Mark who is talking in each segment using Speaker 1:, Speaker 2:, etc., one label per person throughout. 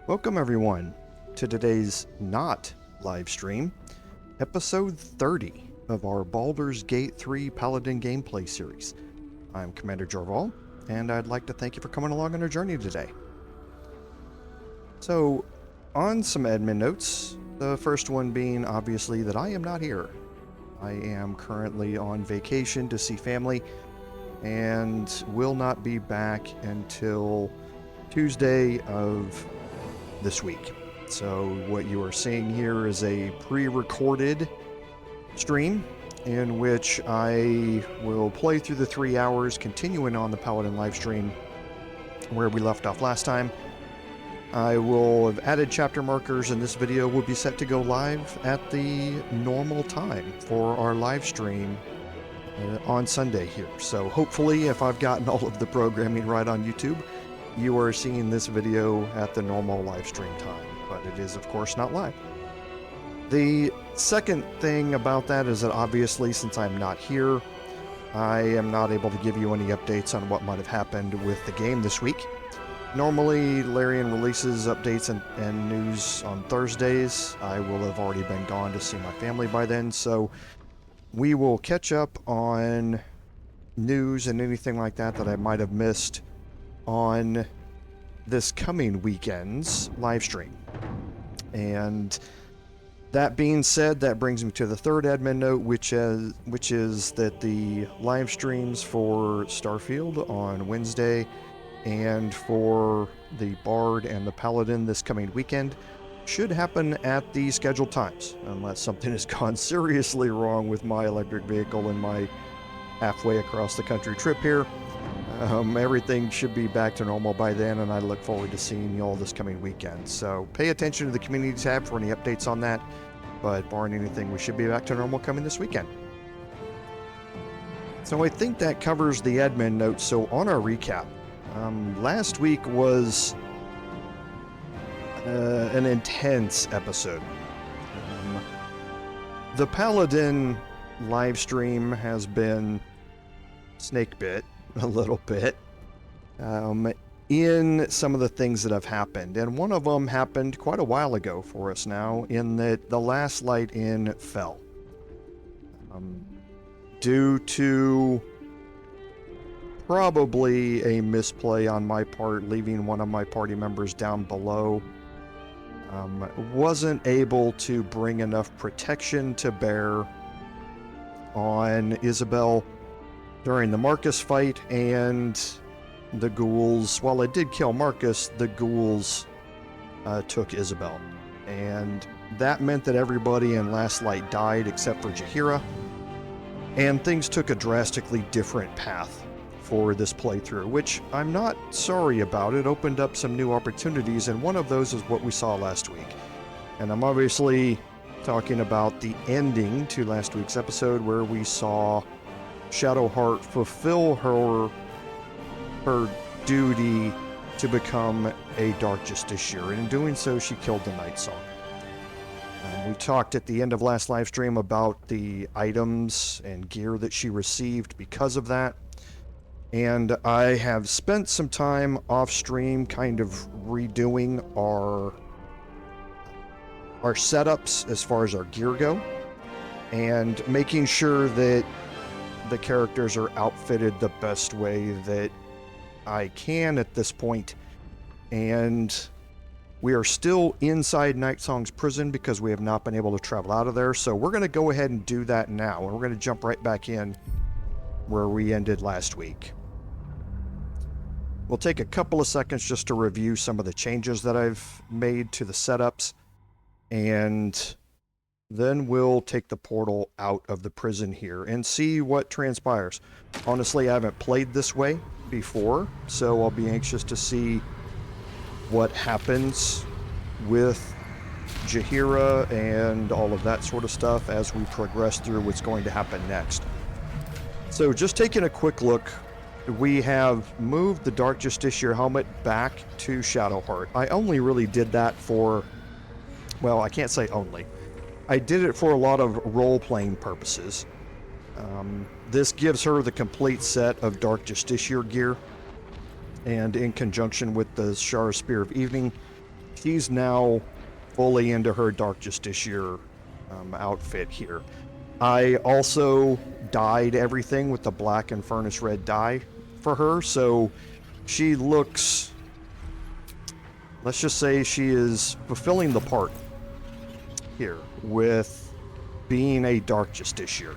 Speaker 1: Welcome everyone to today's not live stream, episode 30 of our Baldur's Gate 3 Paladin gameplay series. I'm Commander Jorval, and I'd like to thank you for coming along on our journey today. So, on some admin notes, the first one being obviously that I am not here. I am currently on vacation to see family, and will not be back until Tuesday of this week. So what you are seeing here is a pre-recorded stream in which I will play through the 3 hours, continuing on the Paladin live stream where we left off last time. I will have added chapter markers, and this video will be set to go live at the normal time for our live stream on Sunday here. So hopefully, if I've gotten all of the programming right on YouTube, you are seeing this video at the normal live stream time, but it is of course not live. The second thing about that is that obviously, since I'm not here, I am not able to give you any updates on what might have happened with the game this week. Normally, Larian releases updates and news on Thursdays. I will have already been gone to see my family by then, so we will catch up on news and anything like that that I might have missed on this coming weekend's live stream. And that being said, that brings me to the third admin note, which is that the live streams for Starfield on Wednesday and for the Bard and the Paladin this coming weekend should happen at the scheduled times, unless something has gone seriously wrong with my electric vehicle and my halfway across the country trip here. Everything should be back to normal by then, and I look forward to seeing you all this coming weekend. So pay attention to the community tab for any updates on that, but barring anything, we should be back to normal coming this weekend. So I think that covers the admin notes. So on our recap, last week was an intense episode. The Paladin live stream has been snake bit a little bit in some of the things that have happened, and one of them happened quite a while ago for us now, in that the last light in fell due to probably a misplay on my part, leaving one of my party members down below. Wasn't able to bring enough protection to bear on Isabel during the Marcus fight, and the ghouls, while I did kill Marcus, the ghouls took Isabel. And that meant that everybody in Last Light died except for Jaheira, and things took a drastically different path for this playthrough, which I'm not sorry about. It opened up some new opportunities, and one of those is what we saw last week. And I'm obviously talking about the ending to last week's episode, where we saw Shadowheart fulfill her duty to become a Dark Justiciar, and in doing so, she killed the Night Song. We talked at the end of last live stream about the items and gear that she received because of that, and I have spent some time off stream kind of redoing our setups as far as our gear go, and making sure that the characters are outfitted the best way that I can at this point. And we are still inside Nightsong's prison because we have not been able to travel out of there. So we're going to go ahead and do that now, and we're going to jump right back in where we ended last week. We'll take a couple of seconds just to review some of the changes that I've made to the setups, and then we'll take the portal out of the prison here and see what transpires. Honestly, I haven't played this way before, so I'll be anxious to see what happens with Jaheira and all of that sort of stuff as we progress through what's going to happen next. So just taking a quick look, we have moved the Dark Justiciar helmet back to Shadowheart. I only really did that for, well, I can't say only. I did it for a lot of role-playing purposes. This gives her the complete set of Dark Justiciar gear, and in conjunction with the Shara Spear of Evening, she's now fully into her Dark Justiciar outfit here. I also dyed everything with the black and furnace red dye for her, so she looks, let's just say she is fulfilling the part here with being a Dark Justiciar.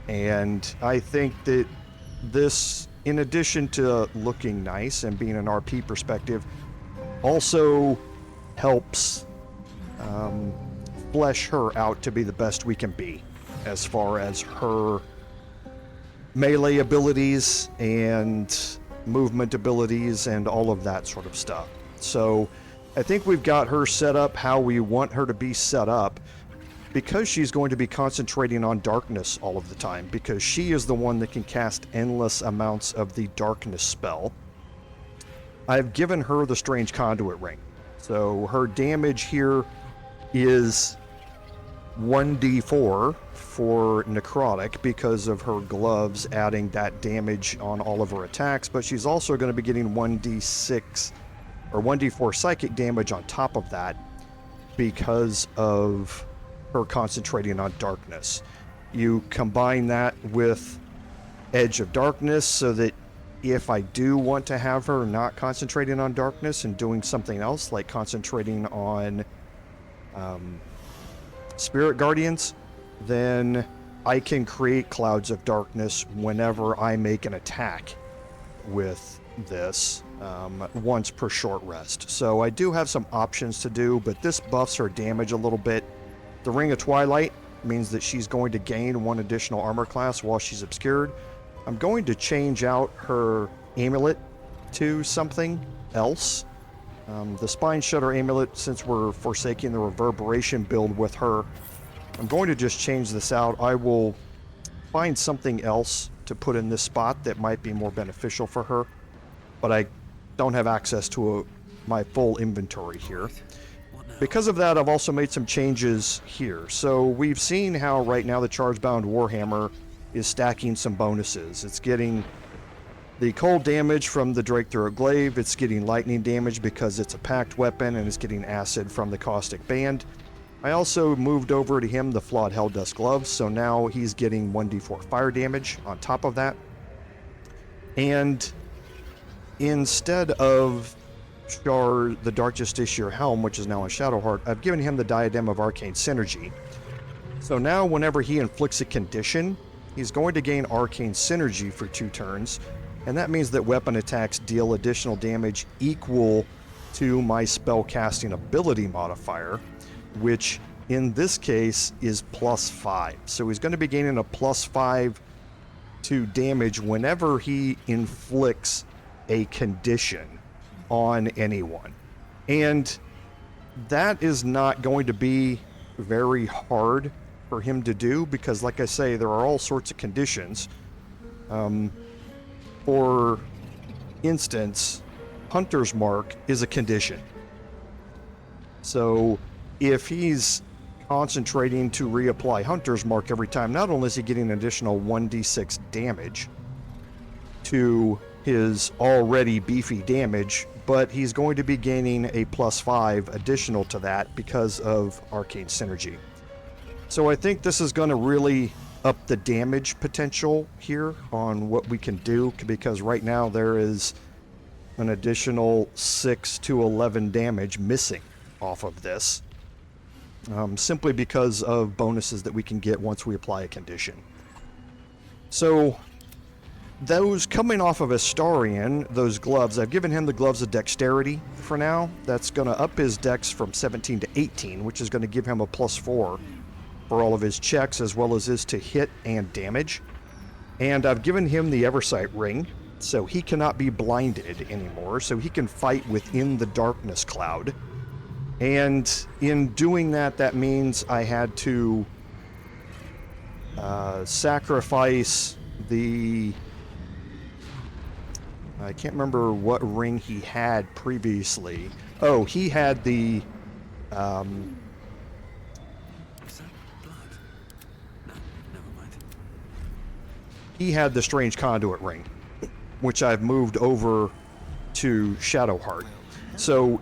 Speaker 1: And I think that this, in addition to looking nice and being an RP perspective, also helps flesh her out to be the best we can be as far as her melee abilities and movement abilities and all of that sort of stuff. So I think we've got her set up how we want her to be set up, because she's going to be concentrating on darkness all of the time, because she is the one that can cast endless amounts of the darkness spell. I've given her the strange conduit ring. So her damage here is 1d4 for necrotic because of her gloves adding that damage on all of her attacks, but she's also going to be getting 1d6 or 1d4 psychic damage on top of that because of her concentrating on darkness. You combine that with Edge of Darkness so that if I do want to have her not concentrating on darkness and doing something else, like concentrating on Spirit Guardians, then I can create clouds of darkness whenever I make an attack with this once per short rest. So I do have some options to do, but this buffs her damage a little bit. The Ring of Twilight means that she's going to gain 1 additional armor class while she's obscured. I'm going to change out her amulet to something else. The Spine Shudder amulet, since we're forsaking the reverberation build with her, I'm going to just change this out. I will find something else to put in this spot that might be more beneficial for her, but I don't have access to my full inventory here. Because of that, I've also made some changes here. So we've seen how right now the Chargebound Warhammer is stacking some bonuses. It's getting the cold damage from the Drake Through a Glaive, it's getting lightning damage because it's a packed weapon, and it's getting acid from the Caustic Band. I also moved over to him the Flawed Helldust Gloves, so now he's getting 1d4 fire damage on top of that. And instead of the Dark Justiciar Helm, which is now a Shadowheart, I've given him the Diadem of Arcane Synergy. So now whenever he inflicts a condition, he's going to gain Arcane Synergy for 2 turns, and that means that weapon attacks deal additional damage equal to my spellcasting ability modifier, which in this case is +5. So he's going to be gaining a +5 to damage whenever he inflicts a condition on anyone. And that is not going to be very hard for him to do, because like I say, there are all sorts of conditions. For instance, Hunter's Mark is a condition. So if he's concentrating to reapply Hunter's Mark every time, not only is he getting an additional 1d6 damage to his already beefy damage, but he's going to be gaining a +5 additional to that because of Arcane Synergy. So I think this is going to really up the damage potential here on what we can do, because right now there is an additional 6 to 11 damage missing off of this, simply because of bonuses that we can get once we apply a condition. So those coming off of Astarion, those gloves, I've given him the Gloves of Dexterity for now. That's going to up his dex from 17 to 18, which is going to give him a +4 for all of his checks, as well as his to hit and damage. And I've given him the Eversight Ring, so he cannot be blinded anymore, so he can fight within the darkness cloud. And in doing that, that means I had to sacrifice the... I can't remember what ring he had previously. Oh, he had the... he had the Strange Conduit ring, which I've moved over to Shadowheart. So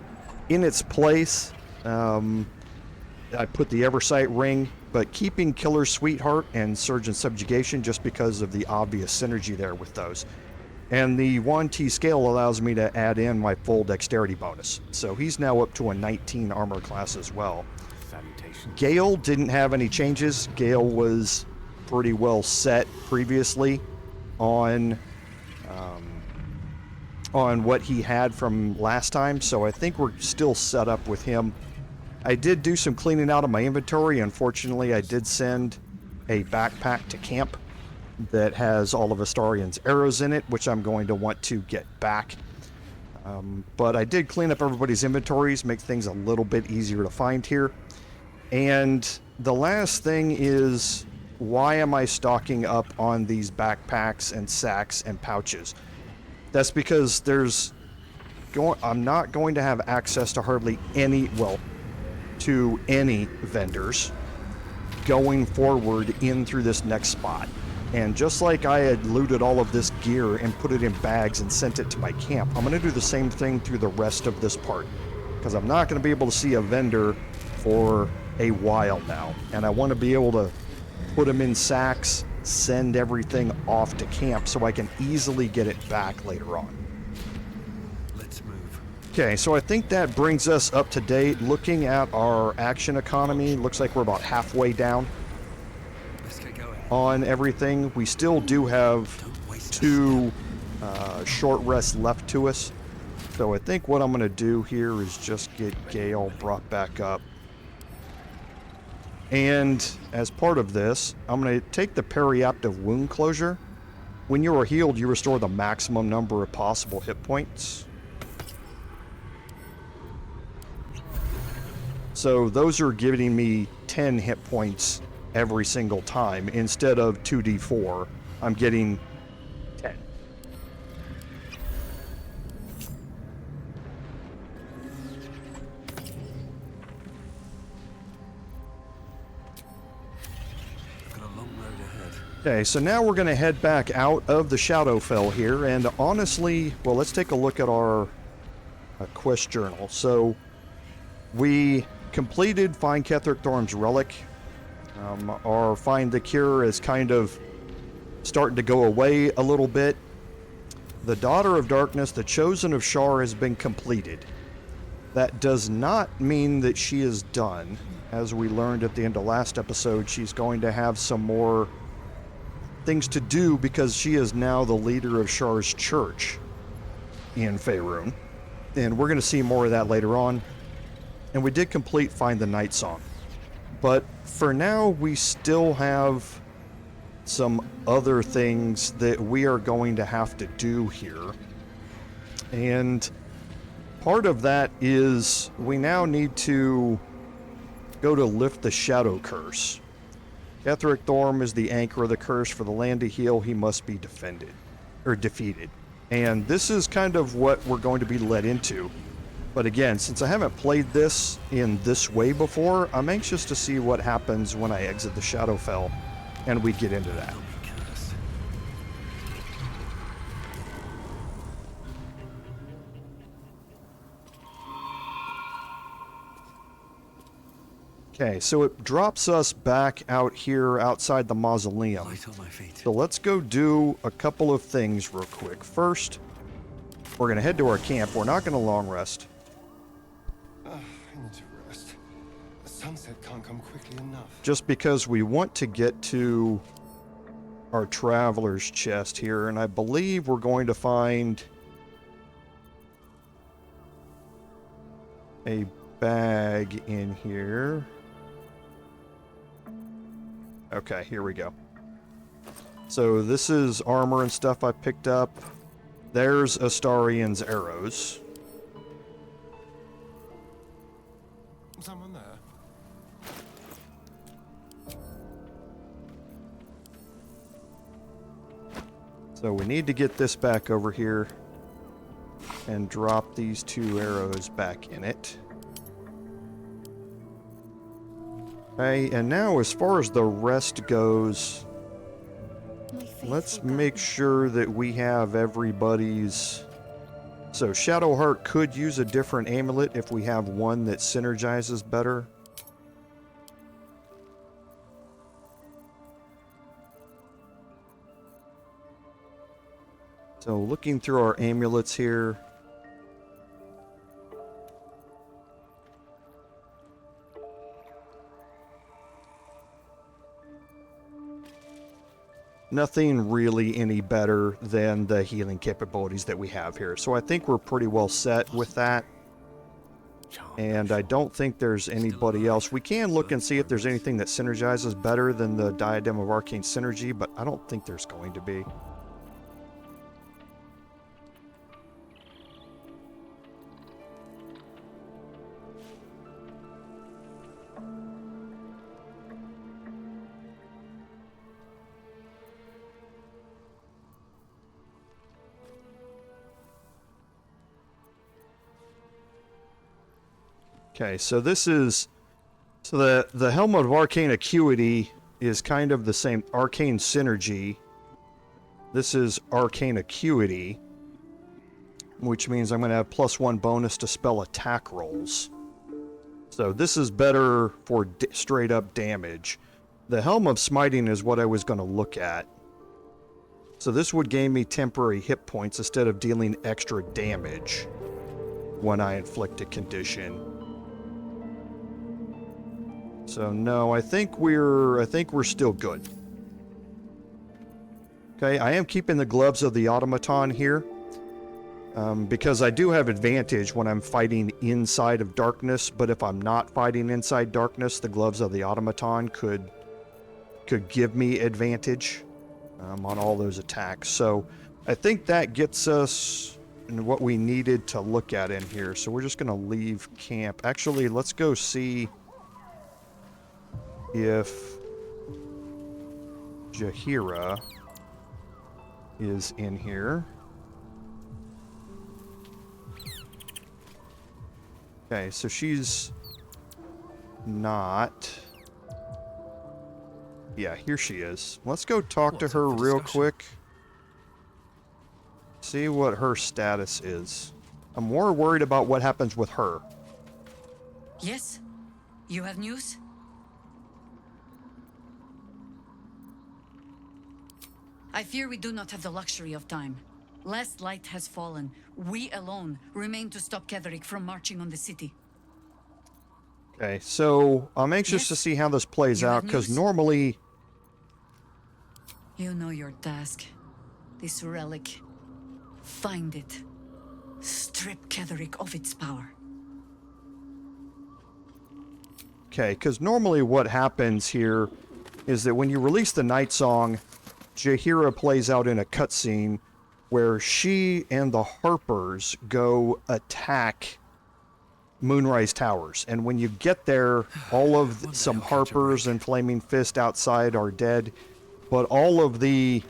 Speaker 1: in its place, I put the Eversight ring, but keeping Killer's Sweetheart and Surgeon Subjugation just because of the obvious synergy there with those. And the 1T scale allows me to add in my full dexterity bonus. So he's now up to a 19 armor class as well. Gale didn't have any changes. Gale was pretty well set previously on what he had from last time, so I think we're still set up with him. I did do some cleaning out of my inventory. Unfortunately, I did send a backpack to camp that has all of Astarian's arrows in it, which I'm going to want to get back. But I did clean up everybody's inventories, make things a little bit easier to find here. And the last thing is, why am I stocking up on these backpacks and sacks and pouches? That's because I'm not going to have access to hardly any, well, to any vendors going forward in through this next spot. And just like I had looted all of this gear and put it in bags and sent it to my camp, I'm going to do the same thing through the rest of this part, because I'm not going to be able to see a vendor for a while now, and I want to be able to put them in sacks, send everything off to camp so I can easily get it back later on.
Speaker 2: Let's move.
Speaker 1: Okay, so I think that brings us up to date. Looking at our action economy, looks like we're about halfway down on everything. We still do have 2 short rests left to us. So I think what I'm going to do here is just get Gale brought back up. And as part of this, I'm going to take the periaptive wound closure. When you are healed, you restore the maximum number of possible hit points. So those are giving me 10 hit points every single time. Instead of 2d4, I'm getting 10. Okay, so now we're going to head back out of the Shadowfell here, and honestly, well, let's take a look at our quest journal. So we completed Find Ketheric Thorm's Relic. Our Find the Cure is kind of starting to go away a little bit. The Daughter of Darkness, the Chosen of Shar, has been completed. That does not mean that she is done. As we learned at the end of last episode, she's going to have some more things to do because she is now the leader of Shar's church in Faerun. And we're going to see more of that later on. And we did complete Find the Night Song. But for now, we still have some other things that we are going to have to do here. And part of that is we now need to go to lift the Shadow Curse. Ketheric Thorm is the anchor of the curse. For the land to heal, he must be defeated. And this is kind of what we're going to be led into. But again, since I haven't played this in this way before, I'm anxious to see what happens when I exit the Shadowfell and we get into that. Okay, so it drops us back out here outside the mausoleum. So let's go do a couple of things real quick. First, we're going to head to our camp. We're not going to long rest.
Speaker 2: I need to rest. The sunset can't come quickly enough.
Speaker 1: Just because we want to get to our traveler's chest here, and I believe we're going to find a bag in here. Okay, here we go. So this is armor and stuff I picked up. There's Astarian's arrows.
Speaker 2: Someone there?
Speaker 1: So we need to get this back over here and drop these 2 arrows back in it. Okay, and now as far as the rest goes, let's make sure that we have everybody's So Shadowheart could use a different amulet if we have one that synergizes better. So looking through our amulets here. Nothing really any better than the healing capabilities that we have here. So I think we're pretty well set with that. And I don't think there's anybody else. We can look and see if there's anything that synergizes better than the Diadem of Arcane Synergy, but I don't think there's going to be. Okay, so this is... So the Helmet of Arcane Acuity is kind of the same. Arcane Synergy. This is Arcane Acuity, which means I'm going to have +1 bonus to spell attack rolls. So this is better for straight up damage. The Helm of Smiting is what I was going to look at. So this would gain me temporary hit points instead of dealing extra damage when I inflict a condition. So no, I think we're still good. Okay, I am keeping the Gloves of the Automaton here. Because I do have advantage when I'm fighting inside of darkness, but if I'm not fighting inside darkness, the Gloves of the Automaton could give me advantage on all those attacks. So I think that gets us in what we needed to look at in here. So we're just going to leave camp. Actually, let's go see if Jaheira is in here. Okay, so she's not. Yeah, here she is. Let's go talk to her real quick. See what her status is. I'm more worried about what happens with her.
Speaker 3: Yes? You have news? I fear we do not have the luxury of time. Last light has fallen. We alone remain to stop Ketheric from marching on the city.
Speaker 1: Okay, so I'm anxious to see how this plays out, because normally...
Speaker 3: You know your task. This relic. Find it. Strip Ketheric of its power.
Speaker 1: Okay, because normally what happens here is that when you release the Night Song, Jaheira plays out in a cutscene where she and the Harpers go attack Moonrise Towers. And when you get there, all of some Harpers and Flaming Fist outside are dead, but all of the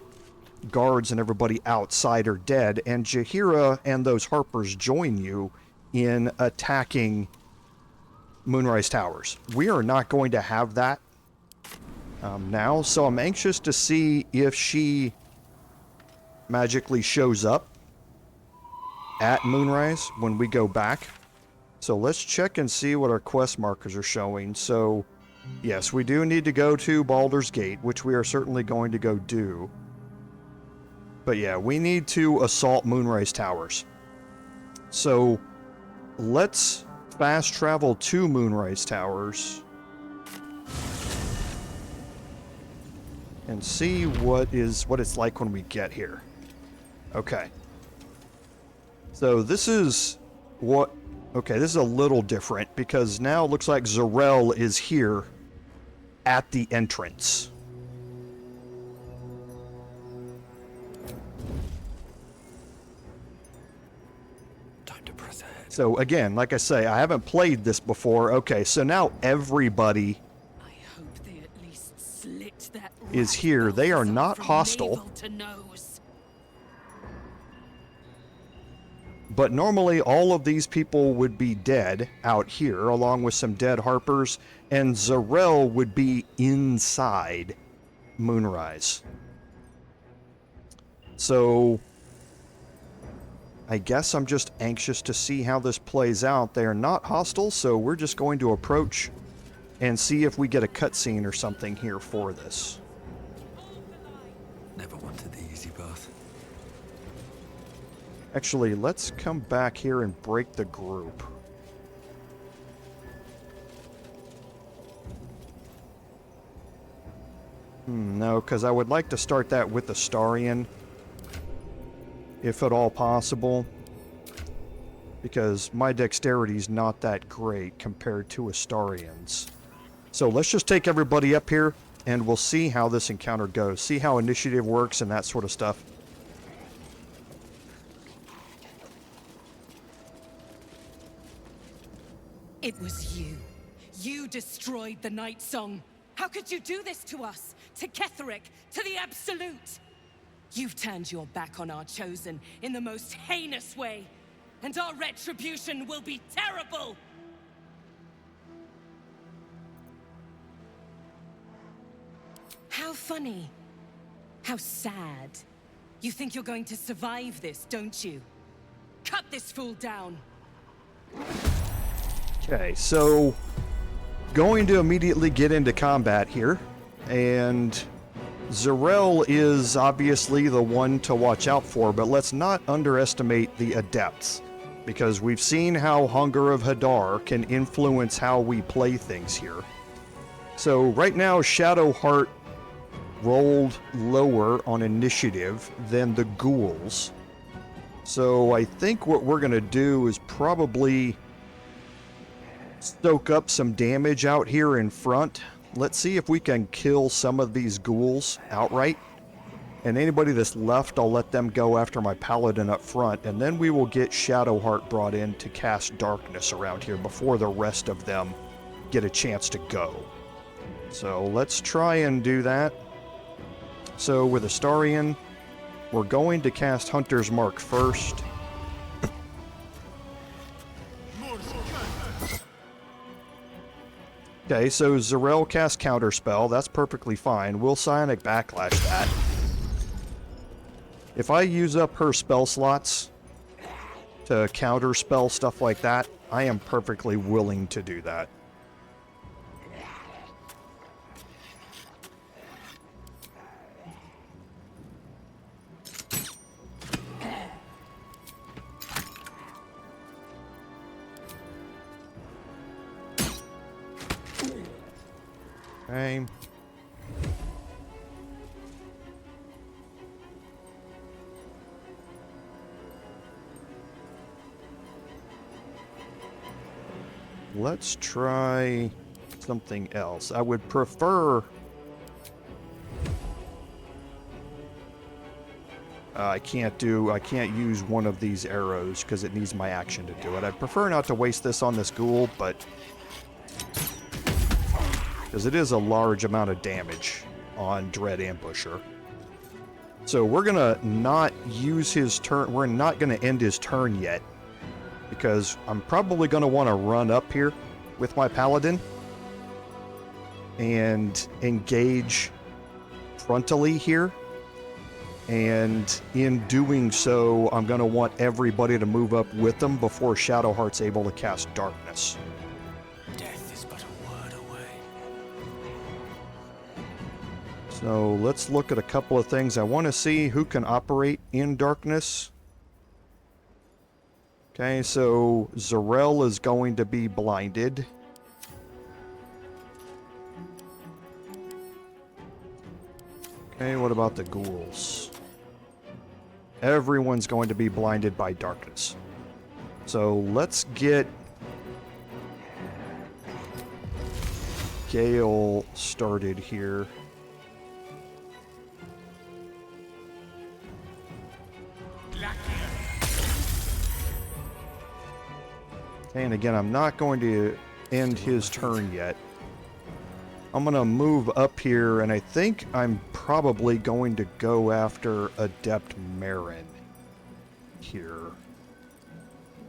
Speaker 1: guards and everybody outside are dead, and Jaheira and those Harpers join you in attacking Moonrise Towers. We are not going to have that now, so I'm anxious to see if she magically shows up at Moonrise when we go back. So let's check and see what our quest markers are showing. So yes, we do need to go to Baldur's Gate, which we are certainly going to go do. But yeah, we need to assault Moonrise Towers. So let's fast travel to Moonrise Towers and see what it's like when we get here. Okay. So this is what... Okay, this is a little different, because now it looks like Zarel is here at the entrance.
Speaker 2: Time to press ahead.
Speaker 1: So again, like I say, I haven't played this before. Okay, so now everybody is here. They are not hostile. But normally all of these people would be dead out here, along with some dead Harpers, and Zarel would be inside Moonrise. So I guess I'm just anxious to see how this plays out. They are not hostile, so we're just going to approach and see if we get a cutscene or something here for this.
Speaker 4: Never wanted the easy path.
Speaker 1: Actually, let's come back here and break the group. No, because I would like to start that with the Starian, if at all possible, because my dexterity is not that great compared to Astarian's. So let's just take everybody up here, and we'll see how this encounter goes, see how initiative works and that sort of stuff.
Speaker 5: It was you. You destroyed the Night Song. How could you do this to us? To Ketheric? To the Absolute? You've turned your back on our Chosen in the most heinous way. And our retribution will be terrible! How funny. How sad. You think you're going to survive this, don't you? Cut this fool down!
Speaker 1: Okay, so going to immediately get into combat here, and Zarel is obviously the one to watch out for, but let's not underestimate the Adepts, because we've seen how Hunger of Hadar can influence how we play things here. So right now, Shadowheart rolled lower on initiative than the Ghouls, so I think what we're going to do is probably stoke up some damage out here in front. Let's see if we can kill some of these ghouls outright. And anybody that's left, I'll let them go after my Paladin up front. And then we will get Shadowheart brought in to cast darkness around here before the rest of them get a chance to go. So let's try and do that. So with Astarian, we're going to cast Hunter's Mark first. Okay, so Zarel casts Counterspell. That's perfectly fine. We'll Psionic Backlash that. If I use up her spell slots to counterspell stuff like that, I am perfectly willing to do that. Okay. Let's try something else. I would prefer... I can't use one of these arrows because it needs my action to do it. I'd prefer not to waste this on this ghoul, but... because it is a large amount of damage on Dread Ambusher. So we're gonna not use his turn. We're not gonna end his turn yet, because I'm probably gonna want to run up here with my Paladin and engage frontally here. And in doing so, I'm gonna want everybody to move up with them before Shadowheart's able to cast Darkness. So let's look at a couple of things. I want to see who can operate in darkness. Okay, so Zarel is going to be blinded. Okay, what about the ghouls? Everyone's going to be blinded by darkness. So let's get Gale started here. Okay, and again, I'm not going to end his turn yet. I'm going to move up here, and I think I'm probably going to go after Adept Marin here.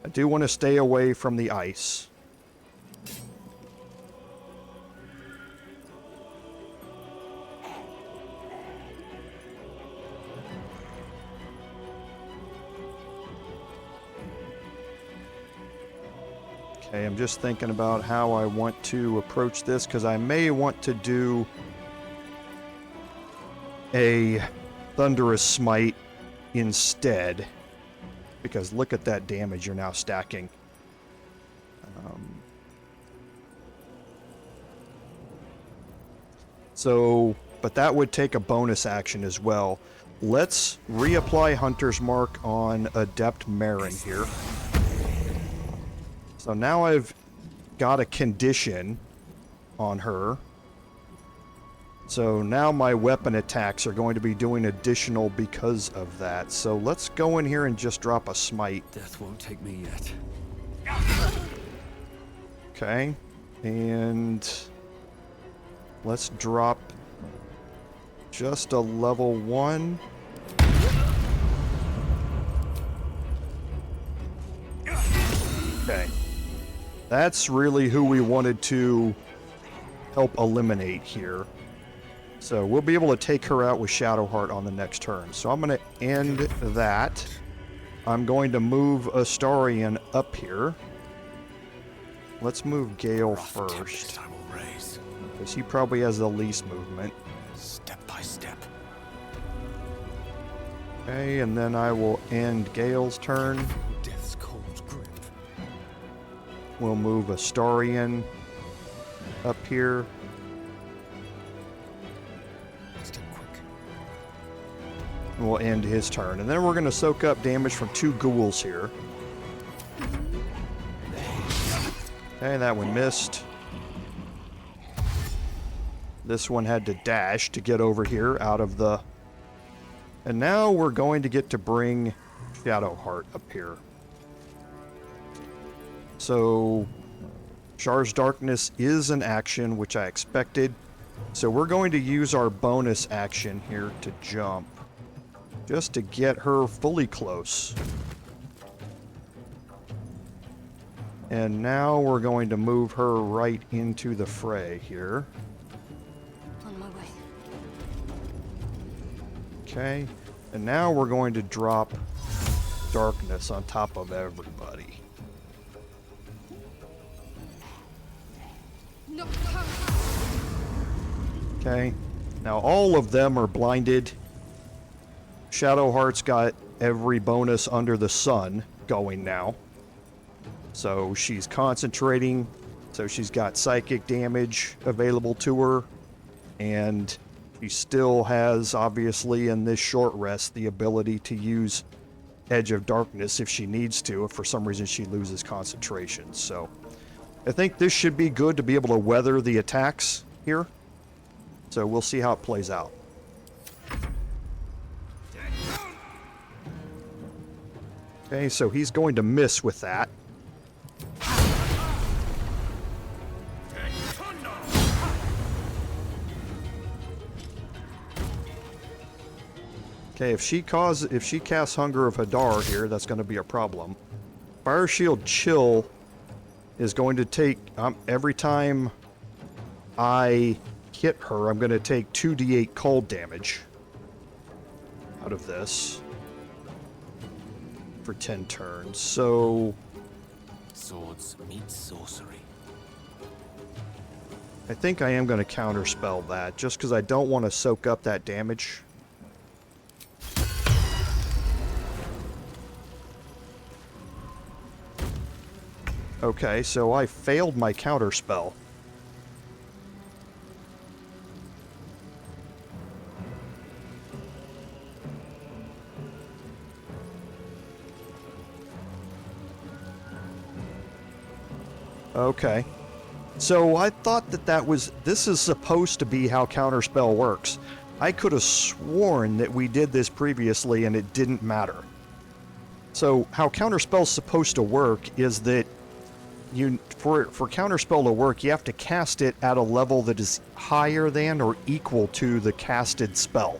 Speaker 1: I do want to stay away from the ice. Okay, I'm just thinking about how I want to approach this, because I may want to do a Thunderous Smite instead, because look at that damage you're now stacking. But that would take a bonus action as well. Let's reapply Hunter's Mark on Adept Marin here. So now I've got a condition on her. So now my weapon attacks are going to be doing additional because of that. So let's go in here and just drop a smite.
Speaker 4: Death won't take me yet.
Speaker 1: Okay. And let's drop just a level 1. Okay. That's really who we wanted to help eliminate here. So we'll be able to take her out with Shadowheart on the next turn. So I'm going to end that. I'm going to move Astarion up here. Let's move Gale first, because he probably has the least movement.
Speaker 4: Step by step.
Speaker 1: Okay, and then I will end Gale's turn.
Speaker 4: Death's cold grip.
Speaker 1: We'll move Astarion up here.
Speaker 4: Step quick.
Speaker 1: And we'll end his turn. And then we're going to soak up damage from 2 ghouls here. Okay, that one missed. This one had to dash to get over here out of the... And now we're going to get to bring Shadowheart up here. So, Shar's Darkness is an action, which I expected. So we're going to use our bonus action here to jump, just to get her fully close. And now we're going to move her right into the fray here.
Speaker 6: On my way.
Speaker 1: Okay, and now we're going to drop Darkness on top of everybody.
Speaker 6: No.
Speaker 1: Okay, now all of them are blinded. Shadowheart's got every bonus under the sun going now. So she's concentrating, so she's got psychic damage available to her, and she still has, obviously, in this short rest, the ability to use Edge of Darkness if she needs to, if for some reason she loses concentration. So I think this should be good to be able to weather the attacks here. So we'll see how it plays out. Okay, so he's going to miss with that. Okay, if she casts Hunger of Hadar here, that's going to be a problem. Fire Shield Chill is going to take every time I hit her, I'm going to take 2d8 cold damage out of this for 10 turns. So
Speaker 4: Swords meet sorcery.
Speaker 1: I think I am going to counterspell that, just because I don't want to soak up that damage. Okay, so I failed my counterspell. Okay. So I thought this is supposed to be how counterspell works. I could have sworn that we did this previously and it didn't matter. So how counterspell's supposed to work is that for counterspell to work, you have to cast it at a level that is higher than or equal to the casted spell.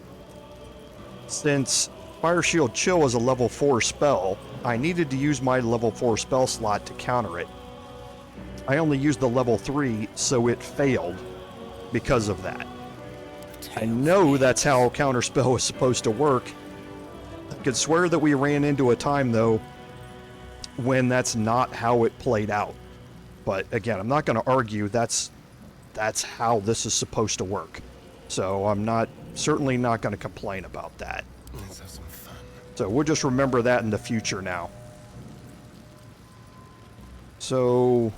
Speaker 1: Since Fire Shield Chill is a level 4 spell, I needed to use my level 4 spell slot to counter it. I only used the level 3, so it failed because of that. I know that's how counterspell is supposed to work. I could swear that we ran into a time, though, when that's not how it played out. But again, I'm not going to argue that's how this is supposed to work. So I'm certainly not going to complain about that.
Speaker 2: Let's have some fun.
Speaker 1: So we'll just remember that in the future now. So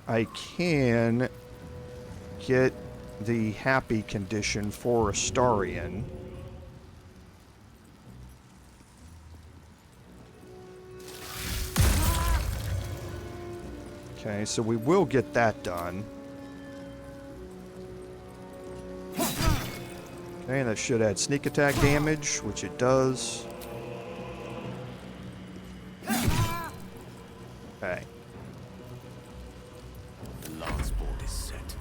Speaker 1: I can get the happy condition for Astarion. Okay, so we will get that done. Okay, that should add sneak attack damage, which it does. Okay.
Speaker 4: The lance board is set.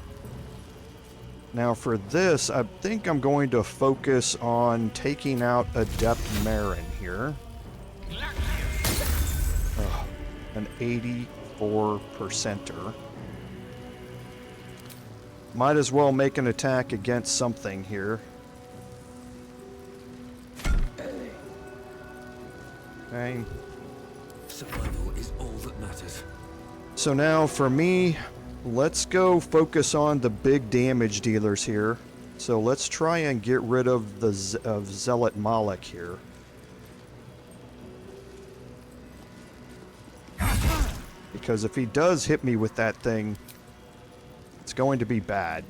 Speaker 1: Now for this, I think I'm going to focus on taking out Adept Marin here. Oh, an 84%er. Might as well make an attack against something here. Okay.
Speaker 4: Survival is all that matters.
Speaker 1: So now for me, let's go focus on the big damage dealers here. So let's try and get rid of the Zealot Malik here. Because if he does hit me with that thing, it's going to be bad.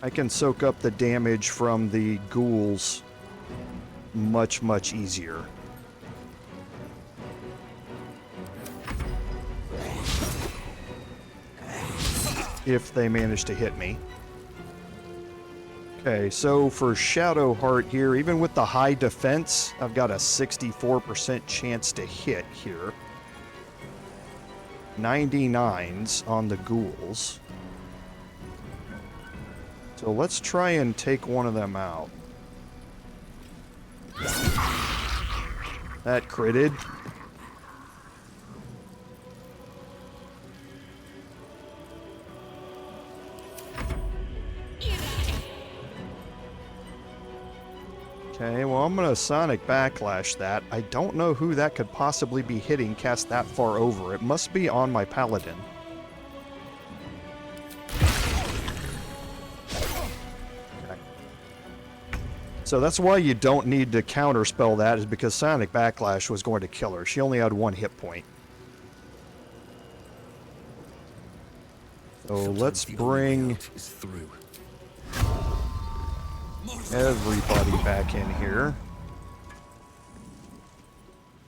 Speaker 1: I can soak up the damage from the ghouls much, much easier. If they manage to hit me. Okay, so for Shadowheart here, even with the high defense, I've got a 64% chance to hit here. 99s on the ghouls. So let's try and take one of them out. That critted. Okay, well, I'm going to Sonic Backlash that. I don't know who that could possibly be hitting cast that far over. It must be on my Paladin. Okay. So that's why you don't need to counterspell that, is because Sonic Backlash was going to kill her. She only had 1 hit point. So let's bring everybody back in here.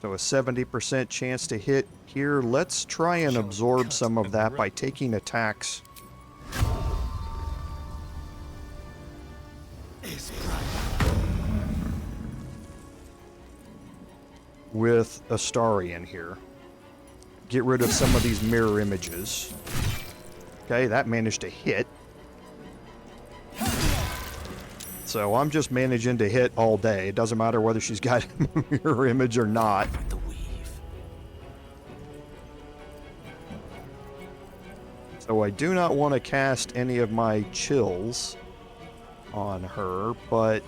Speaker 1: So a 70% chance to hit here. Let's try and absorb some of that by taking attacks. With Astarion here. Get rid of some of these mirror images. Okay, that managed to hit. So I'm just managing to hit all day. It doesn't matter whether she's got a mirror image or not.
Speaker 4: The weave.
Speaker 1: So I do not want to cast any of my chills on her, but...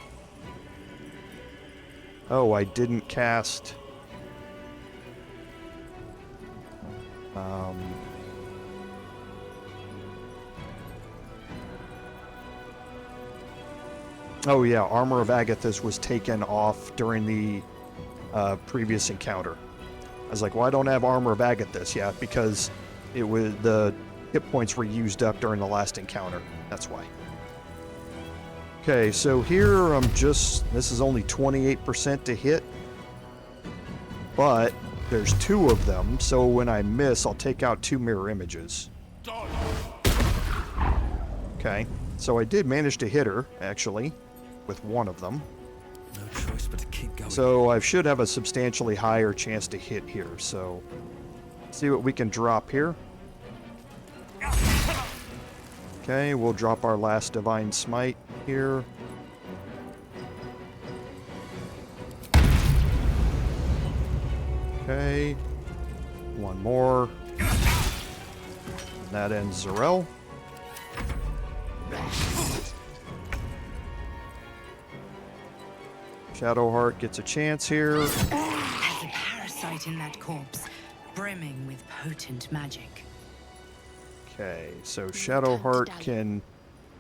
Speaker 1: Oh, I didn't cast... Oh yeah, Armor of Agathis was taken off during the previous encounter. I was like, well, I don't have Armor of Agathis yet because it was the hit points were used up during the last encounter. That's why. Okay, so here I'm just... This is only 28% to hit. But there's 2 of them, so when I miss, I'll take out 2 mirror images. Okay, so I did manage to hit her, actually, with 1 of them.
Speaker 4: No choice but to keep going.
Speaker 1: So I should have a substantially higher chance to hit here, so... See what we can drop here. Okay, we'll drop our last Divine Smite here. Okay. 1 more. And that ends Zarel. Shadowheart gets a chance here.
Speaker 5: There's a parasite in that corpse, brimming with potent magic.
Speaker 1: Okay, so Shadowheart can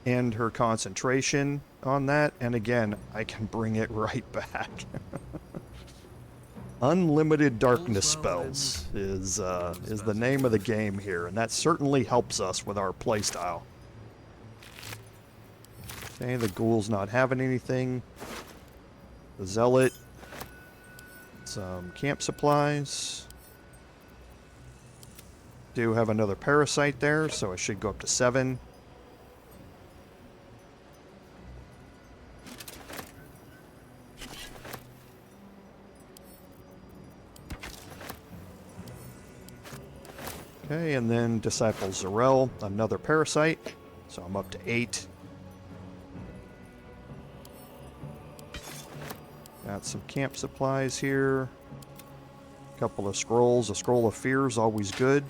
Speaker 1: end her concentration on that, and again, I can bring it right back. Unlimited darkness spells is the name of the game here, and that certainly helps us with our playstyle. Okay, the ghoul's not having anything. The zealot, some camp supplies. Do have another parasite there, so it should go up to 7. Okay, and then Disciple Zarel, another parasite, so I'm up to 8. Got some camp supplies here. A couple of scrolls. A scroll of fear is always good.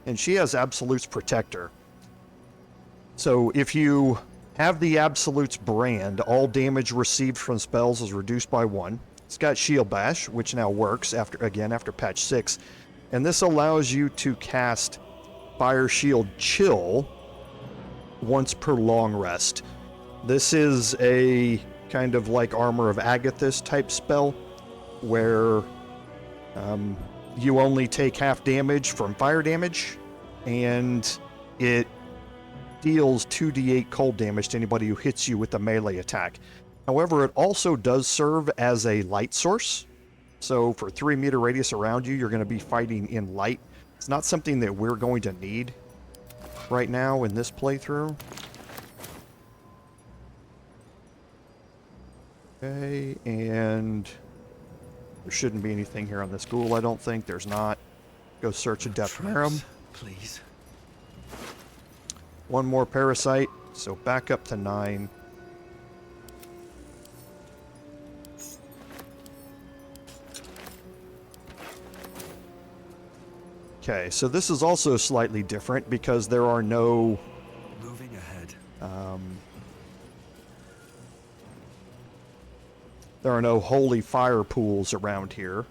Speaker 1: And she has Absolute's Protector. So if you have the Absolute's brand, all damage received from spells is reduced by 1. It's got Shield Bash, which now works after patch 6. And this allows you to cast Fire Shield Chill once per long rest. This is a kind of like Armor of Agathis type spell, where you only take half damage from fire damage, and it deals 2d8 cold damage to anybody who hits you with a melee attack. However, it also does serve as a light source, so for 3-meter radius around you, you're going to be fighting in light. It's not something that we're going to need right now in this playthrough. Okay, and there shouldn't be anything here on this ghoul, I don't think. There's not. Go search a Depth Marum.
Speaker 4: Please.
Speaker 1: One more parasite, so back up to 9. Okay, so this is also slightly different because there are no...
Speaker 4: Moving ahead.
Speaker 1: There are no holy fire pools around here.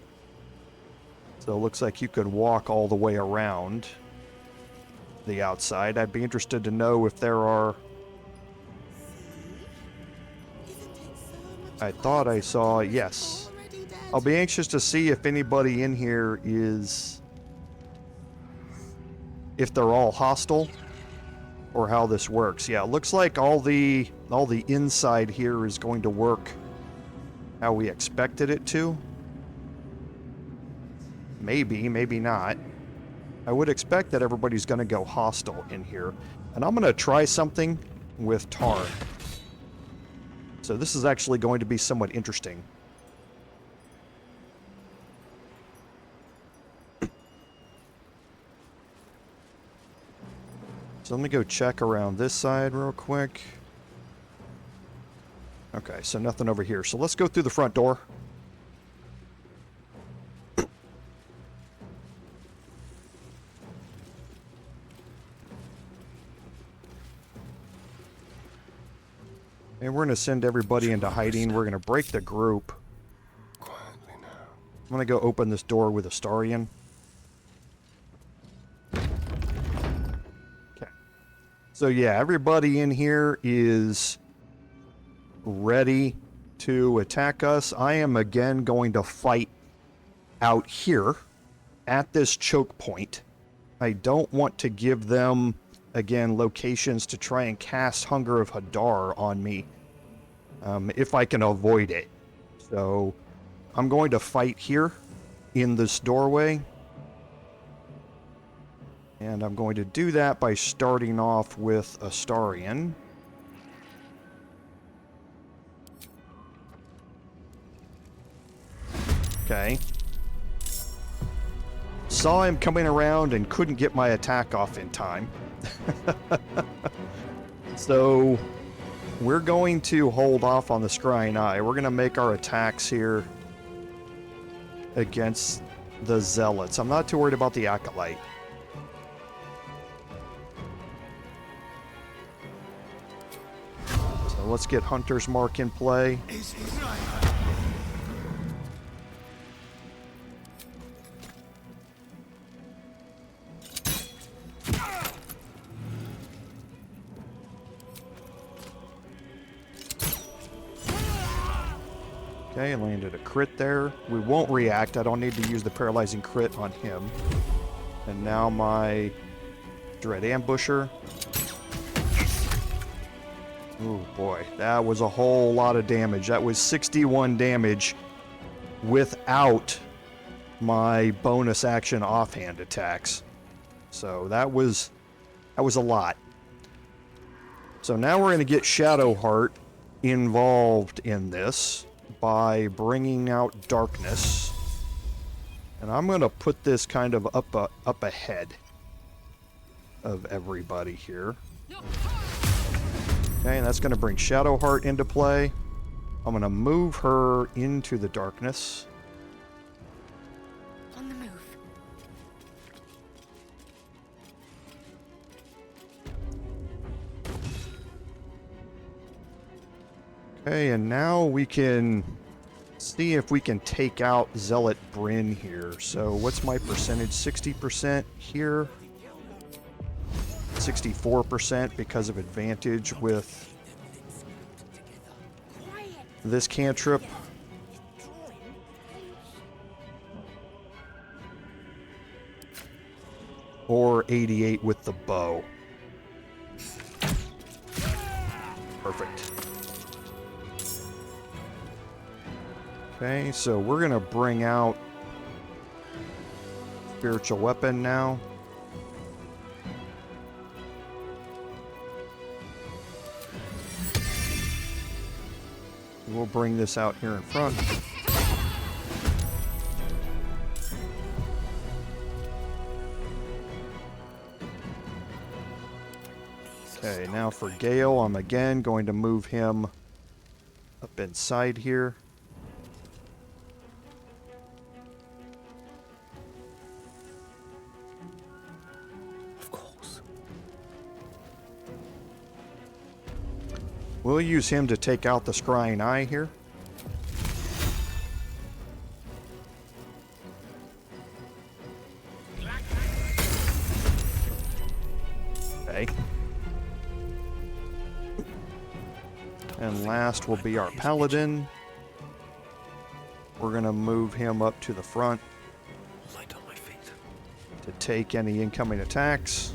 Speaker 1: So it looks like you can walk all the way around the outside. I'd be interested to know if there are... I thought I saw... Yes. I'll be anxious to see if anybody in here is... if they're all hostile, or how this works. Yeah, it looks like all the inside here is going to work how we expected it to. Maybe, maybe not. I would expect that everybody's going to go hostile in here. And I'm going to try something with Tarv. So this is actually going to be somewhat interesting. So let me go check around this side real quick. Okay, so nothing over here. So let's go through the front door. And we're going to send everybody into hiding. We're going to break the group.
Speaker 2: Quietly now.
Speaker 1: I'm going to go open this door with Astarion. Okay. So yeah, everybody in here is ready to attack us. I am again going to fight out here at this choke point. I don't want to give them, again, locations to try and cast Hunger of Hadar on me if I can avoid it. So I'm going to fight here in this doorway. And I'm going to do that by starting off with Astarion. Okay. Saw him coming around and couldn't get my attack off in time. So we're going to hold off on the Scrying Eye. We're going to make our attacks here against the Zealots. I'm not too worried about the Acolyte. So let's get Hunter's Mark in play. Okay, landed a crit there. We won't react. I don't need to use the paralyzing crit on him. And now my Dread Ambusher. Oh boy, that was a whole lot of damage. That was 61 damage without my bonus action offhand attacks. So that was a lot. So now we're going to get Shadowheart involved in this by bringing out darkness. And I'm going to put this kind of up ahead of everybody here. Okay, and that's going to bring Shadowheart into play. I'm going to move her into the darkness.
Speaker 6: On the move.
Speaker 1: Okay, and now we can see if we can take out Zealot Bryn here. So what's my percentage? 60% here. 64% because of advantage with this cantrip. Or 88 with the bow. Perfect. Okay, so we're going to bring out Spiritual Weapon now. We'll bring this out here in front. Okay, now for Gale, I'm again going to move him up inside here.
Speaker 4: Of course.
Speaker 1: We'll use him to take out the Scrying Eye here. Okay. And last will be our Paladin. We're going to move him up to the front
Speaker 4: Light on my feet.
Speaker 1: to take any incoming attacks.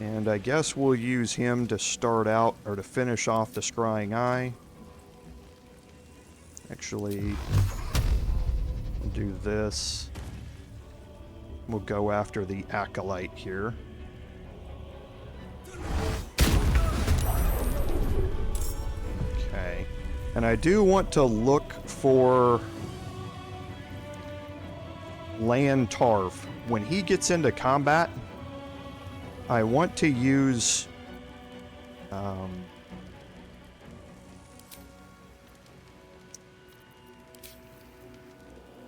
Speaker 1: And I guess we'll use him to start out, or to finish off the Scrying Eye. Actually, we'll do this. We'll go after the Acolyte here. Okay. And I do want to look for Lann Tarv. When he gets into combat, I want to use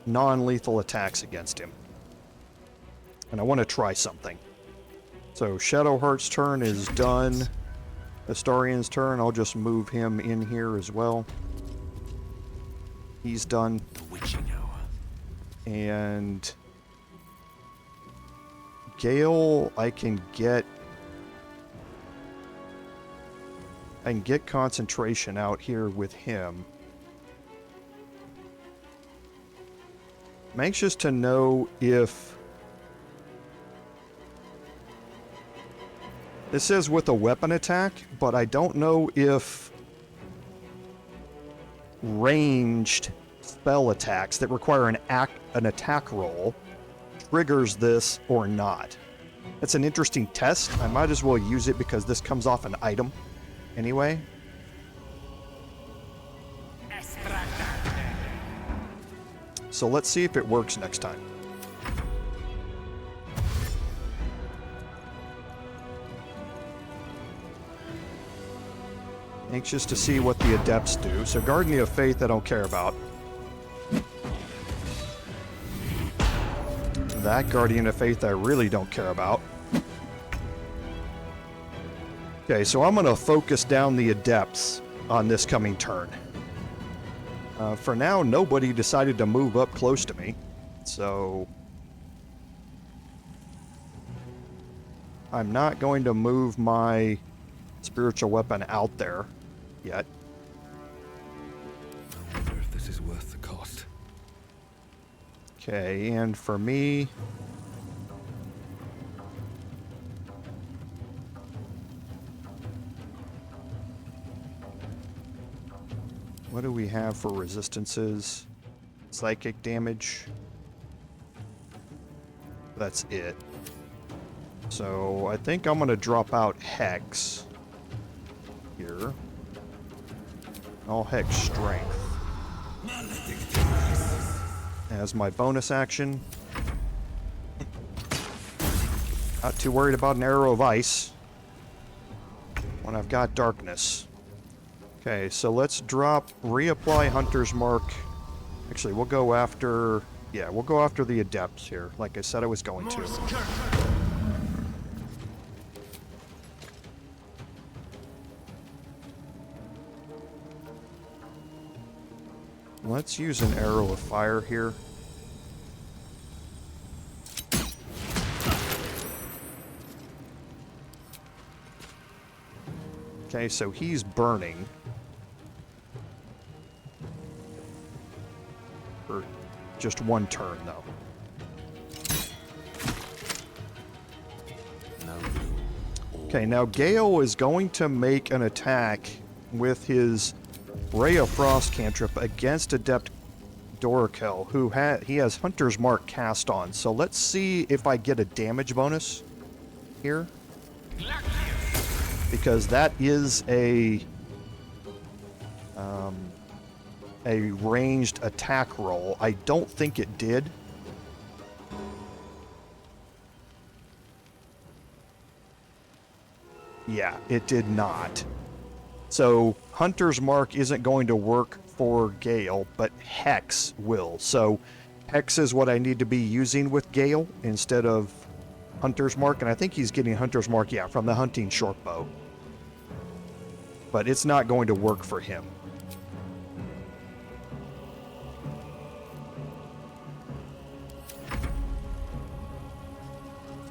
Speaker 1: non-lethal attacks against him. And I want to try something. So Shadowheart's turn is done. Astarian's turn, I'll just move him in here as well. He's done.
Speaker 4: The witching hour.
Speaker 1: And Gale, I can get concentration out here with him. I'm anxious to know if this says with a weapon attack, but I don't know if ranged spell attacks that require an attack roll triggers this or not. It's an interesting test. I might as well use it because this comes off an item anyway. So let's see if it works next time. Anxious to see what the Adepts do. So Guardian of Faith I don't care about. That Guardian of Faith I really don't care about. Okay, so I'm going to focus down the Adepts on this coming turn. For now, nobody decided to move up close to me, so I'm not going to move my spiritual weapon out there yet. Okay, and for me... what do we have for resistances? Psychic damage. That's it. So I think I'm going to drop out Hex here. All Hex Strength as my bonus action. Not too worried about an Arrow of Ice when I've got Darkness. Okay, so let's drop, reapply Hunter's Mark. Actually, we'll go after... yeah, we'll go after the Adepts here, like I said I was going to. Let's use an Arrow of Fire here. Okay, so he's burning. For just one turn, though. Okay, now Gale is going to make an attack with his Ray of Frost cantrip against Adept Dorakel, who he has Hunter's Mark cast on. So let's see if I get a damage bonus here. Because that is a ranged attack roll. I don't think it did. Yeah, it did not. So Hunter's Mark isn't going to work for Gale, but Hex will. So Hex is what I need to be using with Gale instead of Hunter's Mark, and I think he's getting Hunter's Mark, yeah, from the hunting shortbow. But it's not going to work for him.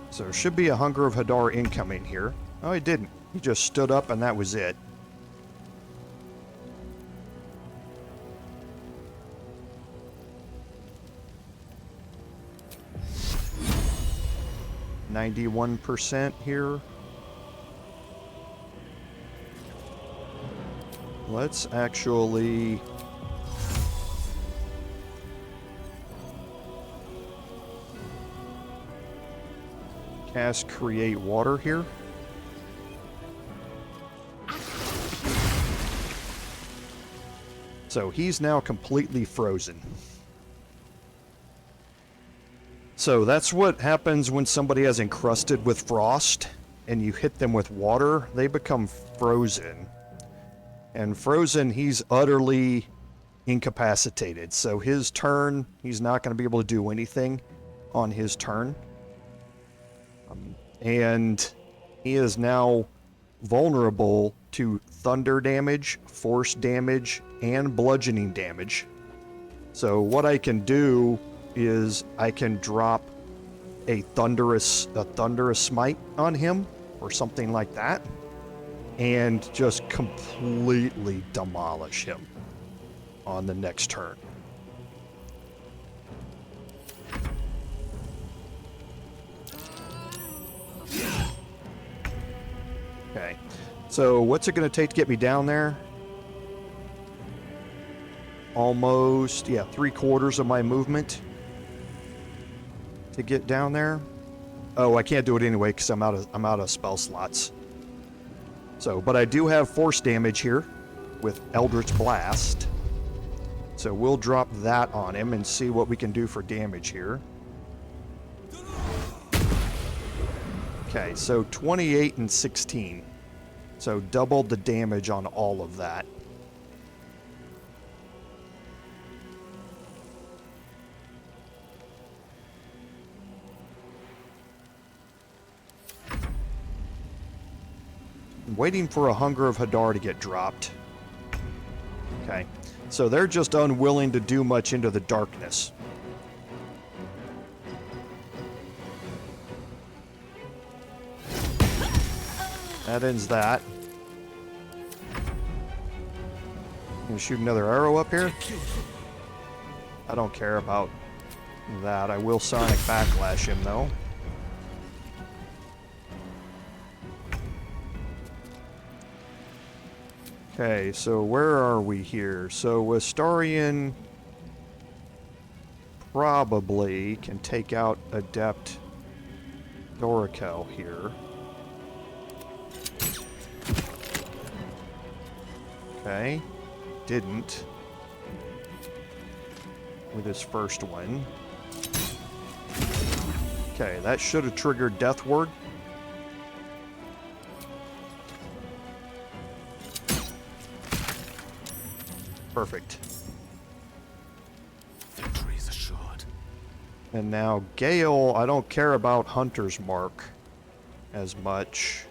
Speaker 1: So there should be a Hunger of Hadar incoming here. Oh, he didn't. He just stood up and that was it. %91 here. Let's actually cast Create Water here. So he's now completely frozen. So that's what happens when somebody has encrusted with frost and you hit them with water. They become frozen. And frozen, he's utterly incapacitated. So his turn, he's not going to be able to do anything on his turn. And he is now vulnerable to thunder damage, force damage, and bludgeoning damage. So what I can do is I can drop a thunderous smite on him or something like that and just completely demolish him on the next turn. Okay, so what's it going to take to get me down there? Almost, yeah, 3/4 of my movement to get down there. Oh, I can't do it anyway because I'm out of spell slots. So, but I do have force damage here with Eldritch Blast. So we'll drop that on him and see what we can do for damage here. Okay, so 28 and 16. So doubled the damage on all of that. I'm waiting for a Hunger of Hadar to get dropped. Okay, so they're just unwilling to do much into the darkness. That ends that. Gonna shoot another arrow up here. I don't care about that. I will Sonic Backlash him, though. Okay, so where are we here? So Astarion probably can take out Adept Dorikel here. Okay, didn't with his first one. Okay, that should have triggered Death Ward. Perfect.
Speaker 4: Victory is assured.
Speaker 1: And now Gale, I don't care about Hunter's Mark as much.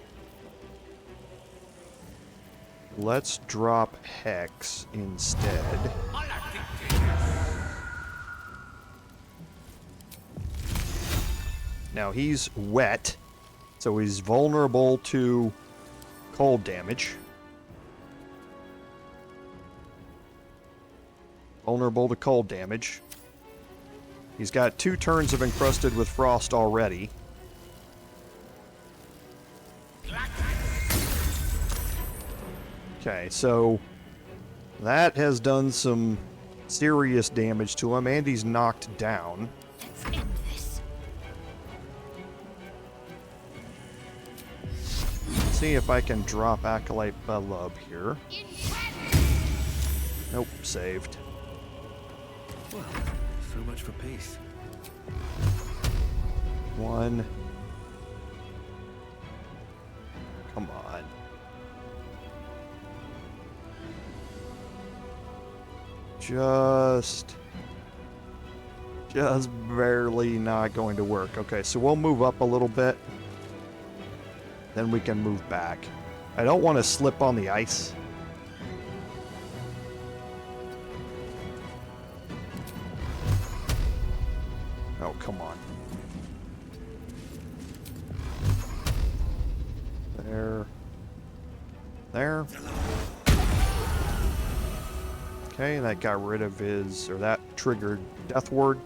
Speaker 1: Let's drop Hex instead. Now he's wet, so he's vulnerable to cold damage. Vulnerable to cold damage. He's got 2 turns of Encrusted with Frost already. Okay, so that has done some serious damage to him, and he's knocked down.
Speaker 6: Let's end this.
Speaker 1: See if I can drop Acolyte Belub here. Nope, saved.
Speaker 4: Well, so much for peace.
Speaker 1: 1. Come on. Just barely not going to work. Okay, so we'll move up a little bit. Then we can move back. I don't want to slip on the ice. Oh, come on. There. There. Okay, that got rid of his, or that triggered Death Ward.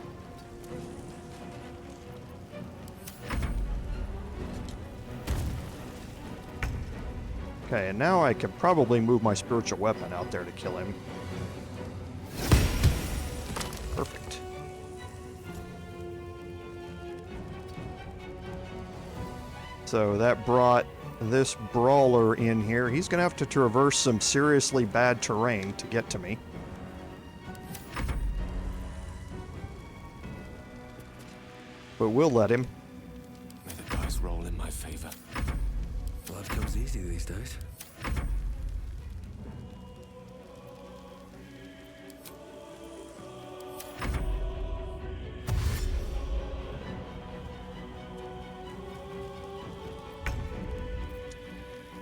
Speaker 1: Okay, and now I can probably move my spiritual weapon out there to kill him. Perfect. So that brought this brawler in here. He's going to have to traverse some seriously bad terrain to get to me. But we'll let him.
Speaker 4: May the dice roll in my favor. Life comes easy these days.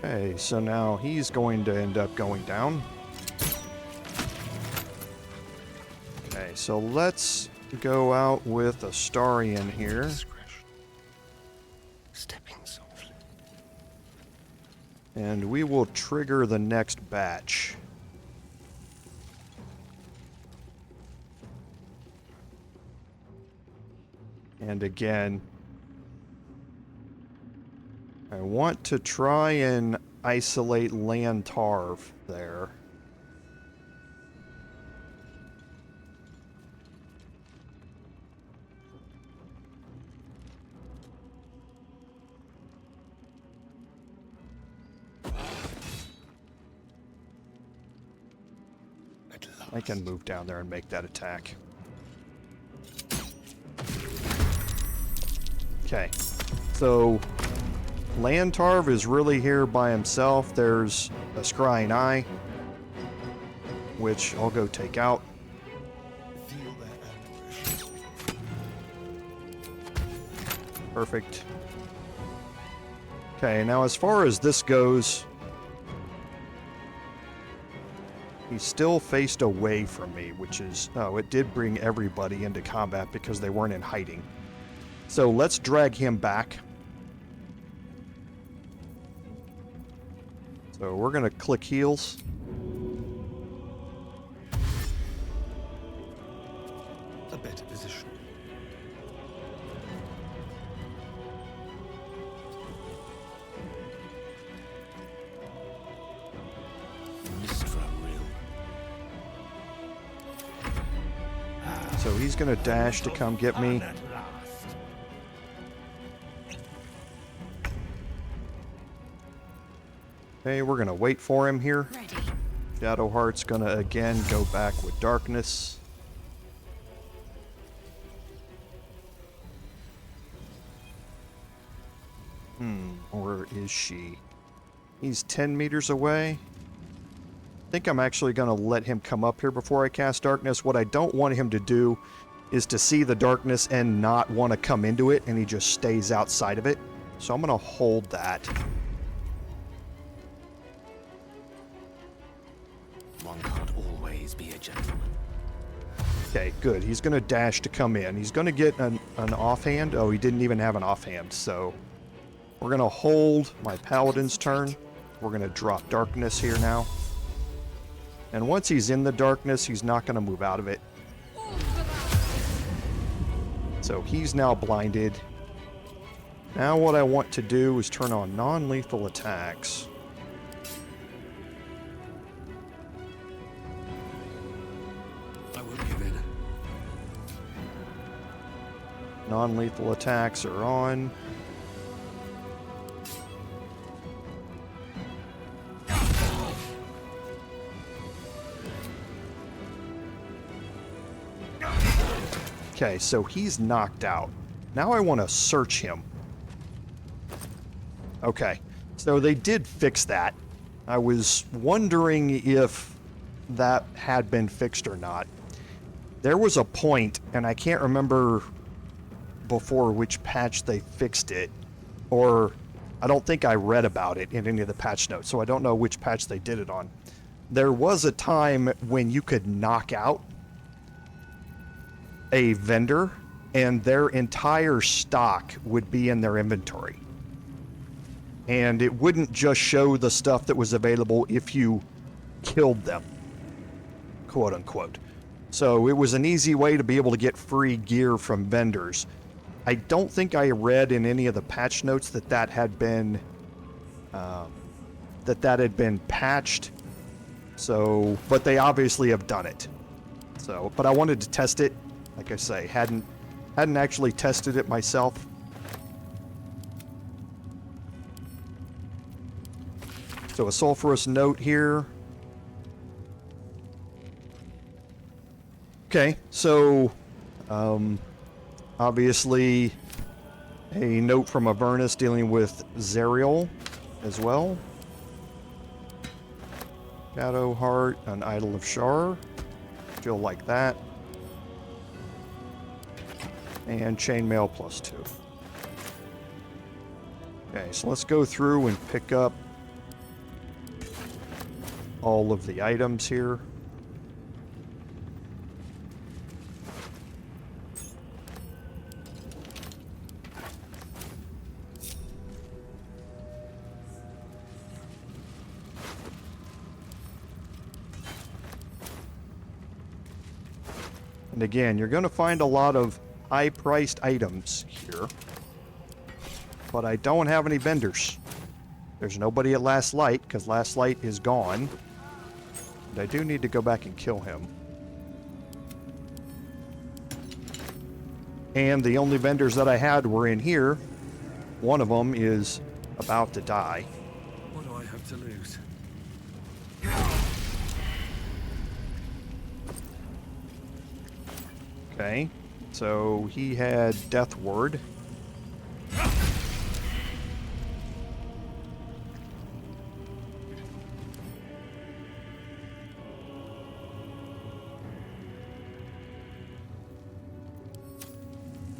Speaker 1: Okay, so now he's going to end up going down. Okay, so let's go out with Astarion here.
Speaker 4: Discretion. Stepping softly.
Speaker 1: And we will trigger the next batch. And again, I want to try and isolate Lann Tarv there. I can move down there and make that attack. Okay, so Lann Tarv is really here by himself. There's a Scrying Eye, which I'll go take out.
Speaker 2: Feel that anguish.
Speaker 1: Perfect. Okay, now as far as this goes, he's still faced away from me, which is... Oh, it did bring everybody into combat because they weren't in hiding. So let's drag him back. So we're going to click heals.
Speaker 2: A better position.
Speaker 1: So he's gonna dash to come get me. Okay, we're gonna wait for him here.
Speaker 6: Ready.
Speaker 1: Shadowheart's gonna again go back with darkness. Or is she? He's 10 meters away. I think I'm actually gonna let him come up here before I cast darkness. What I don't want him to do is to see the darkness and not want to come into it, and he just stays outside of it. So I'm gonna hold that.
Speaker 4: One can't always be a gentleman.
Speaker 1: Okay, good. He's going to dash to come in. He's going to get an offhand. Oh, he didn't even have an offhand, so we're going to hold my Paladin's turn. We're going to drop darkness here now. And once he's in the darkness, he's not going to move out of it. So he's now blinded. Now what I want to do is turn on non-lethal attacks. Non-lethal attacks are on. Okay, so he's knocked out. Now I want to search him. Okay, so they did fix that. I was wondering if that had been fixed or not. There was a point, and I can't remember before which patch they fixed it, or I don't think I read about it in any of the patch notes, so I don't know which patch they did it on. There was a time when you could knock out a vendor and their entire stock would be in their inventory. And it wouldn't just show the stuff that was available if you killed them, quote unquote. So it was an easy way to be able to get free gear from vendors. I don't think I read in any of the patch notes that that had been patched. So, but they obviously have done it. So, but I wanted to test it. Like I say, hadn't actually tested it myself. So a sulfurous note here. Okay, so obviously a note from Avernus dealing with Zerial as well. Shadowheart, an Idol of Shar. Feel like that. And chainmail +2. Okay, so let's go through and pick up all of the items here. And again, you're going to find a lot of high-priced items here, but I don't have any vendors. There's nobody at Last Light, because Last Light is gone. And I do need to go back and kill him. And the only vendors that I had were in here. One of them is about to die.
Speaker 4: What do I have to lose?
Speaker 1: Okay, so he had Death Ward.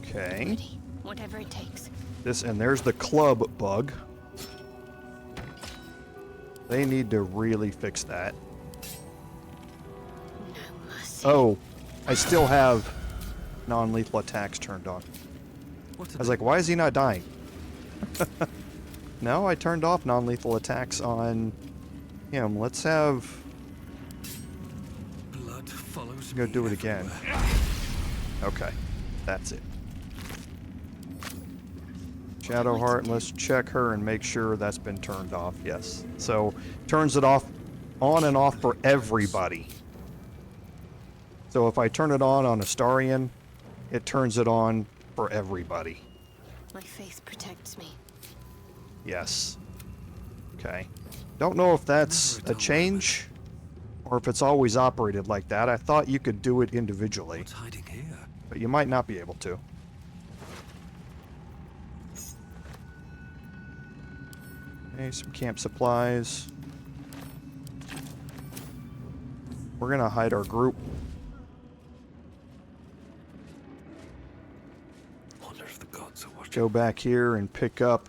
Speaker 1: Okay.
Speaker 6: Ready. Whatever it takes.
Speaker 1: And there's the club bug. They need to really fix that.
Speaker 6: No mercy.
Speaker 1: Oh, I still have non-lethal attacks turned on. I was like, why is he not dying? No, I turned off non-lethal attacks on him. Let's have...
Speaker 4: Blood follows
Speaker 1: Go
Speaker 4: me
Speaker 1: do it again.
Speaker 4: everywhere.
Speaker 1: Okay, that's it. Shadowheart, let's check her and make sure that's been turned off. Yes. So, turns it off, on and off for everybody. So if I turn it on Astarion, it turns it on for everybody.
Speaker 6: My faith protects me.
Speaker 1: Yes. Okay. Don't know if that's a change or if it's always operated like that. I thought you could do it individually,
Speaker 4: What's hiding here?
Speaker 1: but you might not be able to. Okay, some camp supplies. We're gonna hide our group.
Speaker 4: Wonder if the gods are watching.
Speaker 1: Go back here and pick up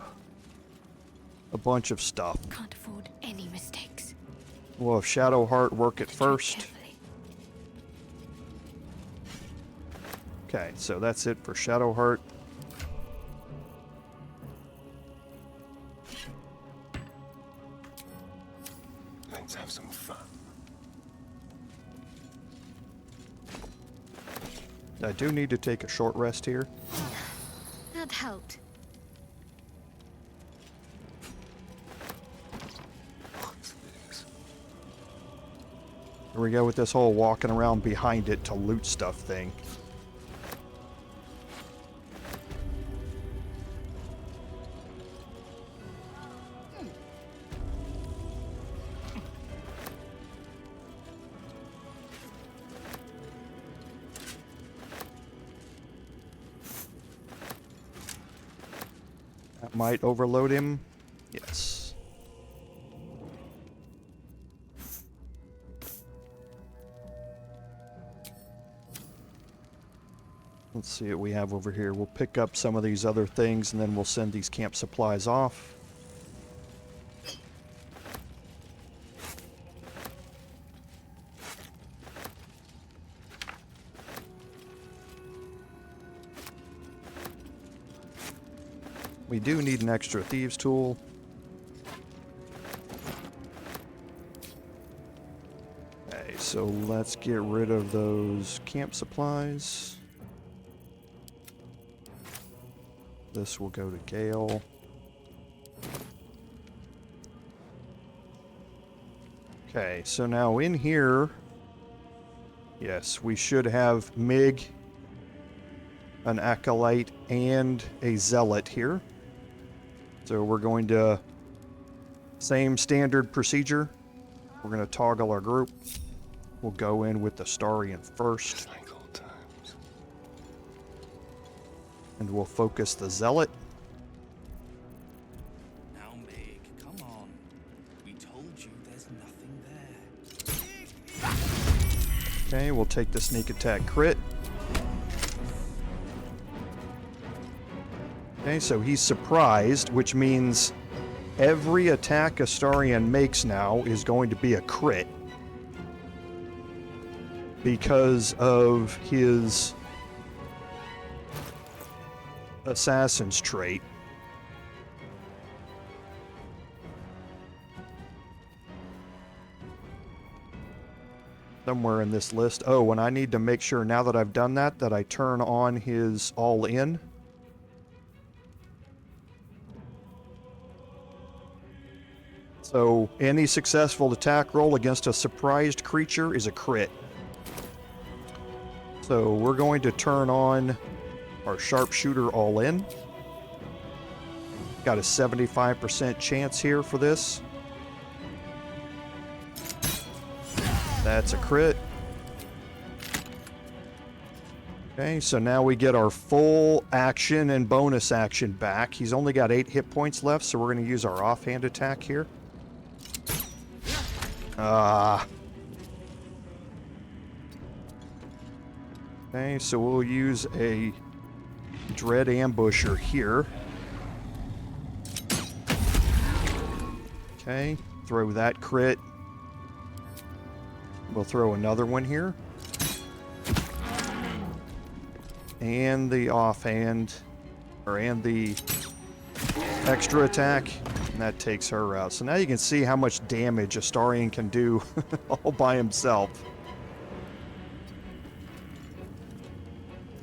Speaker 1: a bunch of stuff.
Speaker 6: Can't afford any mistakes.
Speaker 1: We'll have Shadowheart work it
Speaker 6: Tread
Speaker 1: first.
Speaker 6: carefully.
Speaker 1: Okay, so that's it for Shadowheart.
Speaker 2: Let's have some fun.
Speaker 1: I do need to take a short rest here.
Speaker 6: That helped.
Speaker 2: What's this?
Speaker 1: Here we go with this whole walking around behind it to loot stuff thing. That might overload him. Yes. Let's see what we have over here. We'll pick up some of these other things and then we'll send these camp supplies off. We do need an extra thieves tool. Okay, so let's get rid of those camp supplies. This will go to Gale. Okay, so now in here, yes, we should have Mig, an Acolyte, and a Zealot here. So we're going to, same standard procedure. We're going to toggle our group. We'll go in with the Astarion first.
Speaker 2: Just like old times.
Speaker 1: And we'll focus the Zealot.
Speaker 7: Now, Meg, come on. We told you there's nothing there.
Speaker 1: Okay, we'll take the sneak attack crit. Okay, so he's surprised, which means every attack Astarion makes now is going to be a crit because of his assassin's trait. Somewhere in this list. Oh, and I need to make sure now that I've done that, that I turn on his all-in. So any successful attack roll against a surprised creature is a crit. So we're going to turn on our sharpshooter all in. Got a 75% chance here for this. That's a crit. Okay, so now we get our full action and bonus action back. He's only got 8 hit points left, so we're going to use our offhand attack here. Okay, so we'll use a Dread Ambusher here. Okay, throw that crit. We'll throw another one here. And the offhand, and the extra attack. And that takes her out. So now you can see how much damage Astarion can do all by himself.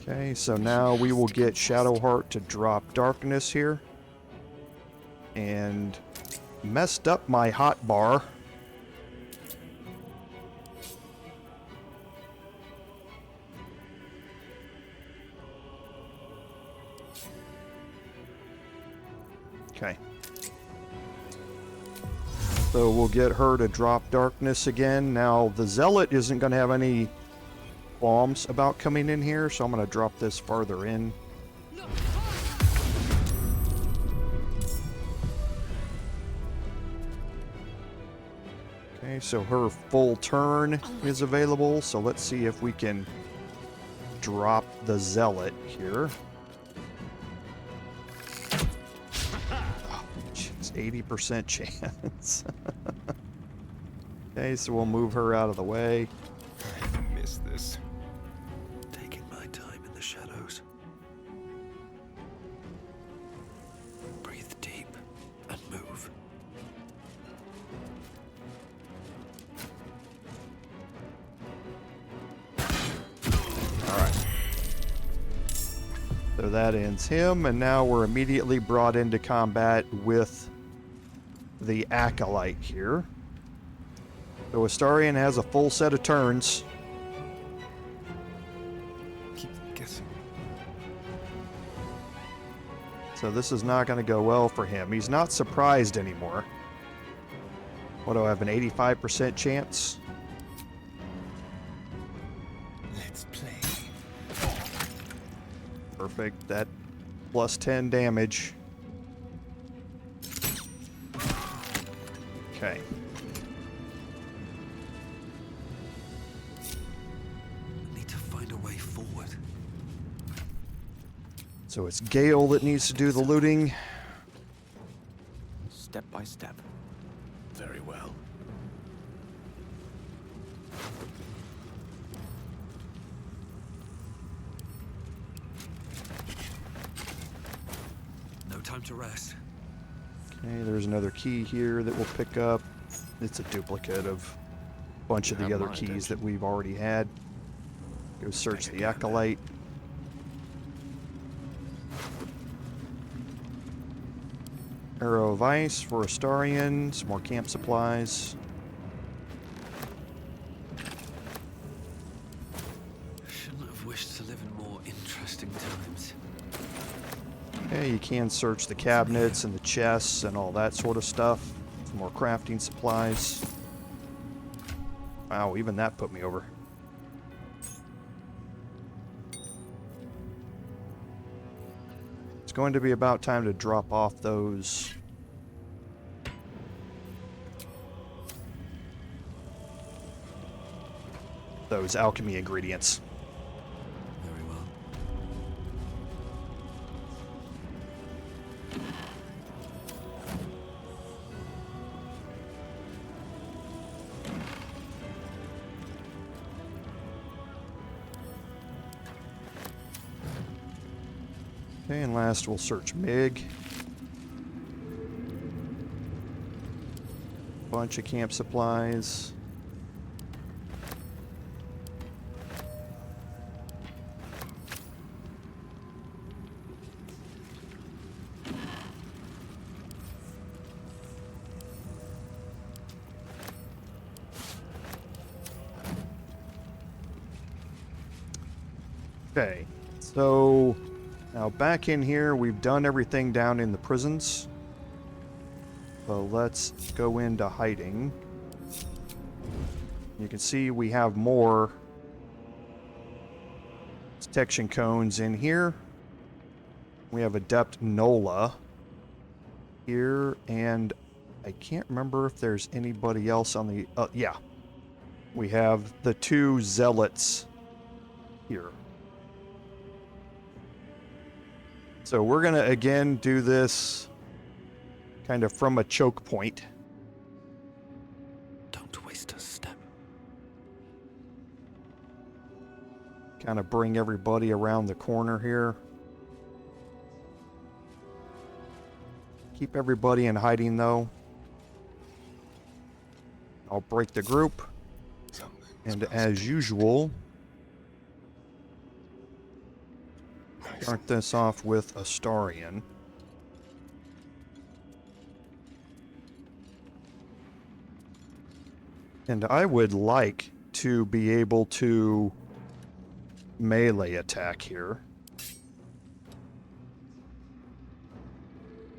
Speaker 1: Okay, so now we will get Shadowheart to drop Darkness here. And messed up my hotbar. Okay. So we'll get her to drop darkness again. Now, the Zealot isn't going to have any qualms about coming in here, so I'm going to drop this farther in. Okay, so her full turn is available, so let's see if we can drop the Zealot here. Oh, it's 80% chance. Okay, so we'll move her out of the way.
Speaker 2: I miss this.
Speaker 4: Taking my time in the shadows. Breathe deep and move.
Speaker 1: Alright. So that ends him, and now we're immediately brought into combat with the Acolyte here. So Astarion has a full set of turns.
Speaker 2: Keep guessing.
Speaker 1: So this is not going to go well for him. He's not surprised anymore. What do I have, an 85% chance?
Speaker 2: Let's play.
Speaker 1: Perfect. That plus 10 damage. Okay.
Speaker 4: Need to find a way forward.
Speaker 1: So it's Gale that needs to do the looting.
Speaker 4: Step by step. Very well. No time to rest.
Speaker 1: Okay, there's another key here that we'll pick up. It's a duplicate of a bunch of the
Speaker 4: Have
Speaker 1: other
Speaker 4: my
Speaker 1: keys
Speaker 4: attention.
Speaker 1: that we've already had. Go search
Speaker 4: Take a
Speaker 1: the
Speaker 4: gander.
Speaker 1: Acolyte. Arrow of Ice for Astarion. Some more camp supplies.
Speaker 4: Shouldn't have wished to live in more interesting times.
Speaker 1: Okay, you can search the cabinets and the chests and all that sort of stuff. Some more crafting supplies. Wow, even that put me over. It's going to be about time to drop off those alchemy ingredients.
Speaker 4: Very well.
Speaker 1: Okay, and last we'll search MiG. Bunch of camp supplies. Okay, so now back in here, we've done everything down in the prisons. So let's go into hiding. You can see we have more detection cones in here. We have Adept Nola here, and I can't remember if there's anybody else on the... yeah. We have the two Zealots here. So we're going to, again, do this kind of from a choke point.
Speaker 4: Don't waste a step.
Speaker 1: Kind of bring everybody around the corner here. Keep everybody in hiding, though. I'll break the group. And as usual, start this off with Astarion. And I would like to be able to melee attack here.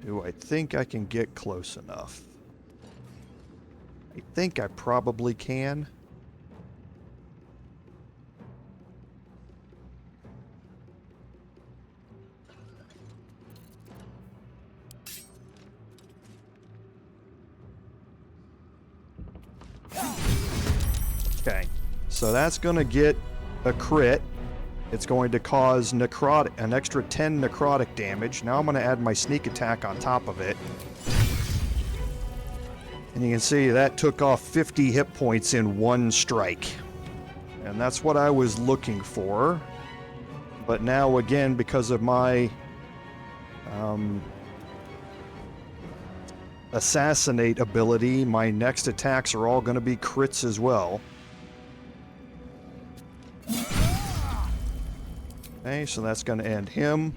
Speaker 1: Do I think I can get close enough? I think I probably can. Okay, so that's going to get a crit. It's going to cause an extra 10 necrotic damage. Now I'm going to add my sneak attack on top of it. And you can see that took off 50 hit points in one strike. And that's what I was looking for. But now again, because of my assassinate ability, my next attacks are all going to be crits as well. Okay, so that's going to end him.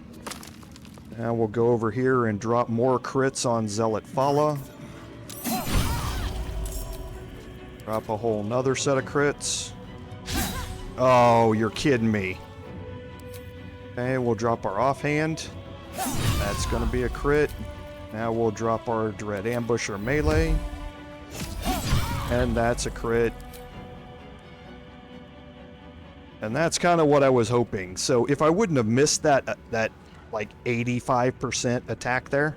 Speaker 1: Now we'll go over here and drop more crits on Zealot Fala. Drop a whole nother set of crits. Oh, you're kidding me. Okay, we'll drop our offhand. That's going to be a crit. Now we'll drop our Dread Ambusher melee. And that's a crit. And that's kind of what I was hoping. So if I wouldn't have missed that like 85% attack there,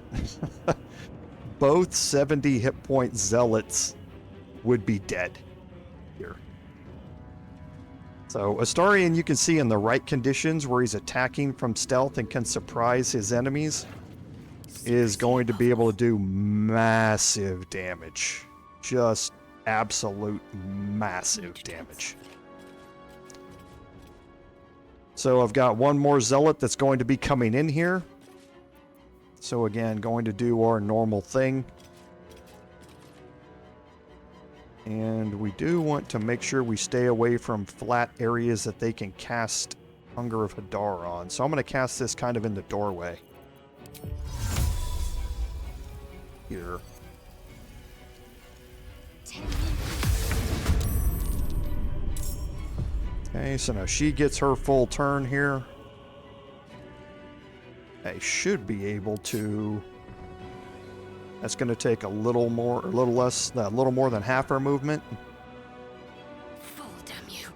Speaker 1: both 70 hit point zealots would be dead here. So Astarion, you can see in the right conditions where he's attacking from stealth and can surprise his enemies, is going to be able to do massive damage. Just absolute massive damage. So I've got one more zealot that's going to be coming in here. So again, going to do our normal thing. And we do want to make sure we stay away from flat areas that they can cast Hunger of Hadar on. So I'm going to cast this kind of in the doorway. Here. Okay, so now she gets her full turn here. I should be able to... That's going to take a little more, or a little less, a little more than half our movement.
Speaker 6: Fool, damn you.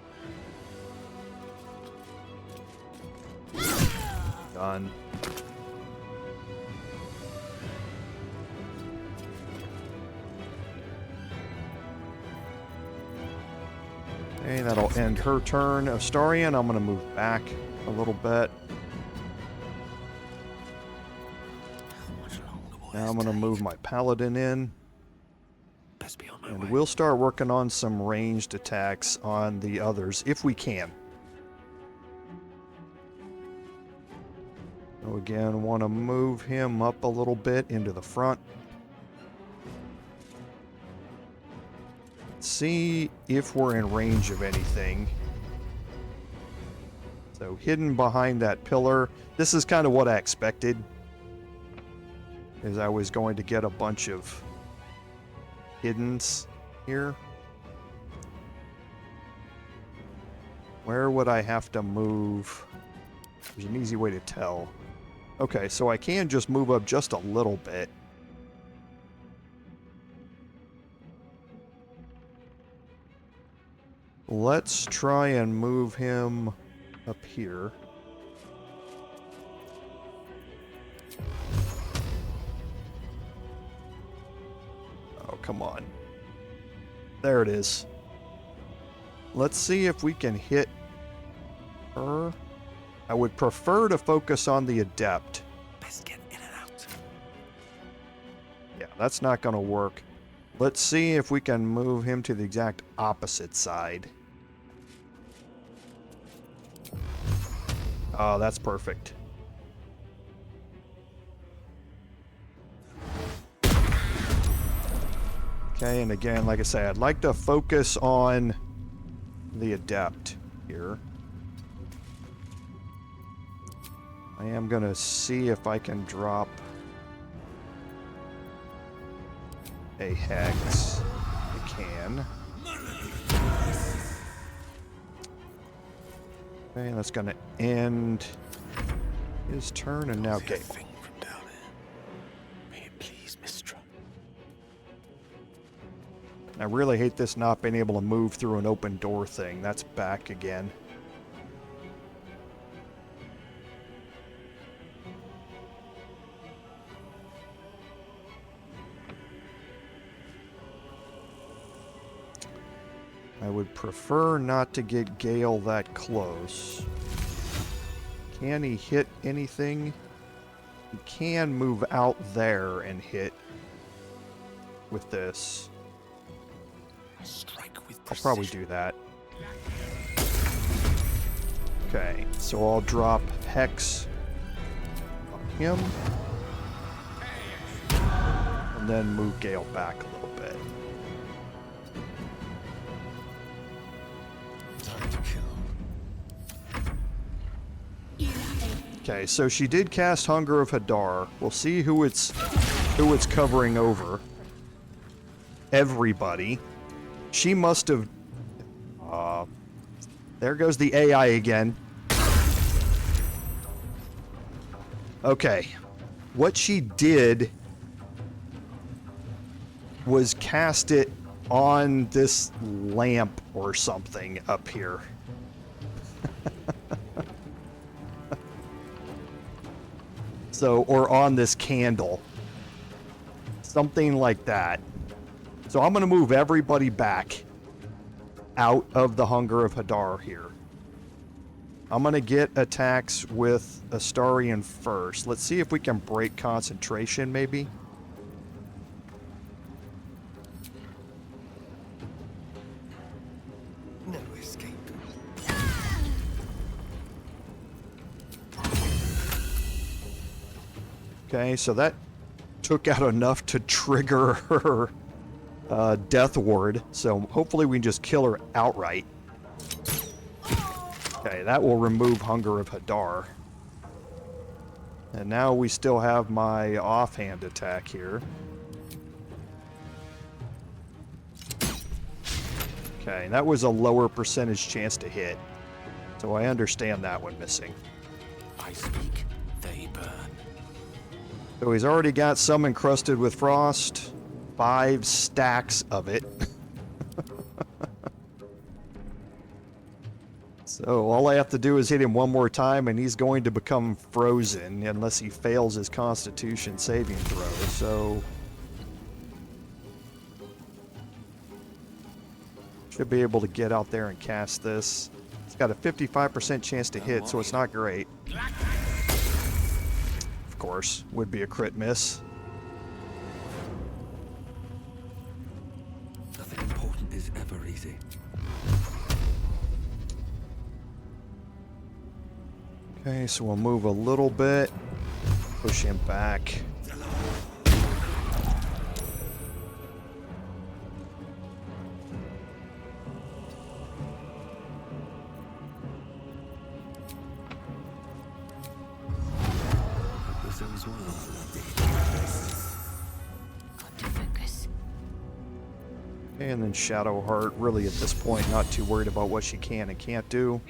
Speaker 1: Done. Okay, that'll end her turn. Astarion, I'm going to move back a little bit. Now I'm going to move my Paladin in. And we'll start working on some ranged attacks on the others, if we can. So again, want to move him up a little bit into the front. See if we're in range of anything. So hidden behind that pillar. This is kind of what I expected. Is I was going to get a bunch of hiddens here. Where would I have to move? There's an easy way to tell. Okay, so I can just move up just a little bit. Let's try and move him up here. Oh, come on. There it is. Let's see if we can hit her. I would prefer to focus on the Adept.
Speaker 7: Best get in and out.
Speaker 1: Yeah, that's not going to work. Let's see if we can move him to the exact opposite side. Oh, that's perfect. Okay, and again, like I said, I'd like to focus on the Adept here. I am going to see if I can drop a Hex. I can. Okay, that's going to end his turn, and now Gable. I really hate this not being able to move through an open door thing. That's back again. I would prefer not to get Gale that close. Can he hit anything? He can move out there and hit with this.
Speaker 4: Strike with
Speaker 1: I'll probably do that. Okay, so I'll drop Hex on him. And then move Gale back a little bit.
Speaker 2: Time to kill.
Speaker 1: Okay, so she did cast Hunger of Hadar. We'll see who it's covering over. Everybody. She must have... there goes the AI again. Okay. What she did was cast it on this lamp or something up here. So, or on this candle. Something like that. So I'm going to move everybody back out of the Hunger of Hadar here. I'm going to get attacks with Astarion first. Let's see if we can break concentration, maybe.
Speaker 2: No escape.
Speaker 1: Okay, so that took out enough to trigger her Death Ward, so hopefully we can just kill her outright. Okay, that will remove Hunger of Hadar. And now we still have my offhand attack here. Okay, that was a lower percentage chance to hit. So I understand that one missing.
Speaker 4: I speak, they burn.
Speaker 1: So he's already got some encrusted with frost. 5 stacks of it. So all I have to do is hit him one more time and he's going to become frozen unless he fails his Constitution saving throw. So should be able to get out there and cast this. It's got a 55% chance to hit, so it's not great. Of course, would be a crit miss.
Speaker 4: Nothing important is ever easy.
Speaker 1: Okay, so we'll move a little bit, push him back. And then Shadowheart, really at this point, not too worried about what she can and can't do.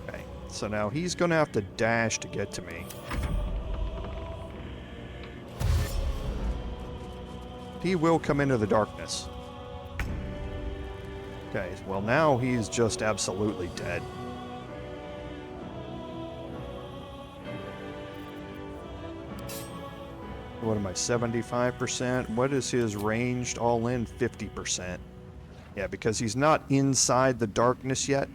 Speaker 1: Okay, so now he's going to have to dash to get to me. He will come into the darkness. Okay, well now he's just absolutely dead. What am I, 75%? What is his ranged all in? 50%. Yeah, because he's not inside the darkness yet.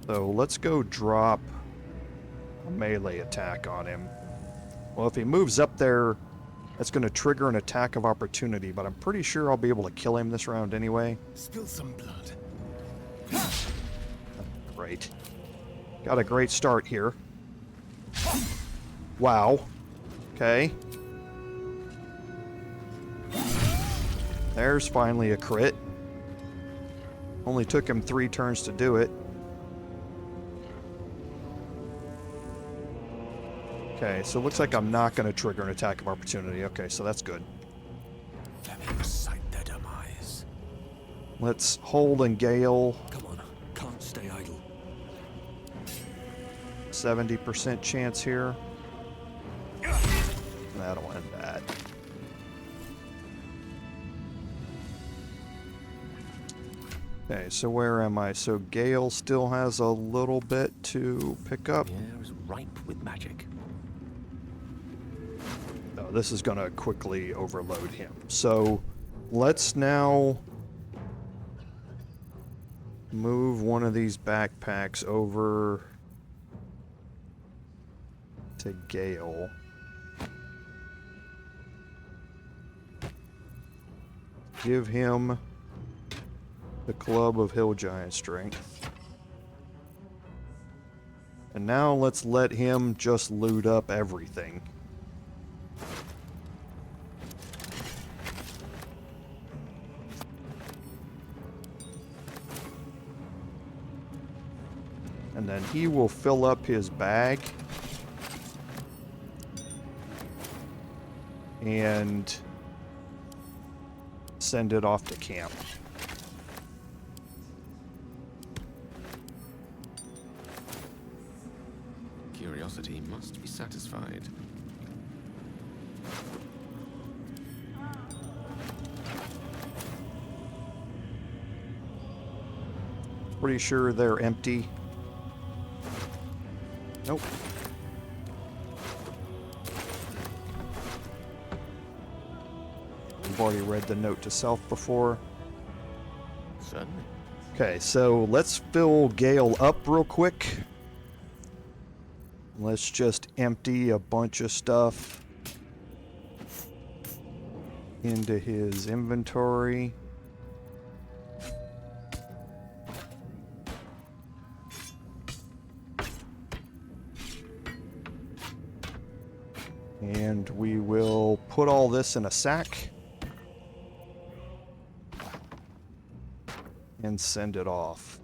Speaker 1: So let's go drop a melee attack on him. Well, if he moves up there, that's going to trigger an attack of opportunity, but I'm pretty sure I'll be able to kill him this round anyway.
Speaker 2: Spill some blood.
Speaker 1: Great. Got a great start here. Wow. Okay. There's finally a crit. Only took him 3 turns to do it. Okay, so it looks like I'm not going to trigger an attack of opportunity. Okay, so that's good.
Speaker 4: Let me recite their demise.
Speaker 1: Let's hold and gale.
Speaker 4: Come on, can't stay idle.
Speaker 1: 70% chance here. That'll end that. Okay, so where am I? So Gale still has a little bit to pick up.
Speaker 4: The air is ripe with magic.
Speaker 1: Oh, this is going to quickly overload him. So let's now move one of these backpacks over to Gale. Give him the Club of Hill Giant Strength. And now let's let him just loot up everything. And then he will fill up his bag. And send it off to camp.
Speaker 4: Curiosity must be satisfied.
Speaker 1: Pretty sure they're empty. Nope. We've already read the note to self before.
Speaker 4: Certainly.
Speaker 1: Okay, so let's fill Gale up real quick. Let's just empty a bunch of stuff into his inventory. And we will put all this in a sack and send it off.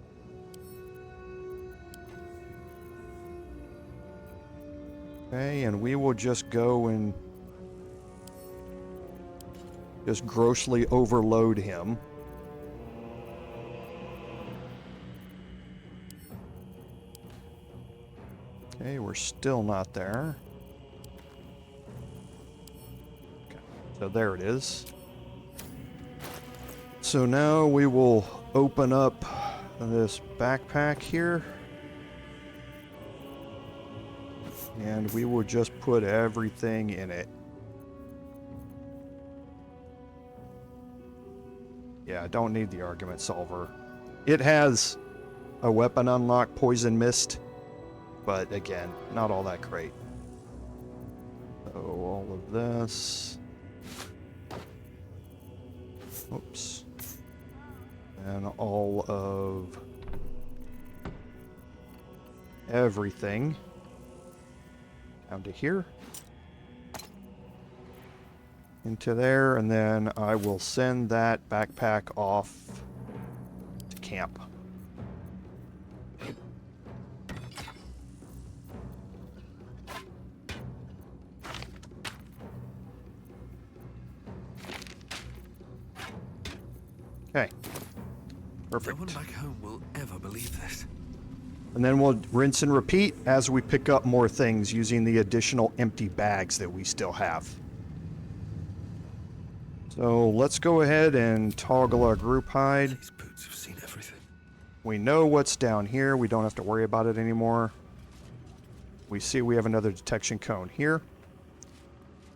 Speaker 1: Okay, and we will just go and just grossly overload him. Okay, we're still not there. Okay, so there it is. So now we will open up this backpack here. And we will just put everything in it. Yeah, I don't need the argument solver. It has a weapon unlock, poison mist, but again, not all that great. So all of this. Oops. And all of everything. Down to here. Into there, and then I will send that backpack off to camp. Okay. Perfect.
Speaker 4: No one back home will ever believe this.
Speaker 1: And then we'll rinse and repeat as we pick up more things using the additional empty bags that we still have. So let's go ahead and toggle our group hide.
Speaker 4: These boots have seen everything.
Speaker 1: We know what's down here. We don't have to worry about it anymore. We see we have another detection cone here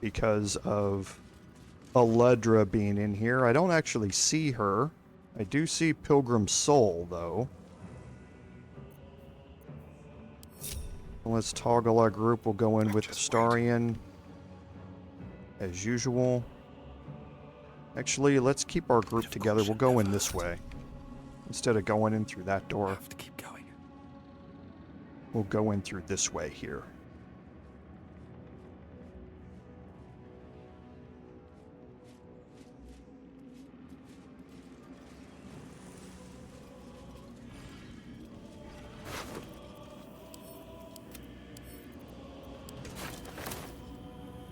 Speaker 1: because of Aledra being in here. I don't actually see her. I do see Pilgrim's Soul, though. Let's toggle our group. We'll go in with Starian as usual. Actually, let's keep our group together. We'll go in this way instead of going in through that door.
Speaker 4: Have to keep going.
Speaker 1: We'll go in through this way here.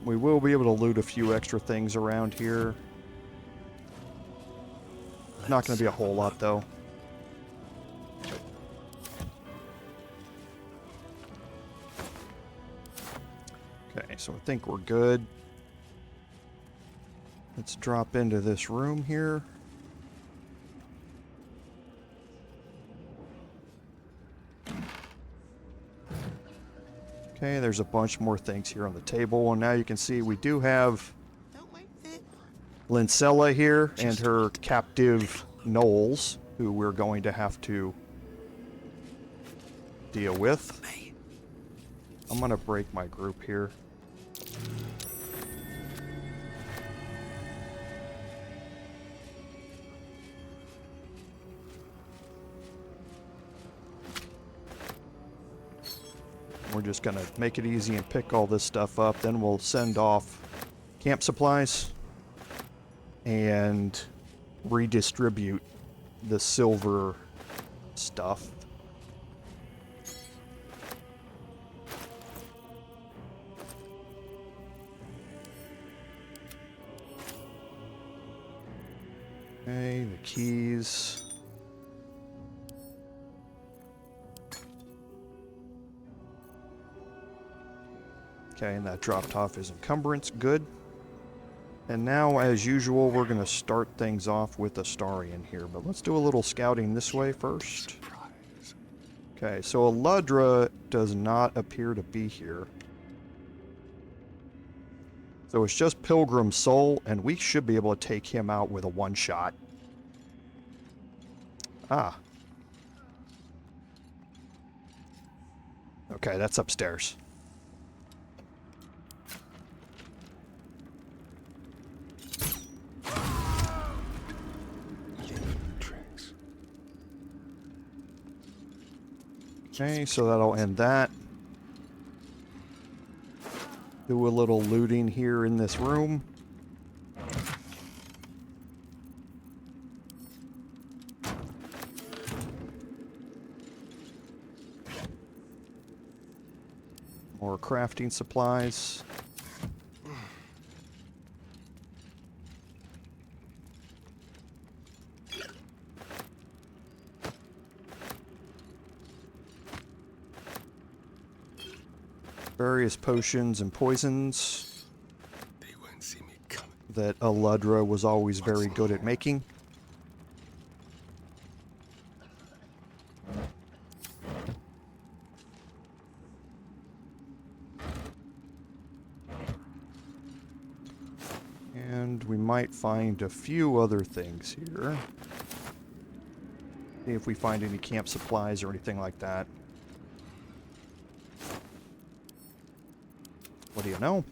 Speaker 1: We will be able to loot a few extra things around here. Not going to be a whole lot, though. Okay, so I think we're good. Let's drop into this room here. Okay, there's a bunch more things here on the table, and now you can see we do have Lincella here and her captive gnolls, who we're going to have to deal with. I'm gonna break my group here. We're just gonna make it easy and pick all this stuff up. Then we'll send off camp supplies and redistribute the silver stuff. Okay, the keys. Okay, and that dropped off his encumbrance. Good. And now, as usual, we're going to start things off with Astarion here. But let's do a little scouting this way first. Okay, so Aludra does not appear to be here. So it's just Pilgrim Soul, and we should be able to take him out with a one-shot. Ah. Okay, that's upstairs. Okay, so that'll end that. Do a little looting here in this room. More crafting supplies. Various potions and poisons
Speaker 2: They won't see me coming.
Speaker 1: that Aludra was always very good at making. And we might find a few other things here. See if we find any camp supplies or anything like that. What do you know?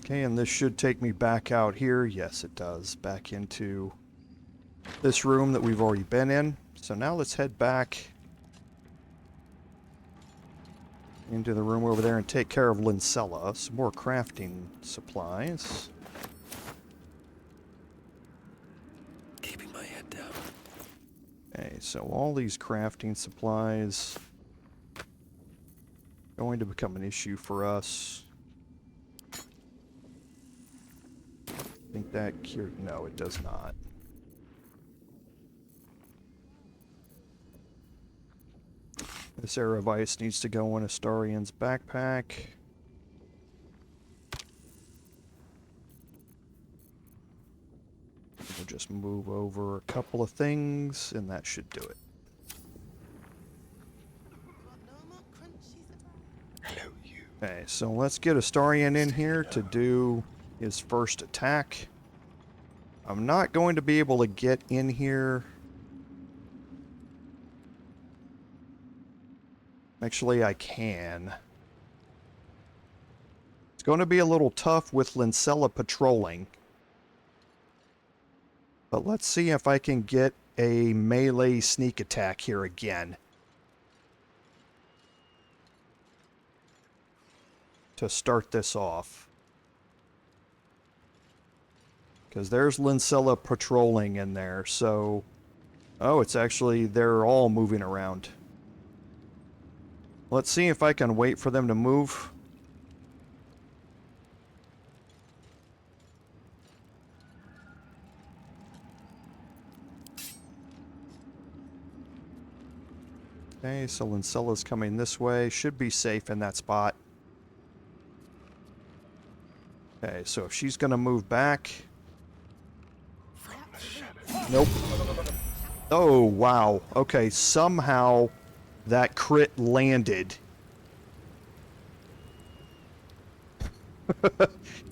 Speaker 1: Okay, and this should take me back out here. Yes, it does. Back into this room that we've already been in. So now let's head back into the room over there and take care of Lincella. Some more crafting supplies.
Speaker 4: Keeping my head down.
Speaker 1: Okay, so all these crafting supplies going to become an issue for us. I think that cured. No, it does not. This arrow of ice needs to go in Astarion's backpack. We'll just move over a couple of things, and that should do it.
Speaker 2: Hello, you.
Speaker 1: Okay, so let's get Astarion in here to do his first attack. I'm not going to be able to get in here. Actually, I can. It's going to be a little tough with Lincella patrolling. But let's see if I can get a melee sneak attack here again. To start this off. Because there's Lincella patrolling in there, so... Oh, it's actually, they're all moving around. Let's see if I can wait for them to move. Okay, so Lincella's coming this way. Should be safe in that spot. Okay, so if she's gonna move back... Nope. Oh, wow. Okay, somehow that crit landed.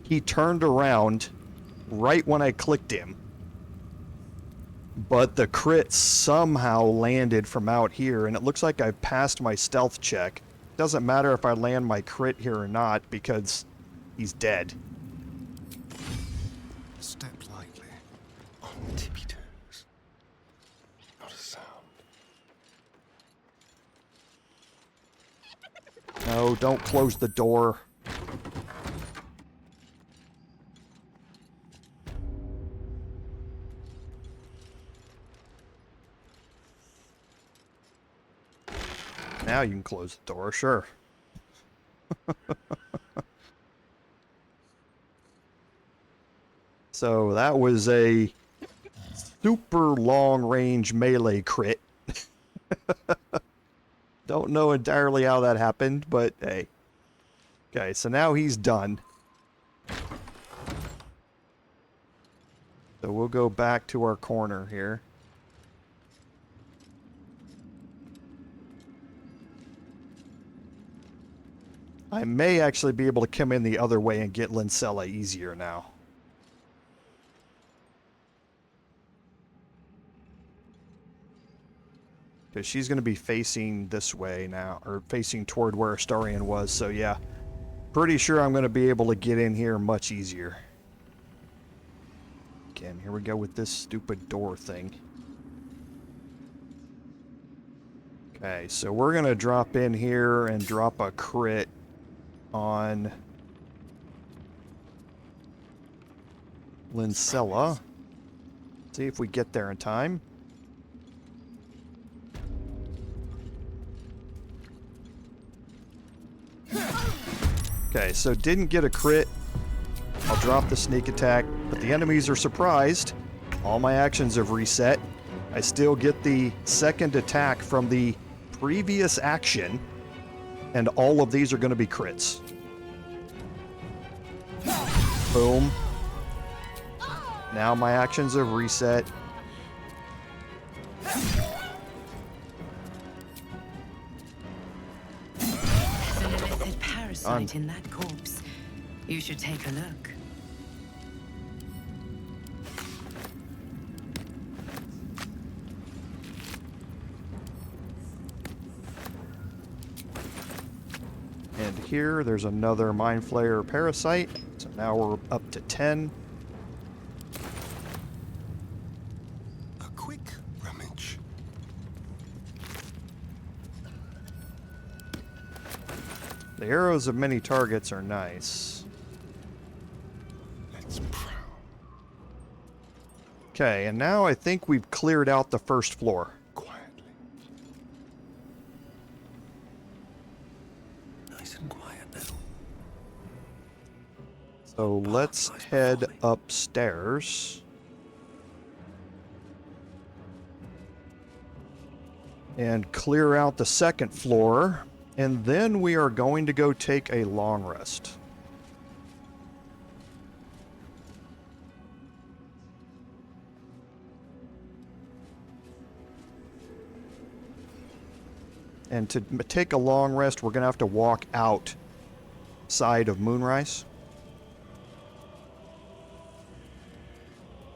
Speaker 1: He turned around right when I clicked him. But the crit somehow landed from out here, and it looks like I passed my stealth check. Doesn't matter if I land my crit here or not, because he's dead.
Speaker 2: Step lightly, on tippy toes. Not a sound.
Speaker 1: No, don't close the door. Now you can close the door, sure. So that was a super long-range melee crit. Don't know entirely how that happened, but hey. Okay, so now he's done. So we'll go back to our corner here. I may actually be able to come in the other way and get Lincella easier now. Because she's going to be facing this way now, or facing toward where Astarion was, so yeah. Pretty sure I'm going to be able to get in here much easier. Again, here we go with this stupid door thing. Okay, so we're going to drop in here and drop a crit on Lincella. See if we get there in time. Okay, so didn't get a crit. I'll drop the sneak attack, but the enemies are surprised. All my actions have reset. I still get the second attack from the previous action, and all of these are going to be crits. Boom. Now my actions have reset.
Speaker 5: Parasite in that corpse. You should take a look.
Speaker 1: And here, there's another Mind Flayer Parasite. So now we're up to 10.
Speaker 2: A quick rummage.
Speaker 1: The arrows of many targets are nice.
Speaker 2: Let's prowl.
Speaker 1: Okay, and now I think we've cleared out the first floor.
Speaker 2: Quietly.
Speaker 4: Nice and quiet now.
Speaker 1: So let's head upstairs. And clear out the second floor. And then we are going to go take a long rest. And to take a long rest, we're going to have to walk outside of Moonrise.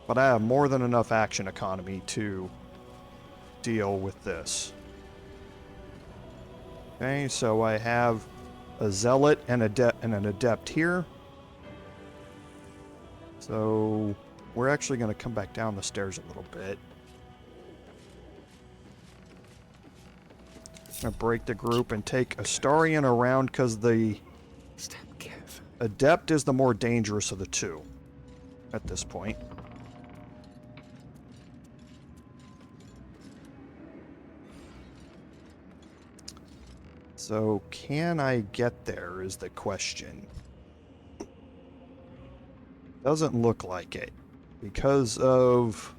Speaker 1: But I have more than enough action economy to deal with this. Okay, so I have a Zealot and an Adept here. So we're actually going to come back down the stairs a little bit. I'm going to break the group and take Astarion around because the
Speaker 2: Step careful.
Speaker 1: Adept is the more dangerous of the two at this point. So, can I get there is the question. Doesn't look like it. Because of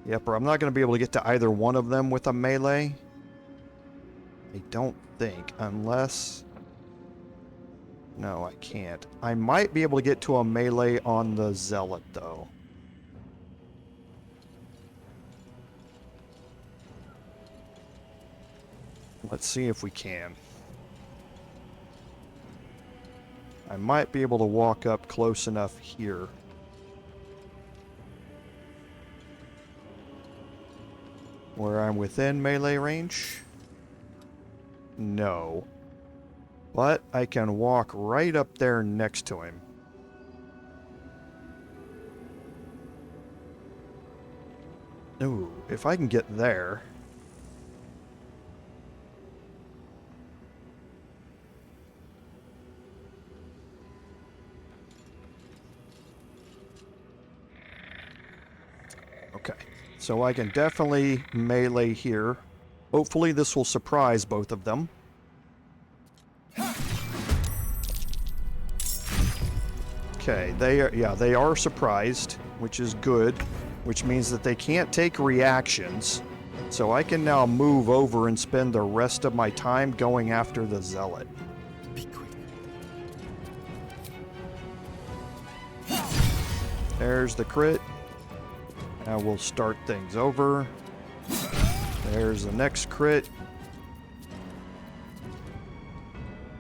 Speaker 1: Yep, or I'm not going to be able to get to either one of them with a melee. I don't think, unless... No, I can't. I might be able to get to a melee on the Zealot, though. Let's see if we can. I might be able to walk up close enough here. Where I'm within melee range? No. But I can walk right up there next to him. Ooh, if I can get there... Okay, so I can definitely melee here. Hopefully this will surprise both of them. Okay, they are surprised, which is good, which means that they can't take reactions. So I can now move over and spend the rest of my time going after the Zealot.
Speaker 4: Be quick.
Speaker 1: There's the crit. Now we'll start things over. There's the next crit.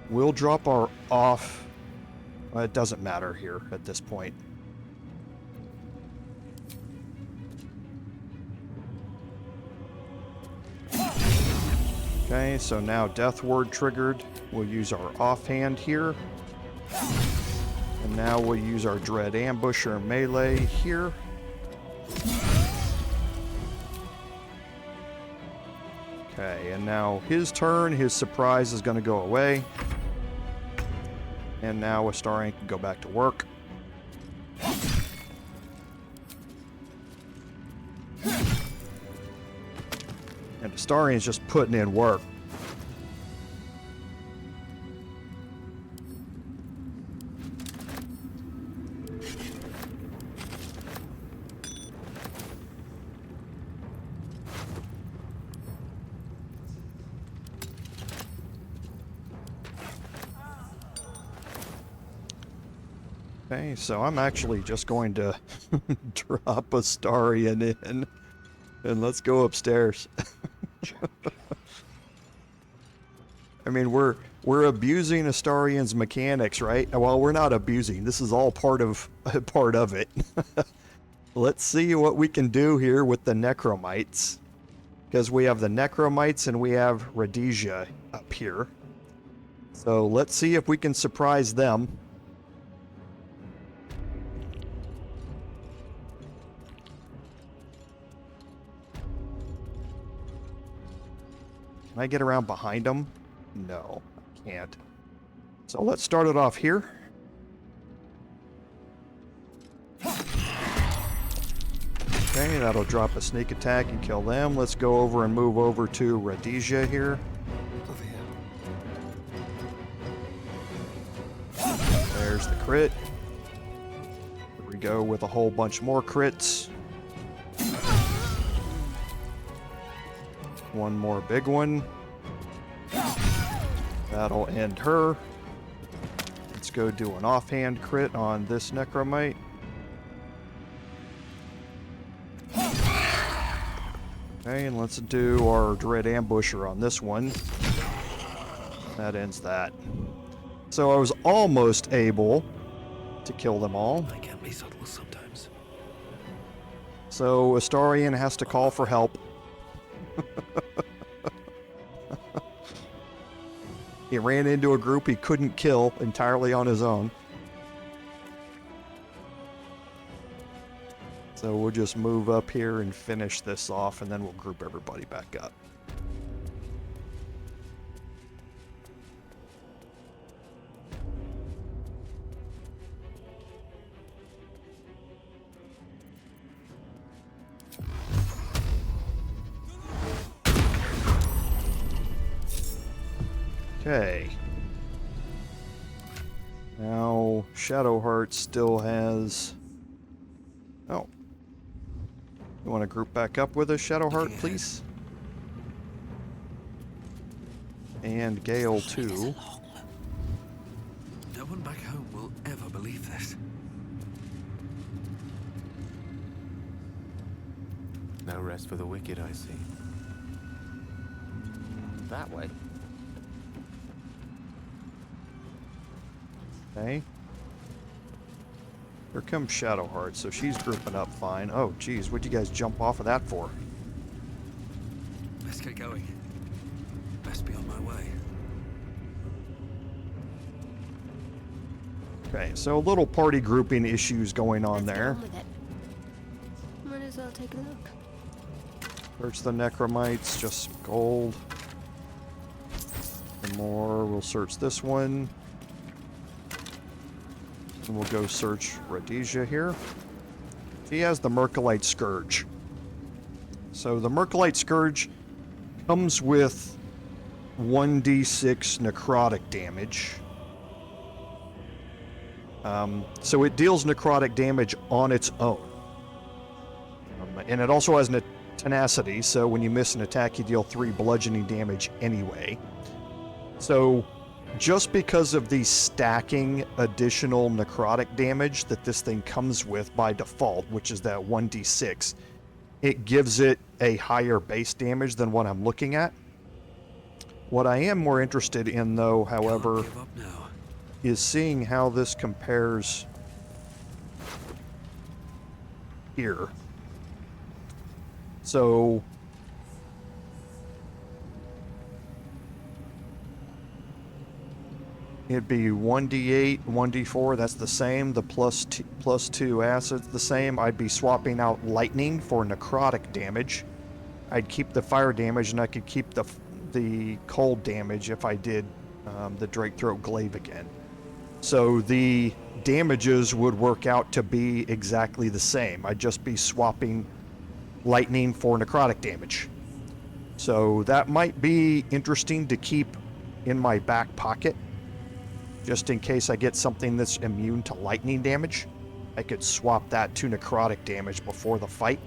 Speaker 1: We'll drop our off. It doesn't matter here at this point. Okay, so now Death Ward triggered. We'll use our offhand here. And now we'll use our Dread Ambusher melee here. Okay, and now his turn, his surprise is going to go away. And now Astarion can go back to work. And Astarion's just putting in work. Okay, so I'm actually just going to drop Astarion in, and let's go upstairs. I mean, we're abusing Astarion's mechanics, right? Well, we're not abusing. This is all part of it. Let's see what we can do here with the Necromites, because we have the Necromites and we have Radija up here. So let's see if we can surprise them. Can I get around behind them? No, I can't. So let's start it off here. Okay, that'll drop a sneak attack and kill them. Let's go over and move over to Radija here.
Speaker 2: Over here.
Speaker 1: There's the crit. Here we go with a whole bunch more crits. One more big one. That'll end her. Let's go do an offhand crit on this Necromite. Okay, and let's do our Dread Ambusher on this one. That ends that. So I was almost able to kill them all.
Speaker 4: I can be subtle sometimes.
Speaker 1: So Astarion has to call for help. He ran into a group he couldn't kill entirely on his own. So we'll just move up here and finish this off, and then we'll group everybody back up. Okay. Now, Shadowheart still has... Oh. You want to group back up with us, Shadowheart, please? And Gale, too.
Speaker 4: No one back home will ever believe this. No rest for the wicked, I see.
Speaker 8: That way.
Speaker 1: Okay. Here comes Shadowheart, so she's grouping up fine. Oh, geez, what'd you guys jump off of that for?
Speaker 4: Let's get going. Best be on my way.
Speaker 1: Okay, so a little party grouping issues going on
Speaker 6: Let's get
Speaker 1: there.
Speaker 6: on with it. Might as well take a look.
Speaker 1: Search the Necromites, just some gold. Some more, we'll search this one. And we'll go search Radija here. He has the Mercolite Scourge. So the Mercolite Scourge comes with 1d6 necrotic damage. So it deals necrotic damage on its own. And it also has tenacity, so when you miss an attack, you deal 3 bludgeoning damage anyway. So just because of the stacking additional necrotic damage that this thing comes with by default, which is that 1d6, it gives it a higher base damage than what I'm looking at. What I am more interested in, though, however,
Speaker 4: Give up now.
Speaker 1: is seeing how this compares here. So it'd be 1d8, 1d4, that's the same. The plus 2 acid's the same. I'd be swapping out lightning for necrotic damage. I'd keep the fire damage, and I could keep the cold damage if I did the Drake Throat Glaive again. So the damages would work out to be exactly the same. I'd just be swapping lightning for necrotic damage. So that might be interesting to keep in my back pocket, just in case I get something that's immune to lightning damage. I could swap that to necrotic damage before the fight.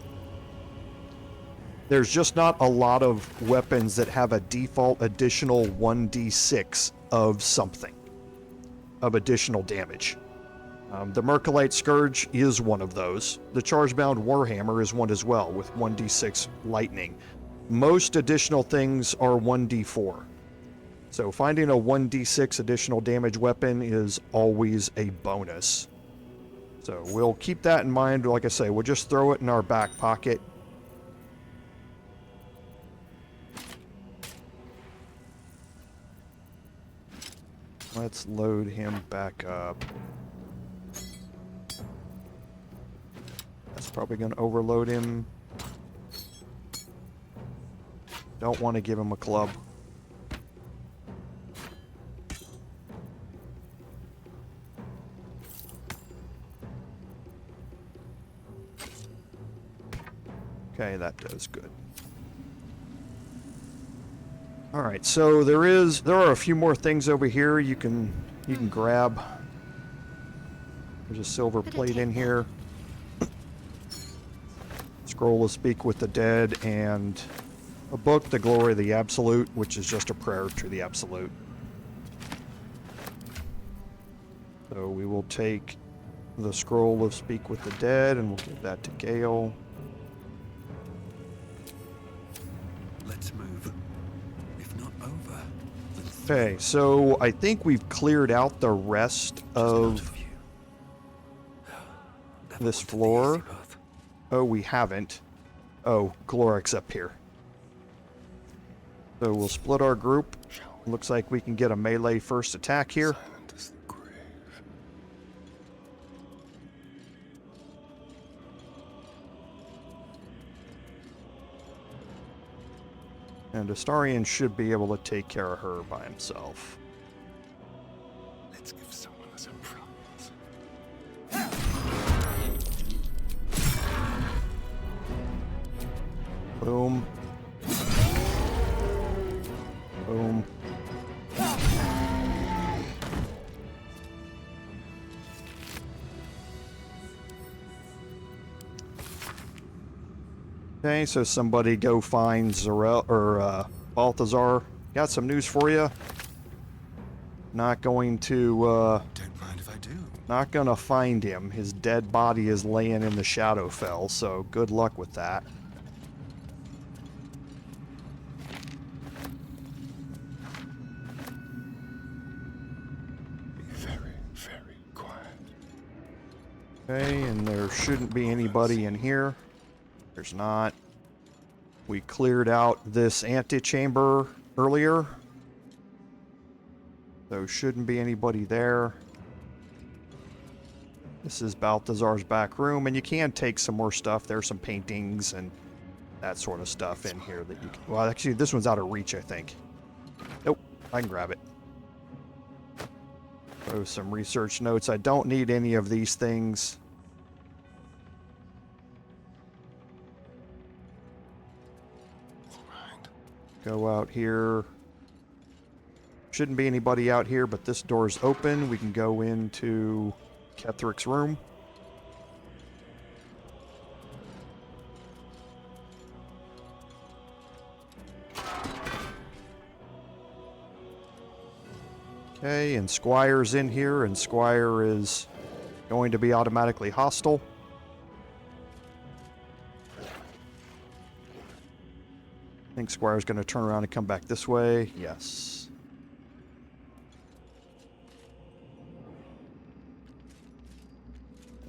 Speaker 1: There's just not a lot of weapons that have a default additional 1d6 of something, of additional damage. The Mercolite Scourge is one of those. The Chargebound Warhammer is one as well, with 1d6 lightning. Most additional things are 1d4. So finding a 1d6 additional damage weapon is always a bonus. So we'll keep that in mind. Like I say, we'll just throw it in our back pocket. Let's load him back up. That's probably going to overload him. Don't want to give him a club. Okay, that does good. All right, so there are a few more things over here you can grab. There's a silver plate in here. Scroll of Speak with the Dead, and a book, The Glory of the Absolute, which is just a prayer to the Absolute. So we will take the Scroll of Speak with the Dead, and we'll give that to Gale.
Speaker 4: Let's move. If not over, then
Speaker 1: Okay, so I think we've cleared out the rest of this floor. Oh, we haven't. Oh, Gloric's up here. So we'll split our group. Looks like we can get a melee first attack here.
Speaker 2: Silent as the grave.
Speaker 1: And Astarion should be able to take care of her by himself.
Speaker 2: Let's give someone a surprise.
Speaker 1: Boom. Boom. Okay, so somebody go find Balthazar. Got some news for you. Not going to,
Speaker 2: Don't mind if I do.
Speaker 1: not gonna find him. His dead body is laying in the Shadowfell, so good luck with that.
Speaker 2: Be very, very quiet.
Speaker 1: Okay, and there shouldn't be anybody in here. There's not. We cleared out this antechamber earlier. So shouldn't be anybody there. This is Balthazar's back room, and you can take some more stuff. There's some paintings and that sort of stuff in here that you can... Well, actually, this one's out of reach, I think. Nope, I can grab it. So some research notes. I don't need any of these things.
Speaker 2: All right.
Speaker 1: Go out here. Shouldn't be anybody out here, but this door's open. We can go into Ketheric's room. Okay, and Squire's in here, and Squire is going to be automatically hostile. I think Squire's going to turn around and come back this way. Yes.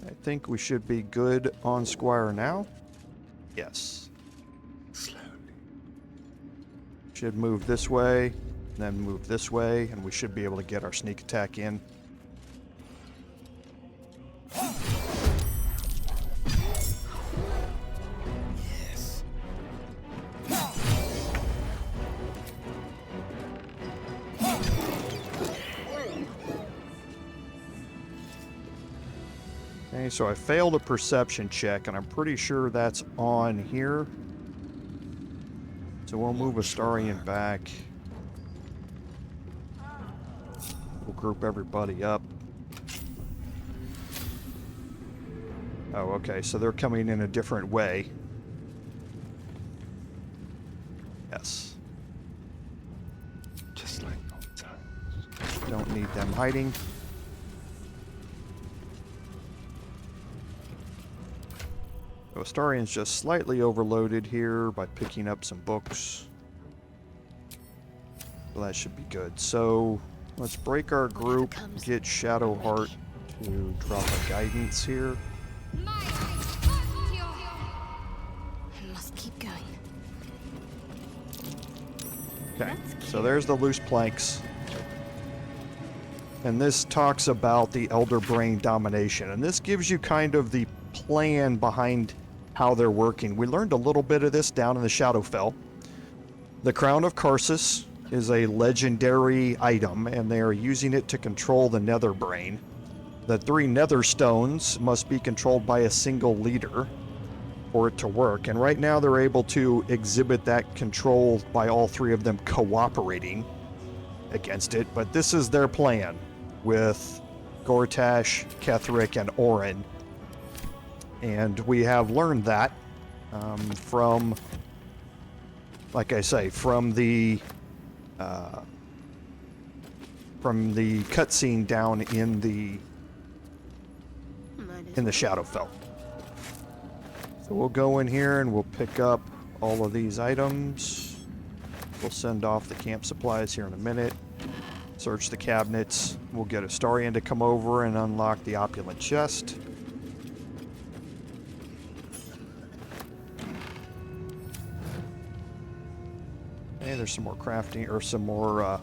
Speaker 1: I think we should be good on Squire now. Yes.
Speaker 2: Slowly.
Speaker 1: Should move this way, then move this way, and we should be able to get our sneak attack in.
Speaker 2: Yes.
Speaker 1: Okay, so I failed a perception check, and I'm pretty sure that's on here. So we'll move Astarion back. We'll group everybody up. Oh, okay, so they're coming in a different way. Yes.
Speaker 2: Just like old times.
Speaker 1: Don't need them hiding. So Astarion's just slightly overloaded here by picking up some books. So that should be good. So let's break our group, get Shadowheart to drop a guidance here.
Speaker 6: Must keep going.
Speaker 1: Okay, so there's the loose planks. And this talks about the Elder Brain domination. And this gives you kind of the plan behind how they're working. We learned a little bit of this down in the Shadowfell. The Crown of Karsus is a legendary item, and they are using it to control the Nether Brain. The 3 Nether Stones must be controlled by a single leader for it to work. And right now they're able to exhibit that control by all 3 of them cooperating against it. But this is their plan with Gortash, Ketheric, and Orin. And we have learned that from, like I say, from the cutscene down in the Shadowfell. So we'll go in here and we'll pick up all of these items. We'll send off the camp supplies here in a minute. Search the cabinets. We'll get Astarion to come over and unlock the opulent chest. Okay, there's some more crafting, or some more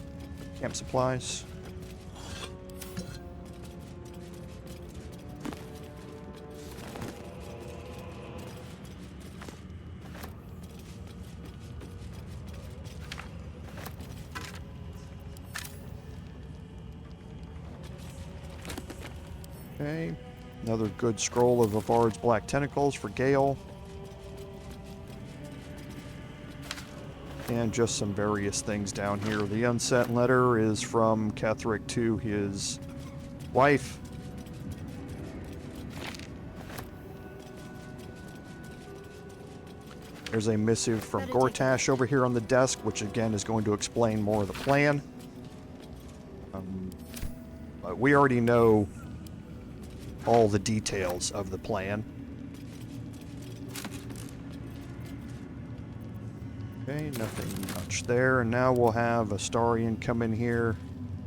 Speaker 1: camp supplies. Okay, another good scroll of Avard's Black Tentacles for Gale. And just some various things down here. The unsent letter is from Ketheric to his wife. There's a missive from Gortash over here on the desk, which again is going to explain more of the plan. But we already know all the details of the plan. Okay, nothing much there. And now we'll have Astarion come in here.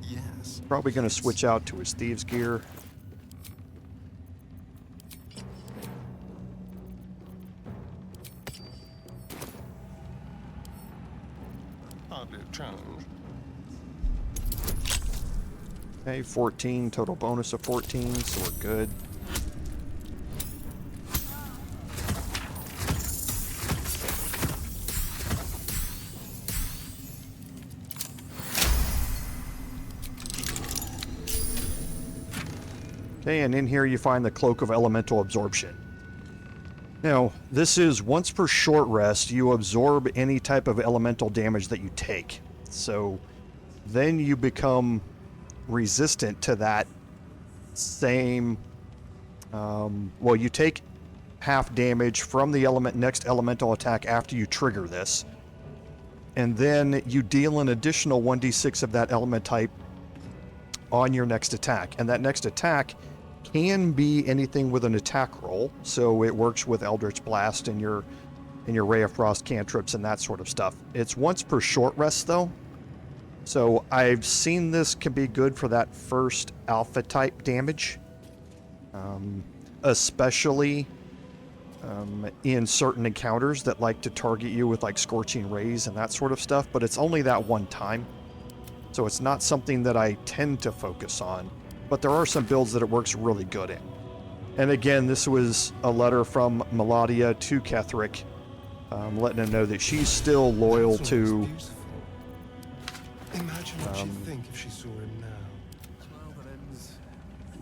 Speaker 2: Yes.
Speaker 1: Probably going to switch out to his thieves gear.
Speaker 2: Hardly a challenge.
Speaker 1: Okay, 14, total bonus of 14, so we're good. Okay, and in here you find the Cloak of Elemental Absorption. Now, this is once per short rest, you absorb any type of elemental damage that you take. So then you become resistant to that same, well, you take half damage from the next elemental attack after you trigger this. And then you deal an additional 1d6 of that element type on your next attack. And that next attack can be anything with an attack roll, so it works with Eldritch Blast and your Ray of Frost cantrips and that sort of stuff. It's once per short rest though, so I've seen this can be good for that first alpha type damage, especially in certain encounters that like to target you with like Scorching Rays and that sort of stuff, but it's only that one time, so it's not something that I tend to focus on. But there are some builds that it works really good in. And again, this was a letter from Melodia to Ketheric, letting him know that she's still loyal
Speaker 2: That's
Speaker 1: to
Speaker 2: almost beautiful. Imagine what she'd think if she saw him now.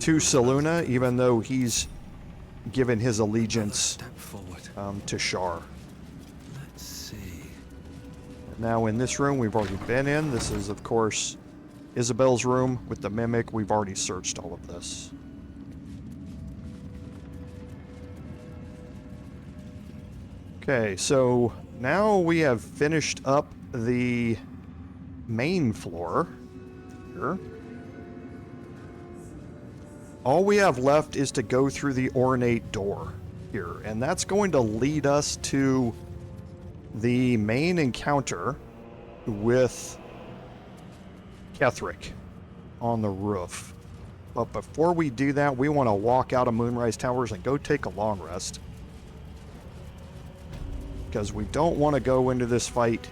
Speaker 1: Selûne, even though he's given his allegiance
Speaker 4: Step forward.
Speaker 1: to Shar.
Speaker 4: Let's see.
Speaker 1: Now in this room we've already been in. This is, of course, Isabel's room with the Mimic. We've already searched all of this. Okay, so now we have finished up the main floor here. All we have left is to go through the ornate door here, and that's going to lead us to the main encounter with Ketheric on the roof. But before we do that, we want to walk out of Moonrise Towers and go take a long rest, because we don't want to go into this fight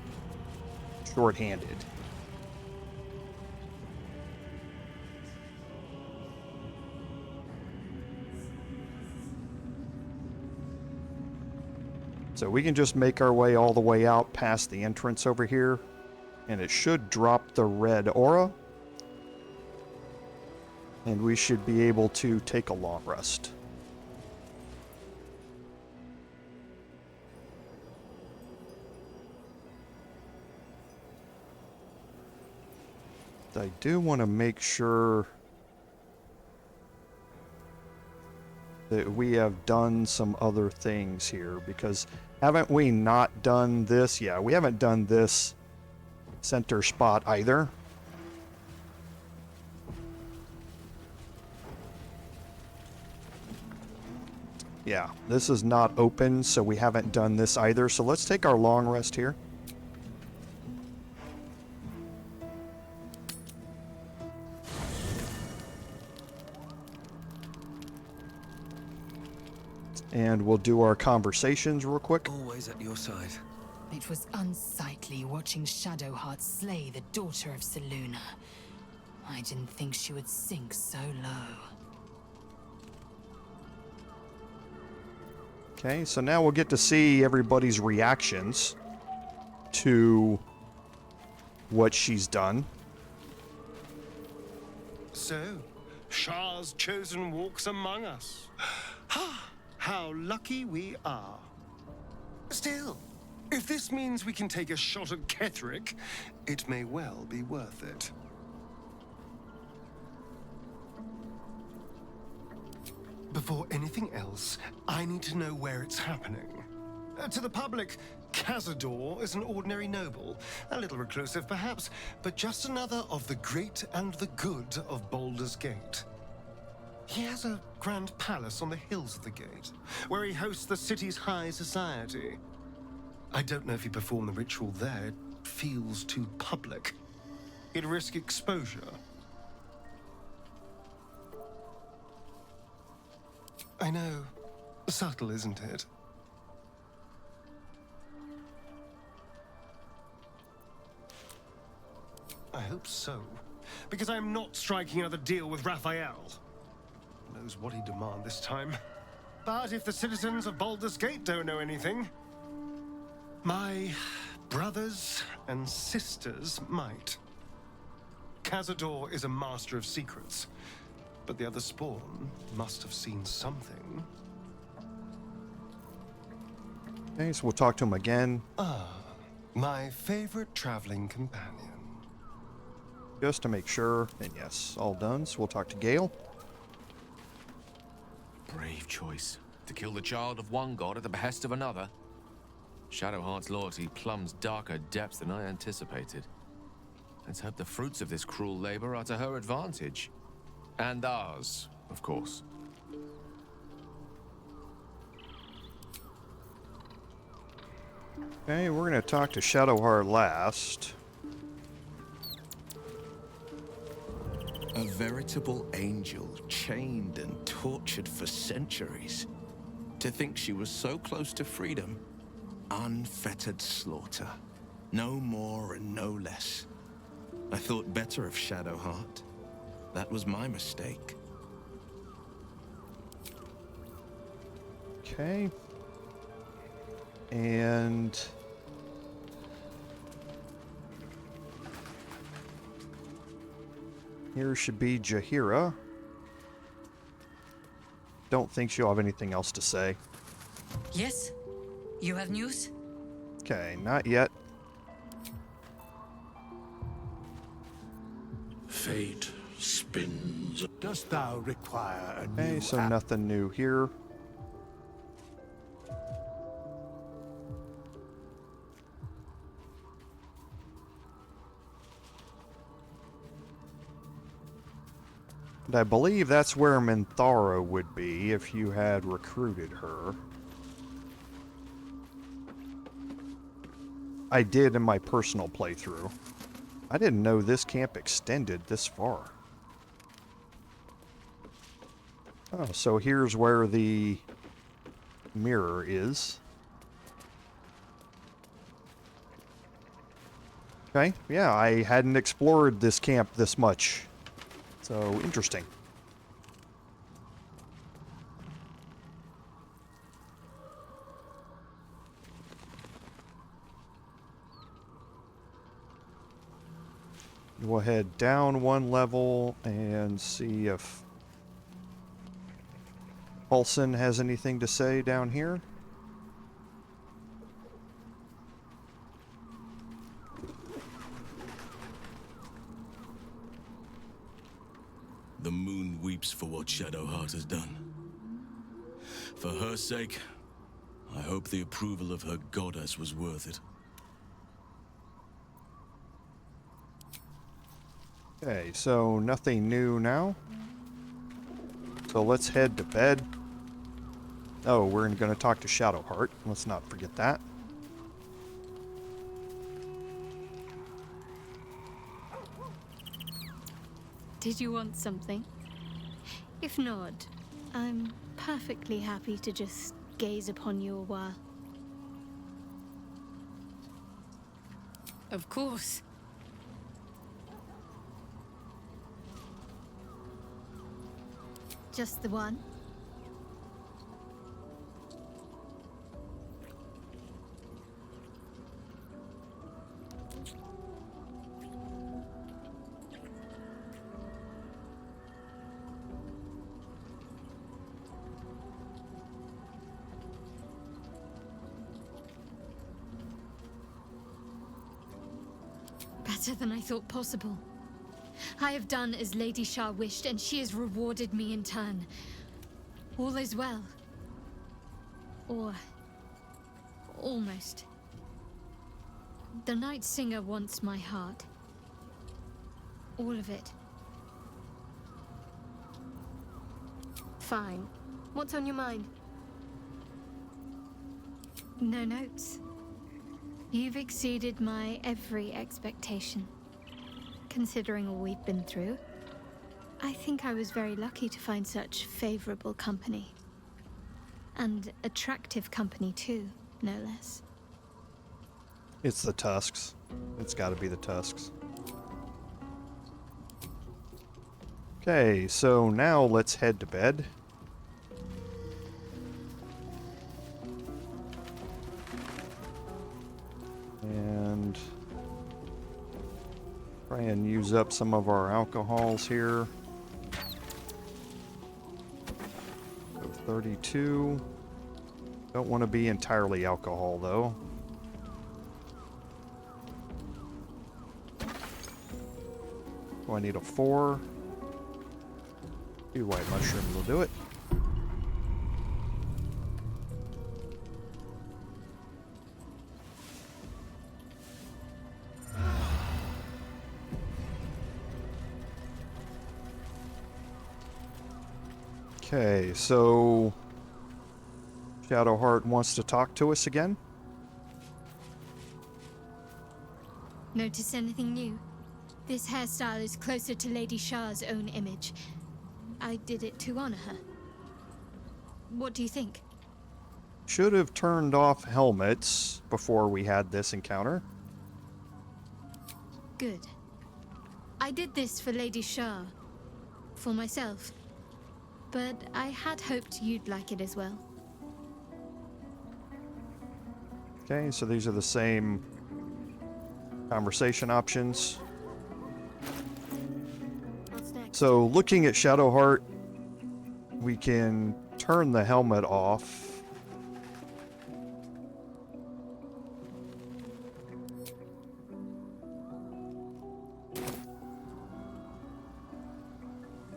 Speaker 1: short-handed. So we can just make our way all the way out past the entrance over here, and it should drop the red aura, and we should be able to take a long rest. I do want to make sure that we have done some other things here, because haven't we not done this? Yeah, we haven't done this center spot either. Yeah, this is not open, so we haven't done this either. So let's take our long rest here. And we'll do our conversations real quick.
Speaker 4: Always at your side.
Speaker 5: It was unsightly watching Shadowheart slay the daughter of Selûne. I didn't think she would sink so low.
Speaker 1: Okay, so now we'll get to see everybody's reactions to what she's done.
Speaker 2: So, Shar's chosen walks among us. How lucky we are. Still, if this means we can take a shot at Ketheric, it may well be worth it. Before anything else, I need to know where it's happening. To the public, Cazador is an ordinary noble. A little reclusive, perhaps, but just another of the great and the good of Baldur's Gate. He has a grand palace on the hills of the gate, where he hosts the city's high society. I don't know if he performed the ritual there. It feels too public. He'd risk exposure. I know. Subtle, isn't it? I hope so. Because I'm not striking another deal with Raphael. Who knows what he'd demand this time. But if the citizens of Baldur's Gate don't know anything, my brothers and sisters might. Cazador is a master of secrets, but the other spawn must have seen something.
Speaker 1: Okay, so we'll talk to him again.
Speaker 2: My favorite traveling companion.
Speaker 1: Just to make sure. And yes, all done. So we'll talk to Gale.
Speaker 4: Brave choice. To kill the child of one god at the behest of another. Shadowheart's loyalty plumbs darker depths than I anticipated. Let's hope the fruits of this cruel labor are to her advantage. And ours, of course.
Speaker 1: Okay, we're going to talk to Shadowheart last.
Speaker 8: A veritable angel, chained and tortured for centuries. To think she was so close to freedom. Unfettered slaughter. No more and no less. I thought better of Shadowheart. That was my mistake.
Speaker 1: Okay. And here should be Jaheira. Don't think she'll have anything else to say.
Speaker 3: Yes? You have news?
Speaker 1: Okay, not yet.
Speaker 9: Fate spins. Dost thou require a
Speaker 1: Okay,
Speaker 9: new
Speaker 1: so nothing new here. And I believe that's where Minthara would be if you had recruited her. I did in my personal playthrough. I didn't know this camp extended this far. Oh, so here's where the mirror is. Okay, yeah, I hadn't explored this camp this much. So, interesting. We'll head down one level and see if Paulson has anything to say down here.
Speaker 8: The moon weeps for what Shadowheart has done. For her sake, I hope the approval of her goddess was worth it.
Speaker 1: Okay, so nothing new now. So let's head to bed. Oh, we're going to talk to Shadowheart. Let's not forget that.
Speaker 6: Did you want something? If not, I'm perfectly happy to just gaze upon you a while.
Speaker 3: Of course.
Speaker 6: Just the one? Better than I thought possible. I have done as Lady Shah wished, and she has rewarded me in turn. All is well. Or almost. The Night Singer wants my heart. All of it.
Speaker 10: Fine. What's on your mind?
Speaker 6: No notes. You've exceeded my every expectation. Considering all we've been through, I think I was very lucky to find such favorable company. And attractive company too, no less.
Speaker 1: It's the tusks. It's got to be the tusks. Okay, so now let's head to bed. And try and use up some of our alcohols here. So 32. Don't want to be entirely alcohol though. Oh, I need a 4. 2 white mushrooms will do it. Okay, so Shadowheart wants to talk to us again.
Speaker 6: Notice anything new? This hairstyle is closer to Lady Shah's own image. I did it to honor her. What do you think?
Speaker 1: Should have turned off helmets before we had this encounter.
Speaker 6: Good. I did this for Lady Shah. For myself. But I had hoped you'd like it as well.
Speaker 1: Okay, so these are the same conversation options.
Speaker 10: What's next?
Speaker 1: So looking at Shadowheart, we can turn the helmet off.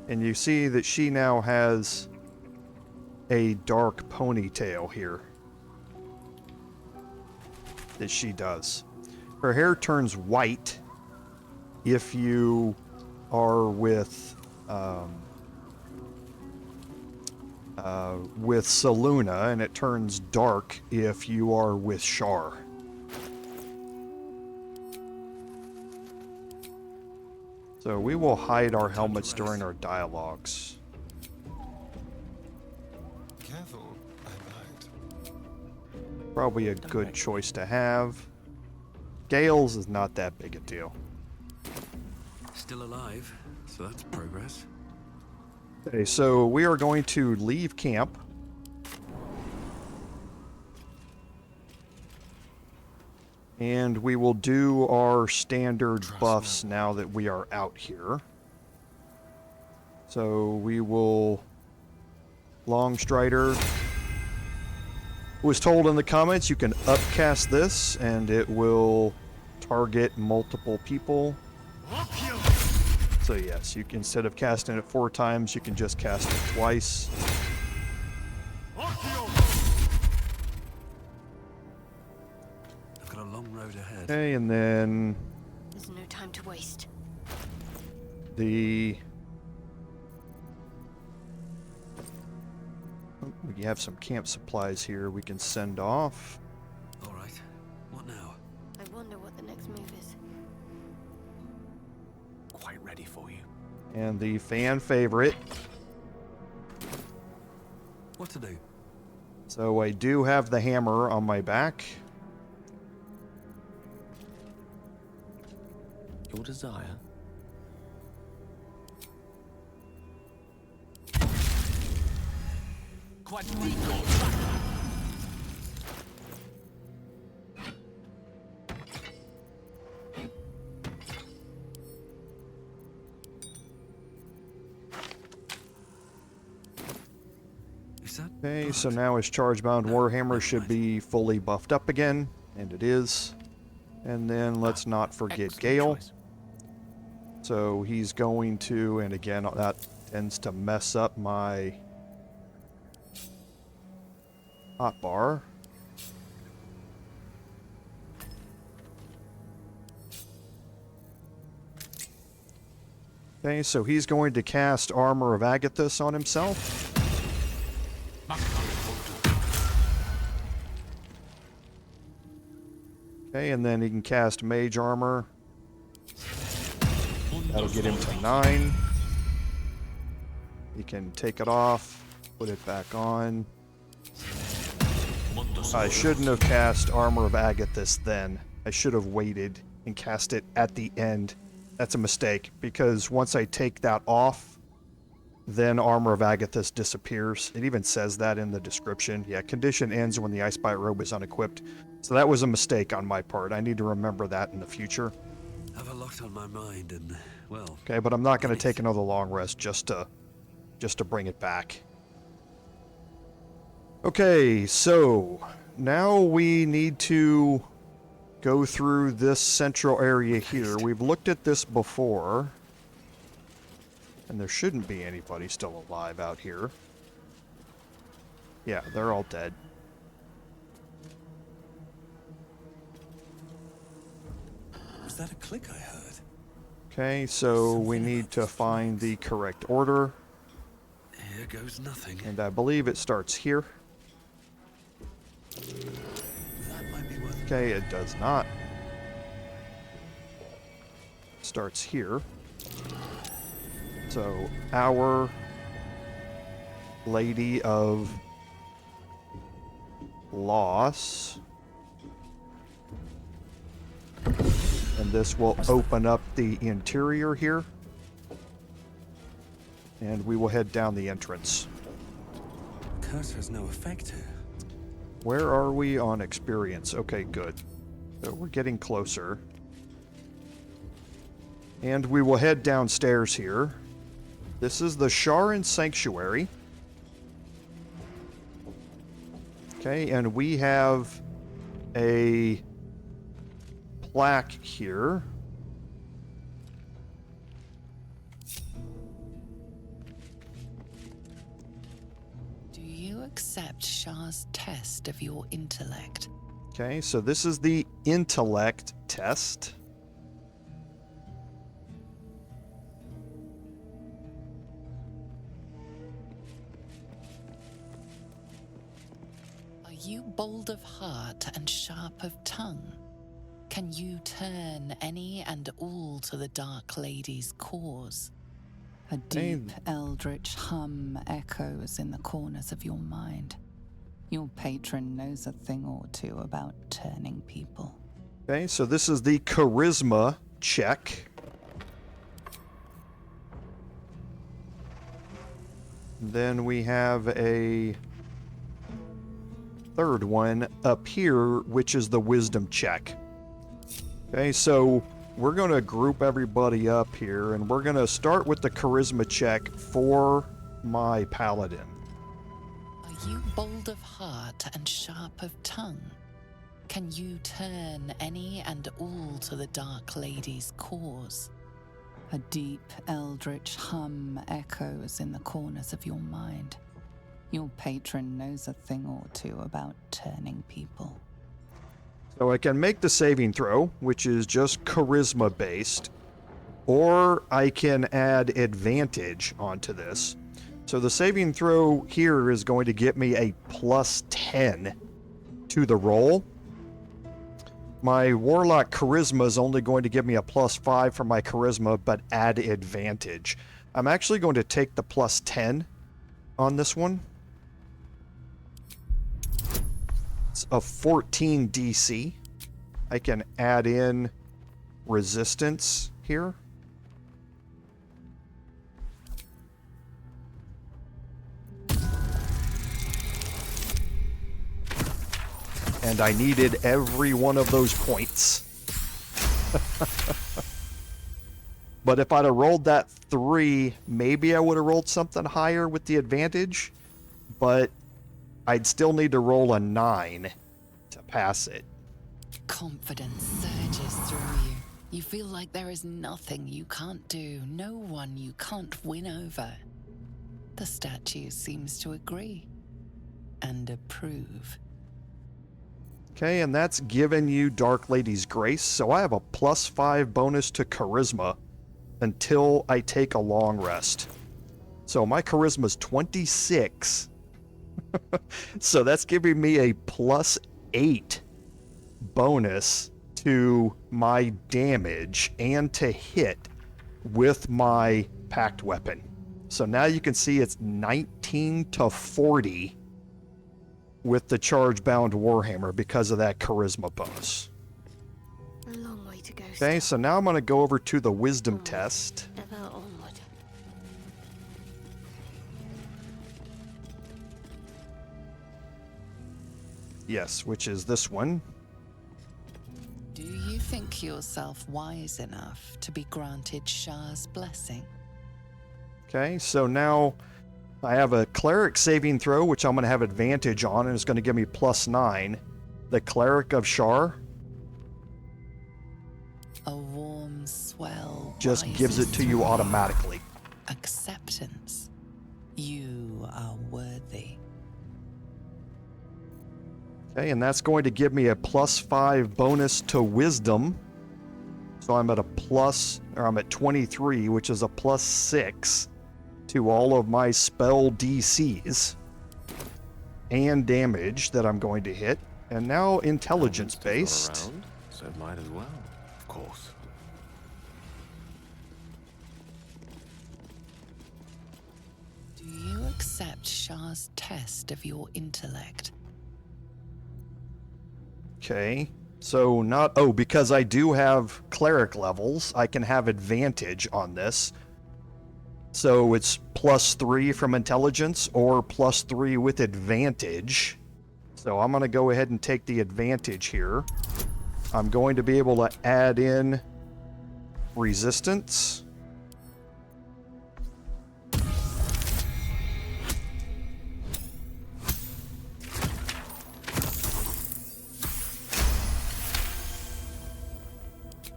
Speaker 1: And you see that she now has a dark ponytail here. That she does. Her hair turns white if you are with Saluna, and it turns dark if you are with Shar. So we will hide our helmets during our dialogues.
Speaker 2: Careful, I might.
Speaker 1: Probably a good choice to have. Gale's is not that big a deal.
Speaker 7: Still alive, so that's progress.
Speaker 1: Okay, so we are going to leave camp. And we will do our standard buffs now that we are out here. So we will... Longstrider. Was told in the comments you can upcast this and it will target multiple people. So yes, you can, instead of casting it 4 times, you can just cast it twice.
Speaker 7: I've got a long road ahead.
Speaker 1: Okay, and then
Speaker 10: There's no time to waste.
Speaker 1: we have some camp supplies here we can send off.
Speaker 7: All right. What now?
Speaker 10: I wonder what the next move is.
Speaker 7: Quite ready for you.
Speaker 1: And the fan favorite.
Speaker 7: What to do?
Speaker 1: So I do have the hammer on my back.
Speaker 11: Your desire.
Speaker 7: Is that
Speaker 1: Okay, so
Speaker 7: blood?
Speaker 1: now his Chargebound Warhammer should be fully buffed up again, and it is. And then let's not forget
Speaker 11: Excellent
Speaker 1: Gale.
Speaker 11: choice.
Speaker 1: So he's going to, and again, that tends to mess up my hotbar. Okay, so he's going to cast Armor of Agathis on himself. Okay, and then he can cast Mage Armor. That'll get him to 9. He can take it off, put it back on. I shouldn't have cast Armor of Agathis then. I should have waited and cast it at the end. That's a mistake, because once I take that off, then Armor of Agathis disappears. It even says that in the description. Yeah, condition ends when the Icebite Robe is unequipped. So that was a mistake on my part. I need to remember that in the future.
Speaker 7: I have a lot on my mind and, well...
Speaker 1: Okay, but I'm not going to take another long rest just to bring it back. Okay, so now we need to go through this central area here. We've looked at this before, and there shouldn't be anybody still alive out here. Yeah, they're all dead.
Speaker 7: Was that a click I heard?
Speaker 1: Okay, so we need to find the correct order.
Speaker 7: Here goes nothing.
Speaker 1: And I believe it starts here.
Speaker 7: That might be worth...
Speaker 1: Okay, it does not. It starts here. So, Our Lady of Loss. And this will open up the interior here. And we will head down the entrance.
Speaker 7: Curse has no effect here.
Speaker 1: Where are we on experience? Okay, good. So we're getting closer. And we will head downstairs here. This is the Sharran Sanctuary. Okay, and we have a plaque here.
Speaker 11: Do you accept Shah's test of your intellect?
Speaker 1: Okay, so this is the intellect test.
Speaker 11: Are you bold of heart and sharp of tongue? Can you turn any and all to the Dark Lady's cause? A deep eldritch hum echoes in the corners of your mind. Your patron knows a thing or two about turning people.
Speaker 1: Okay, so this is the charisma check. Then we have a third one up here, which is the wisdom check. Okay, so we're going to group everybody up here, and we're going to start with the charisma check for my paladin.
Speaker 11: Are you bold of heart and sharp of tongue? Can you turn any and all to the Dark Lady's cause? A deep eldritch hum echoes in the corners of your mind. Your patron knows a thing or two about turning people.
Speaker 1: So I can make the saving throw, which is just charisma based, or I can add advantage onto this. So the saving throw here is going to get me a plus 10 to the roll. My warlock charisma is only going to give me a plus 5 for my charisma, but add advantage. I'm actually going to take the plus 10 on this one. A 14 DC. I can add in resistance here. And I needed every one of those points. But if I'd have rolled that 3, maybe I would have rolled something higher with the advantage. But I'd still need to roll a 9 to pass it.
Speaker 11: Confidence surges through you. You feel like there is nothing you can't do, no one you can't win over. The statue seems to agree and approve.
Speaker 1: Okay, and that's given you Dark Lady's Grace, so I have a plus 5 bonus to Charisma until I take a long rest. So my charisma's 26. So that's giving me a +8 bonus to my damage and to hit with my packed weapon. So now you can see it's 19 to 40 with the charge-bound Warhammer because of that charisma bonus.
Speaker 10: A long way to go.
Speaker 1: Okay, so now I'm going to go over to the wisdom test.
Speaker 10: Ever onward.
Speaker 1: Yes, which is this one.
Speaker 11: Do you think yourself wise enough to be granted Shah's blessing?
Speaker 1: Okay, so now I have a cleric saving throw, which I'm going to have advantage on, and it's going to give me +9. The cleric of Shar
Speaker 11: A warm swell
Speaker 1: just gives
Speaker 11: rises
Speaker 1: it to you automatically.
Speaker 11: Acceptance. You are worthy.
Speaker 1: Okay, and that's going to give me a +5 bonus to wisdom. So I'm at I'm at 23, which is a +6 to all of my spell DCs and damage that I'm going to hit. And now intelligence based.
Speaker 4: Around, so might as well, of course.
Speaker 11: Do you accept Shah's test of your intellect?
Speaker 1: Okay, so because I do have cleric levels, I can have advantage on this. So it's +3 from intelligence or +3 with advantage. So I'm going to go ahead and take the advantage here. I'm going to be able to add in resistance.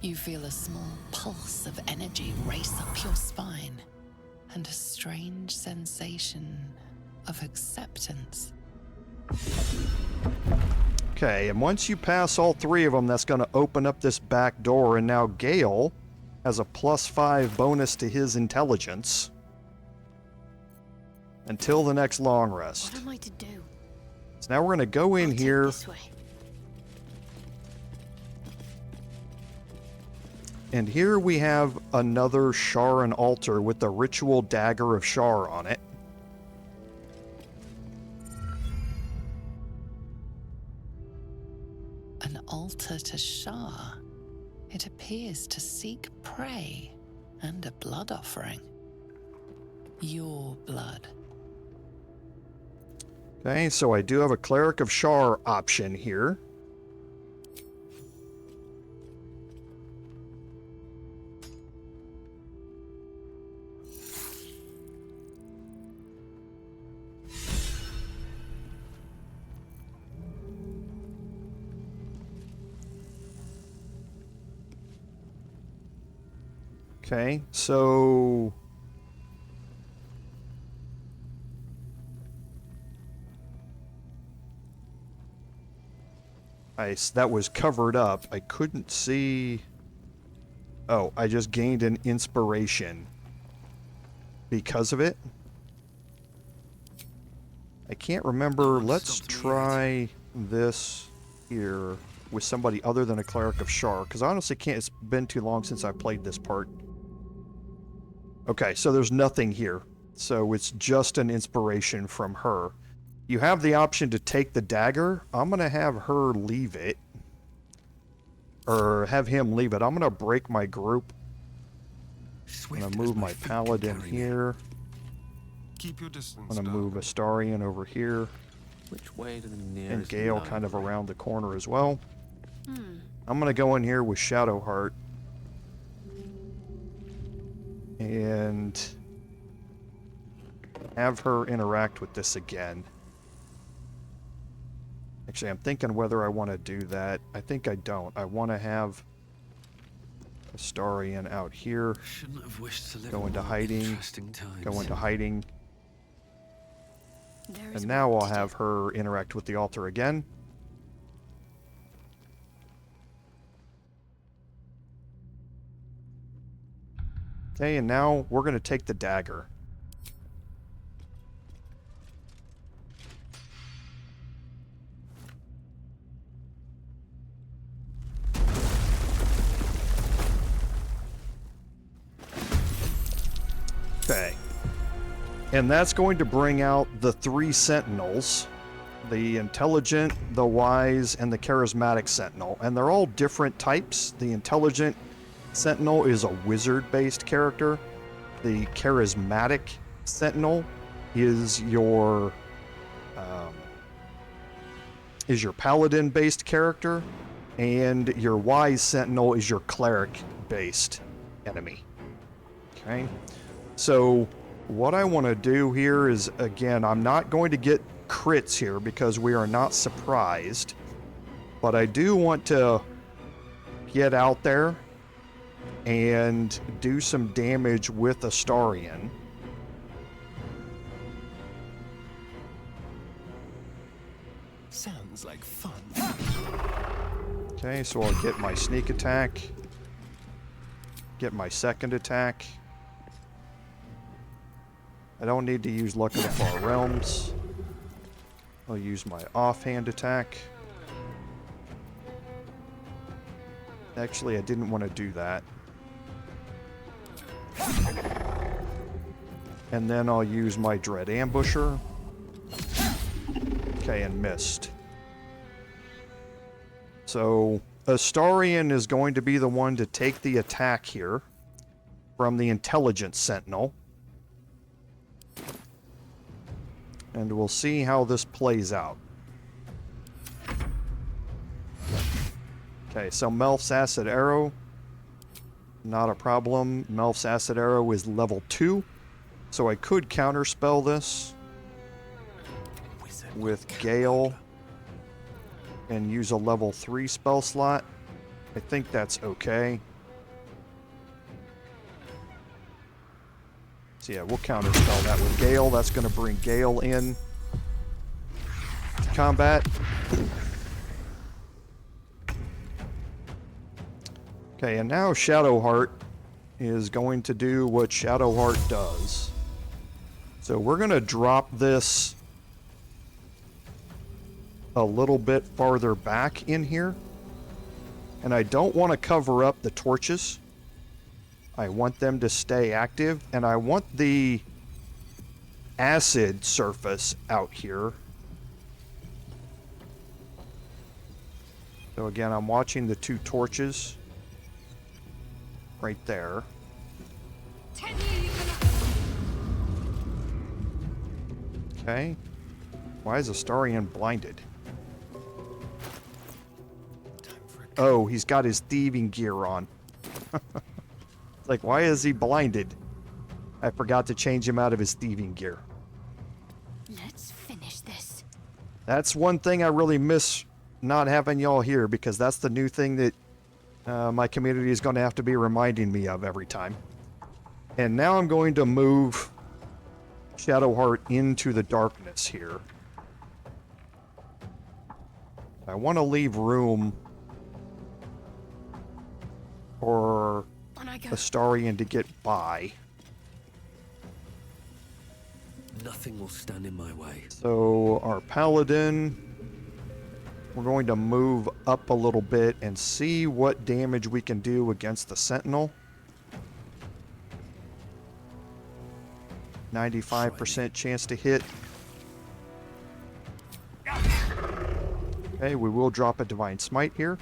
Speaker 11: You feel a small pulse of energy race up your spine, and a strange sensation of acceptance.
Speaker 1: Okay, and once you pass all 3 of them, that's going to open up this back door, and now Gale has a +5 bonus to his intelligence until the next long rest.
Speaker 10: What am I to do?
Speaker 1: So now we're going to go in
Speaker 10: I'll take
Speaker 1: here.
Speaker 10: This way.
Speaker 1: And here we have another Sharran altar with the ritual dagger of Shar on it.
Speaker 11: An altar to Shah. It appears to seek prey and a blood offering. Your blood.
Speaker 1: Okay, so I do have a Cleric of Shar option here. Okay, so that was covered up. I couldn't see. Oh, I just gained an inspiration because of it. I can't remember. Let's try this here with somebody other than a Cleric of Shar, because I honestly can't. It's been too long since I played this part. Okay, so there's nothing here. So it's just an inspiration from her. You have the option to take the dagger. I'm going to have her leave it. Or have him leave it. I'm going to break my group. I'm going to move my Paladin here.
Speaker 2: Keep your distance.
Speaker 1: I'm going to move Astarion over here.
Speaker 4: Which way to the nearest
Speaker 1: And Gale
Speaker 4: line?
Speaker 1: kind of around the corner as well. I'm going to go in here with Shadowheart. And have her interact with this again. Actually, I'm thinking whether I want to do that. I think I don't. I want to have Astarion out here.
Speaker 7: Shouldn't have wished to live
Speaker 1: Go into
Speaker 7: in
Speaker 1: hiding.
Speaker 7: interesting times.
Speaker 1: Go into hiding.
Speaker 10: There is
Speaker 1: And now
Speaker 10: work
Speaker 1: I'll
Speaker 10: to
Speaker 1: have
Speaker 10: do.
Speaker 1: her interact with the altar again. Okay, and now we're going to take the dagger. Okay. And that's going to bring out the 3 Sentinels. The Intelligent, the Wise, and the Charismatic Sentinel. And they're all different types. The Intelligent Sentinel is a wizard-based character. The Charismatic Sentinel is your Paladin-based character. And your Wise Sentinel is your Cleric-based enemy. Okay? So what I want to do here is, again, I'm not going to get crits here because we are not surprised, but I do want to get out there and do some damage with Astarion.
Speaker 2: Sounds like fun.
Speaker 1: Okay, so I'll get my sneak attack, get my second attack. I don't need to use Luck of the Far Realms. I'll use my offhand attack. Actually, I didn't want to do that. And then I'll use my Dread Ambusher. Okay, and missed. So, Astarion is going to be the one to take the attack here from the Intelligent Sentinel. And we'll see how this plays out. Okay, so Melf's Acid Arrow. Not a problem. Melf's Acid Arrow is level 2. So I could counterspell this with Gale and use a level 3 spell slot. I think that's okay. So yeah, we'll counterspell that with Gale. That's going to bring Gale in to combat. Okay, and now Shadowheart is going to do what Shadowheart does. So we're going to drop this a little bit farther back in here. And I don't want to cover up the torches. I want them to stay active, and I want the acid surface out here. So again, I'm watching the 2 torches right there. Okay. Why is Astarion blinded? Oh, he's got his thieving gear on. Like, why is he blinded? I forgot to change him out of his thieving gear.
Speaker 10: Let's finish this.
Speaker 1: That's one thing I really miss not having y'all here, because that's the new thing that my community is going to have to be reminding me of every time. And now I'm going to move Shadowheart into the darkness here. I want to leave room for Astarion to get by.
Speaker 7: Nothing will stand in my way.
Speaker 1: So our Paladin, we're going to move up a little bit and see what damage we can do against the Sentinel. 95% chance to hit. Okay, we will drop a Divine Smite here.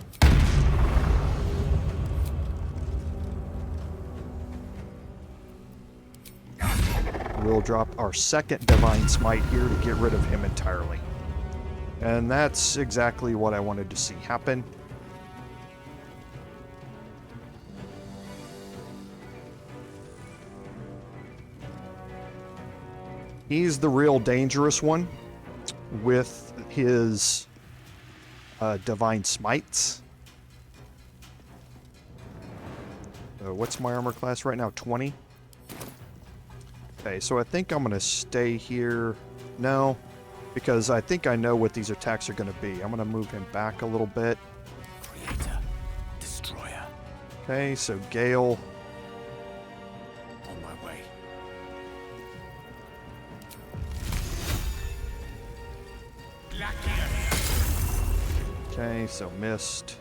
Speaker 1: We'll drop our second Divine Smite here to get rid of him entirely. And that's exactly what I wanted to see happen. He's the real dangerous one with his Divine Smites. What's my armor class right now? 20? Okay, so I think I'm going to stay here. No, because I think I know what these attacks are going to be. I'm going to move him back a little bit.
Speaker 7: Creator, destroyer.
Speaker 1: Okay, so Gale. Okay, so missed.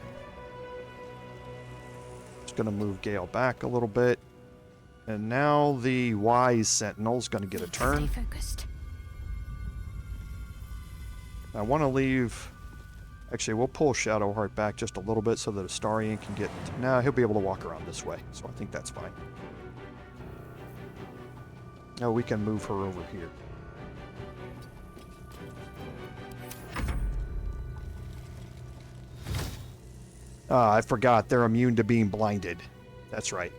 Speaker 1: Just gonna move Gale back a little bit. And now the wise Sentinel's gonna get a turn.
Speaker 10: Stay focused.
Speaker 1: I want to leave... Actually, we'll pull Shadowheart back just a little bit so that Astarion can get... Nah, he'll be able to walk around this way, so I think that's fine. Now we can move her over here. I forgot, they're immune to being blinded. That's right.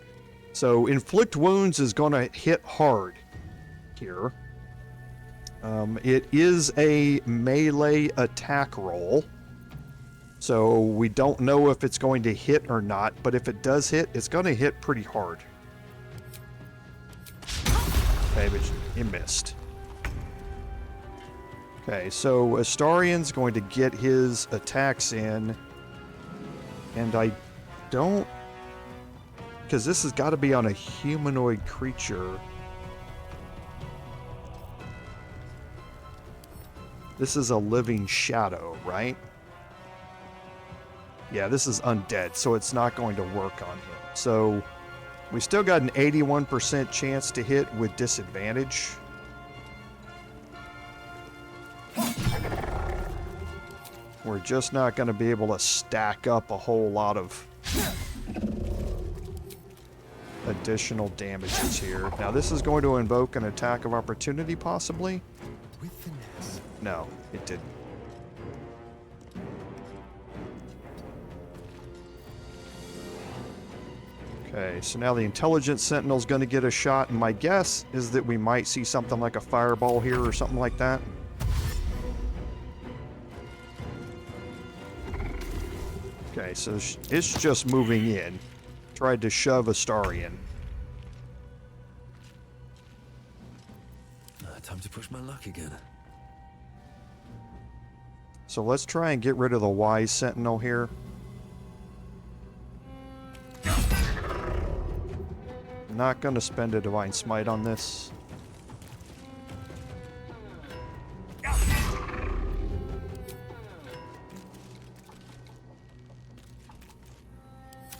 Speaker 1: So, inflict wounds is going to hit hard here. It is a melee attack roll. So we don't know if it's going to hit or not, but if it does hit, it's going to hit pretty hard. Okay, but you missed. Okay, so Astarion's going to get his attacks in, and I don't... Because this has got to be on a humanoid creature. This is a living shadow, right? Yeah, this is undead, so it's not going to work on him. So we still got an 81% chance to hit with disadvantage. We're just not going to be able to stack up a whole lot of additional damages here. Now this is going to invoke an attack of opportunity, possibly?
Speaker 2: With finesse.
Speaker 1: No, it didn't. Okay, so now the Intelligent Sentinel's going to get a shot, and my guess is that we might see something like a fireball here or something like that. Okay, so it's just moving in. Tried to shove Astarion.
Speaker 7: Time to push my luck again.
Speaker 1: So let's try and get rid of the wise Sentinel here. Not going to spend a Divine Smite on this.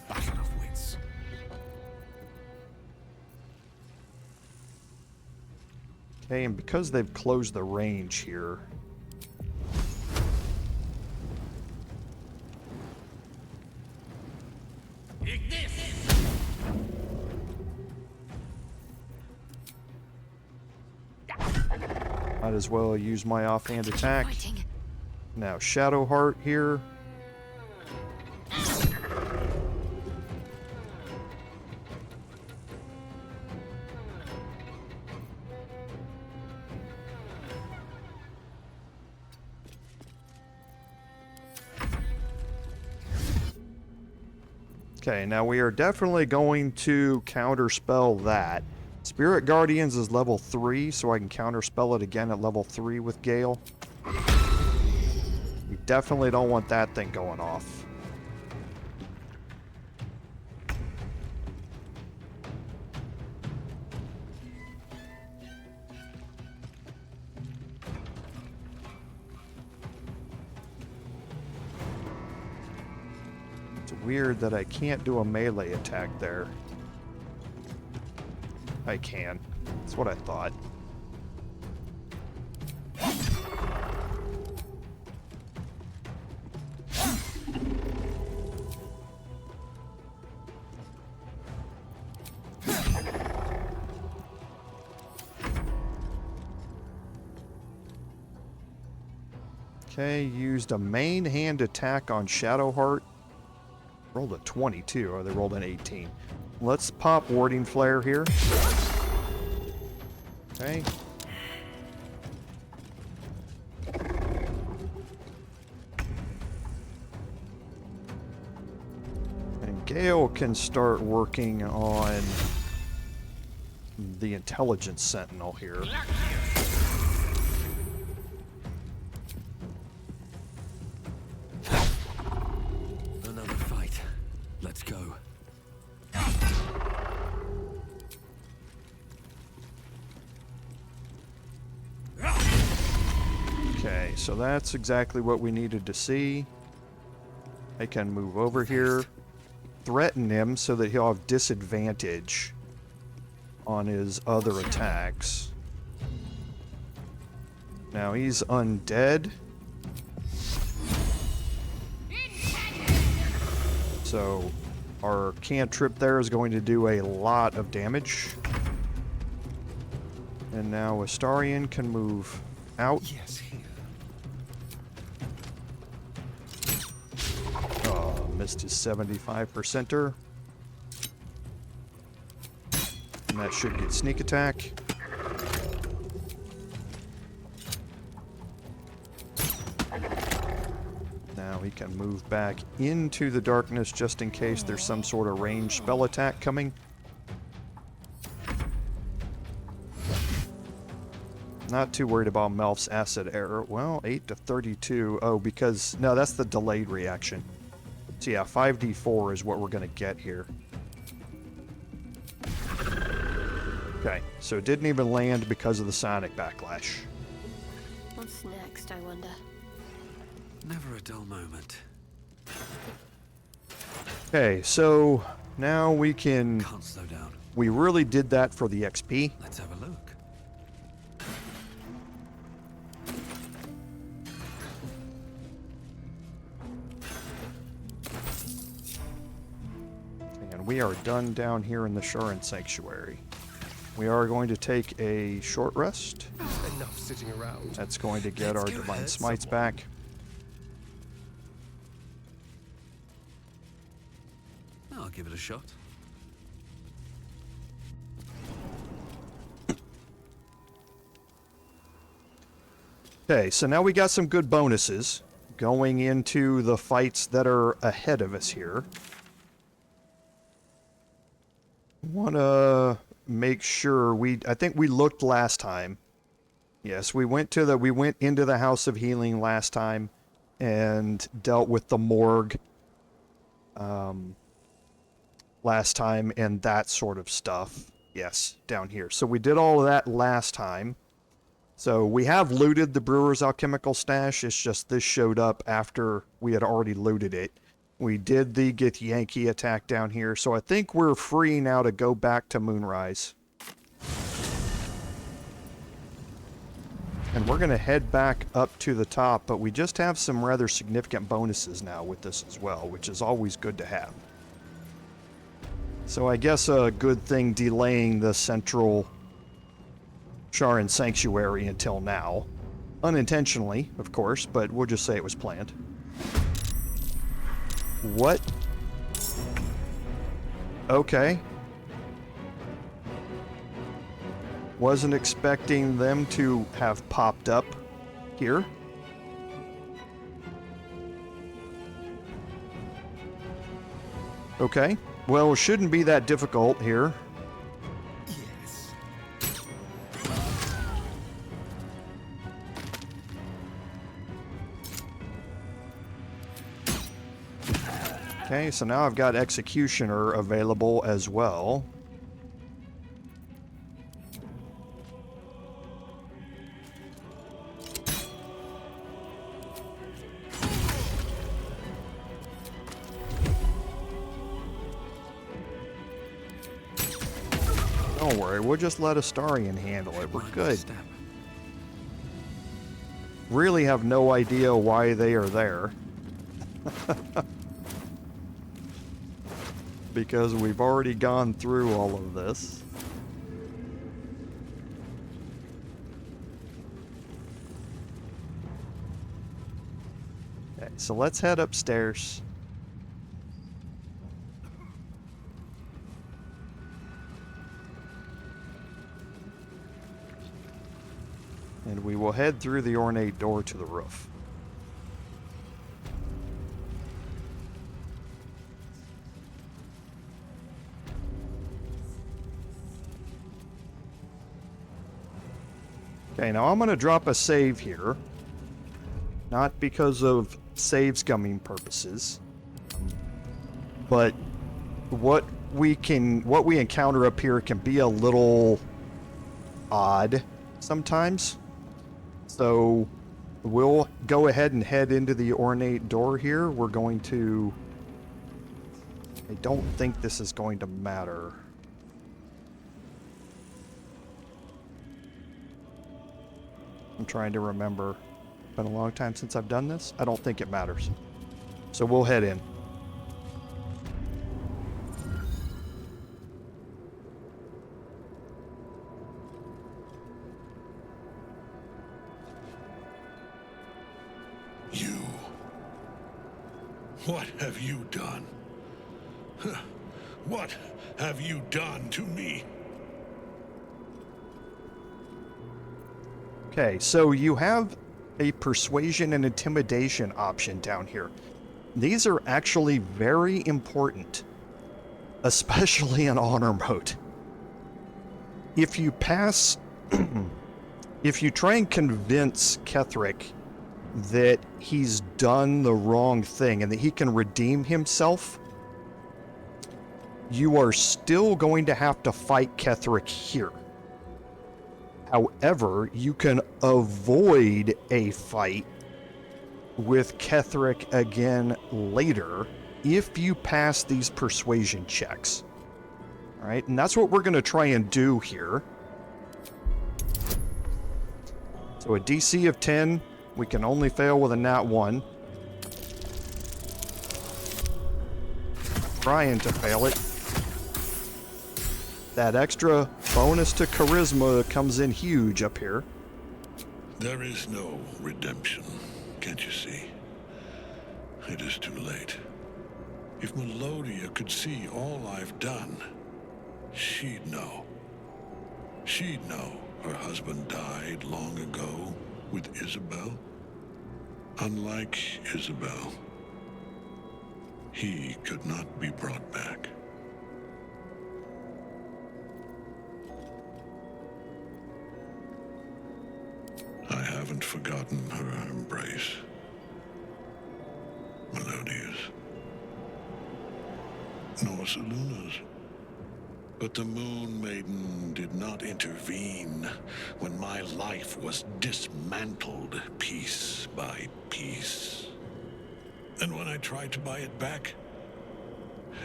Speaker 7: Battle of wits.
Speaker 1: Okay, and because they've closed the range here, might as well use my offhand attack. Now Shadowheart here. Okay, now we are definitely going to counterspell that. Spirit Guardians is level 3, so I can counterspell it again at level 3 with Gale. We definitely don't want that thing going off. It's weird that I can't do a melee attack there. I can. That's what I thought. Okay, used a main hand attack on Shadowheart. Rolled a 22, or they rolled an 18. Let's pop Warding Flare here. Okay. And Gale can start working on the Intelligence Sentinel here.
Speaker 7: Another fight. Let's go.
Speaker 1: Okay, so that's exactly what we needed to see. I can move over here, threaten him so that he'll have disadvantage on his other attacks. Now he's undead. So our cantrip there is going to do a lot of damage. And now Astarion can move out.
Speaker 2: Yes, here.
Speaker 1: Missed his 75%er. And that should get sneak attack. Now he can move back into the darkness just in case there's some sort of ranged spell attack coming. Not too worried about Melf's acid error. Well, 8 to 32. Oh, because... No, that's the delayed reaction. So yeah, 5d4 is what we're going to get here. Okay, so it didn't even land because of the sonic backlash.
Speaker 10: What's next, I wonder?
Speaker 7: Never a dull moment.
Speaker 1: Okay, so now we can...
Speaker 7: Can't slow down.
Speaker 1: We really did that for the XP.
Speaker 7: Let's have a look.
Speaker 1: And we are done down here in the Sharran Sanctuary. We are going to take a short rest.
Speaker 2: Enough sitting around.
Speaker 1: That's going to get our Divine Smites back.
Speaker 7: I'll give it a shot.
Speaker 1: Okay, so now we got some good bonuses going into the fights that are ahead of us here. Want to make sure I think we looked last time. Yes, we went into the House of Healing last time and dealt with the morgue last time and that sort of stuff. Yes, down here. So we did all of that last time. So we have looted the Brewer's Alchemical Stash. It's just this showed up after we had already looted it. We did the Githyanki attack down here. So I think we're free now to go back to Moonrise. And we're going to head back up to the top, but we just have some rather significant bonuses now with this as well, which is always good to have. So I guess a good thing delaying the central Sharran Sanctuary until now. Unintentionally, of course, but we'll just say it was planned. What? Okay. Wasn't expecting them to have popped up here. Okay. Well, it shouldn't be that difficult here.
Speaker 2: Yes.
Speaker 1: Okay, so now I've got Executioner available as well. Don't worry, we'll just let Astarion handle it. We're good. Really have no idea why they are there. Because we've already gone through all of this. Okay, so let's head upstairs. And we will head through the ornate door to the roof. Okay, now I'm going to drop a save here. Not because of save scumming purposes. But what we encounter up here can be a little odd sometimes. So we'll go ahead and head into the ornate door here. We're going to... I don't think this is going to matter. I'm trying to remember. It's been a long time since I've done this. I don't think it matters. So we'll head in.
Speaker 9: You. What have you done? What have you done to me?
Speaker 1: Okay, so you have a persuasion and intimidation option down here. These are actually very important, especially in honor mode. If you pass, if you try and convince Ketheric that he's done the wrong thing and that he can redeem himself, you are still going to have to fight Ketheric here. However, you can avoid a fight with Ketheric again later if you pass these persuasion checks. All right, and that's what we're going to try and do here. So a DC of 10, we can only fail with a nat 1. Trying to fail it. That extra bonus to charisma comes in huge up here.
Speaker 9: There is no redemption, can't you see? It is too late. If Melodia could see all I've done, she'd know. She'd know her husband died long ago with Isabel. Unlike Isabel, he could not be brought back. I haven't forgotten her embrace. Melodia's. Nor Seluna's. But the Moon Maiden did not intervene when my life was dismantled piece by piece. And when I tried to buy it back,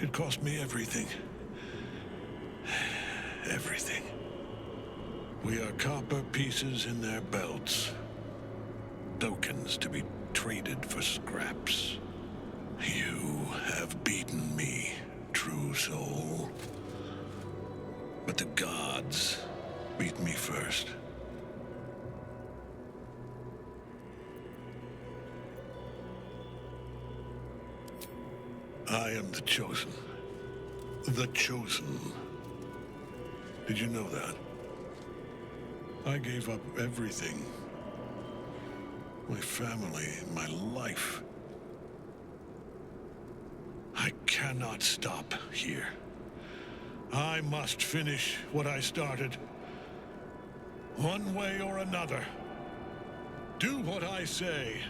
Speaker 9: it cost me everything. Everything. We are copper pieces in their belts. Tokens to be traded for scraps. You have beaten me, true soul. But the gods beat me first. I am the chosen. The chosen. Did you know that? I gave up everything. My family, my life. I cannot stop here. I must finish what I started. One way or another. Do what I say.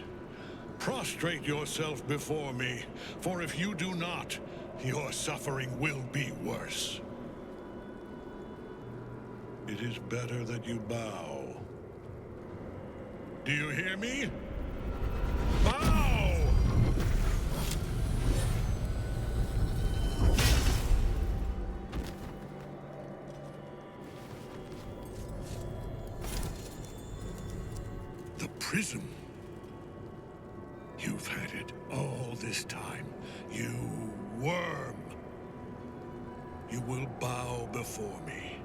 Speaker 9: Prostrate yourself before me, for if you do not, your suffering will be worse. It is better that you bow. Do you hear me? Bow! The prism. You've had it all this time, you worm. You will bow before me.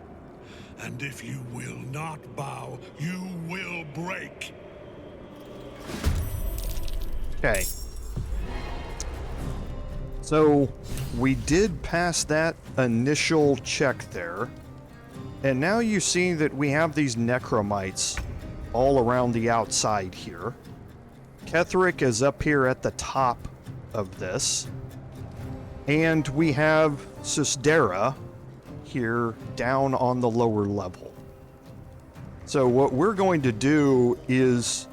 Speaker 9: And if you will not bow, you will break.
Speaker 1: Okay. So, we did pass that initial check there. And now you see that we have these Necromites all around the outside here. Ketheric is up here at the top of this. And we have Sistera here down on the lower level. So what we're going to do is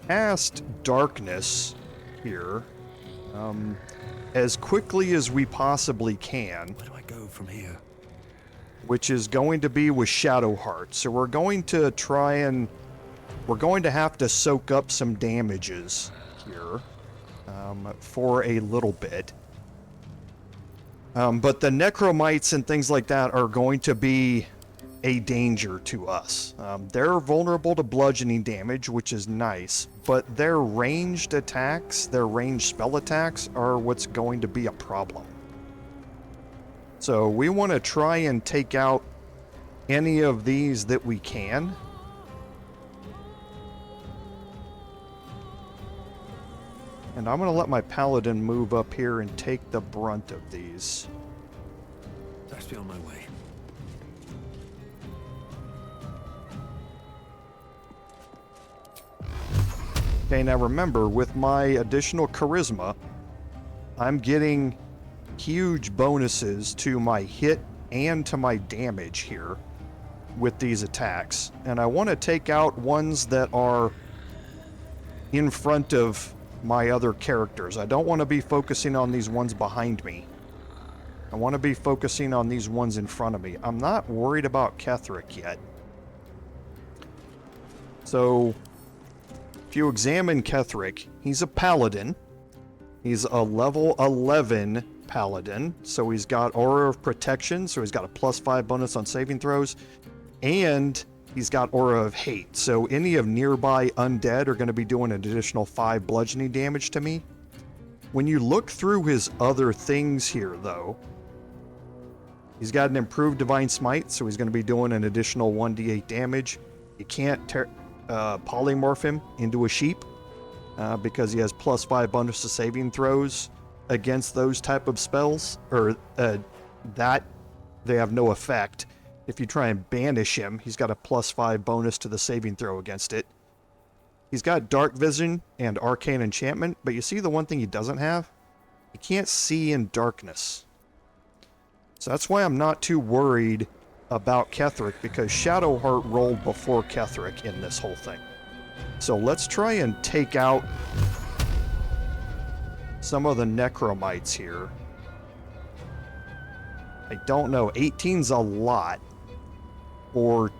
Speaker 1: cast darkness here as quickly as we possibly can.
Speaker 7: Where do I go from here?
Speaker 1: Which is going to be with Shadowheart. So we're going to try and we're going to have to soak up some damages here for a little bit. But the Necromites and things like that are going to be a danger to us. They're vulnerable to bludgeoning damage, which is nice, but their ranged attacks, their ranged spell attacks, are what's going to be a problem. So we want to try and take out any of these that we can. And I'm going to let my Paladin move up here and take the brunt of these.
Speaker 7: Best be on my way.
Speaker 1: Okay, now remember, with my additional charisma, I'm getting huge bonuses to my hit and to my damage here with these attacks. And I want to take out ones that are in front of my other characters. I don't want to be focusing on these ones behind me. I want to be focusing on these ones in front of me. I'm not worried about Ketheric yet. So, if you examine Ketheric, he's a Paladin. He's a level 11 Paladin, so he's got Aura of Protection, so he's got a +5 bonus on saving throws, and he's got Aura of Hate, so any of nearby undead are going to be doing an additional 5 bludgeoning damage to me. When you look through his other things here, though, he's got an improved Divine Smite, so he's going to be doing an additional 1d8 damage. You can't polymorph him into a sheep because he has +5 bonus to saving throws against those type of spells, or that they have no effect. If you try and banish him, he's got a +5 bonus to the saving throw against it. He's got Dark Vision and Arcane Enchantment, but you see the one thing he doesn't have? He can't see in darkness. So that's why I'm not too worried about Ketheric, because Shadowheart rolled before Ketheric in this whole thing. So let's try and take out some of the Necromites here. I don't know, 18's a lot for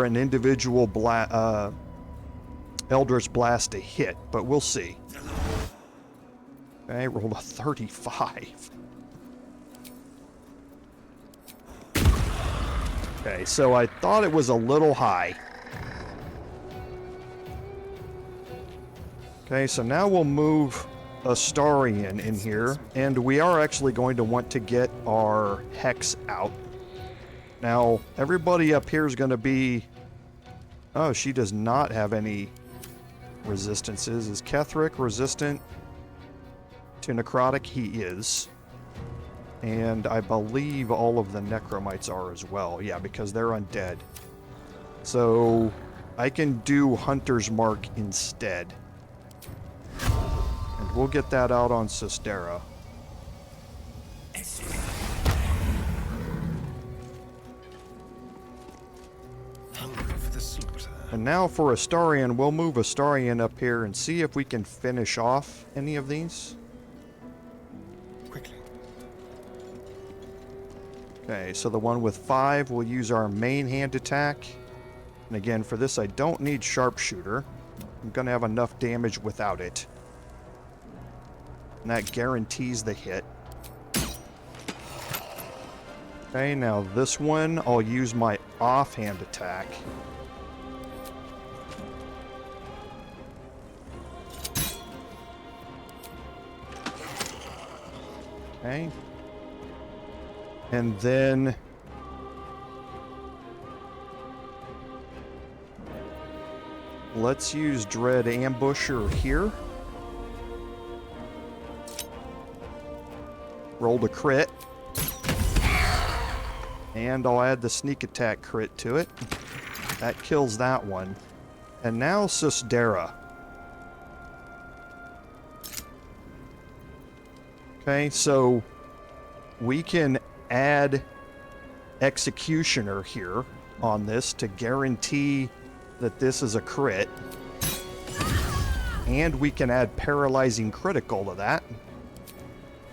Speaker 1: an individual Eldritch Blast to hit, but we'll see. Okay, rolled a 35. Okay, so I thought it was a little high. Okay, so now we'll move Astarion in here, and we are actually going to want to get our Hex out. Now, everybody up here is going to be... Oh, she does not have any resistances. Is Ketheric resistant to Necrotic? He is. And I believe all of the Necromites are as well. Yeah, because they're undead. So, I can do Hunter's Mark instead. And we'll get that out on Sistera. And now for Astarion, we'll move Astarion up here and see if we can finish off any of these.
Speaker 2: Quickly.
Speaker 1: Okay, so the one with 5, we'll use our main hand attack. And again, for this I don't need Sharpshooter. I'm going to have enough damage without it. And that guarantees the hit. Okay, now this one, I'll use my offhand attack. Okay. And then let's use Dread Ambusher here. Rolled a crit. And I'll add the sneak attack crit to it. That kills that one. And now Sistera. Okay, so we can add Executioner here on this to guarantee that this is a crit. And we can add Paralyzing Critical to that.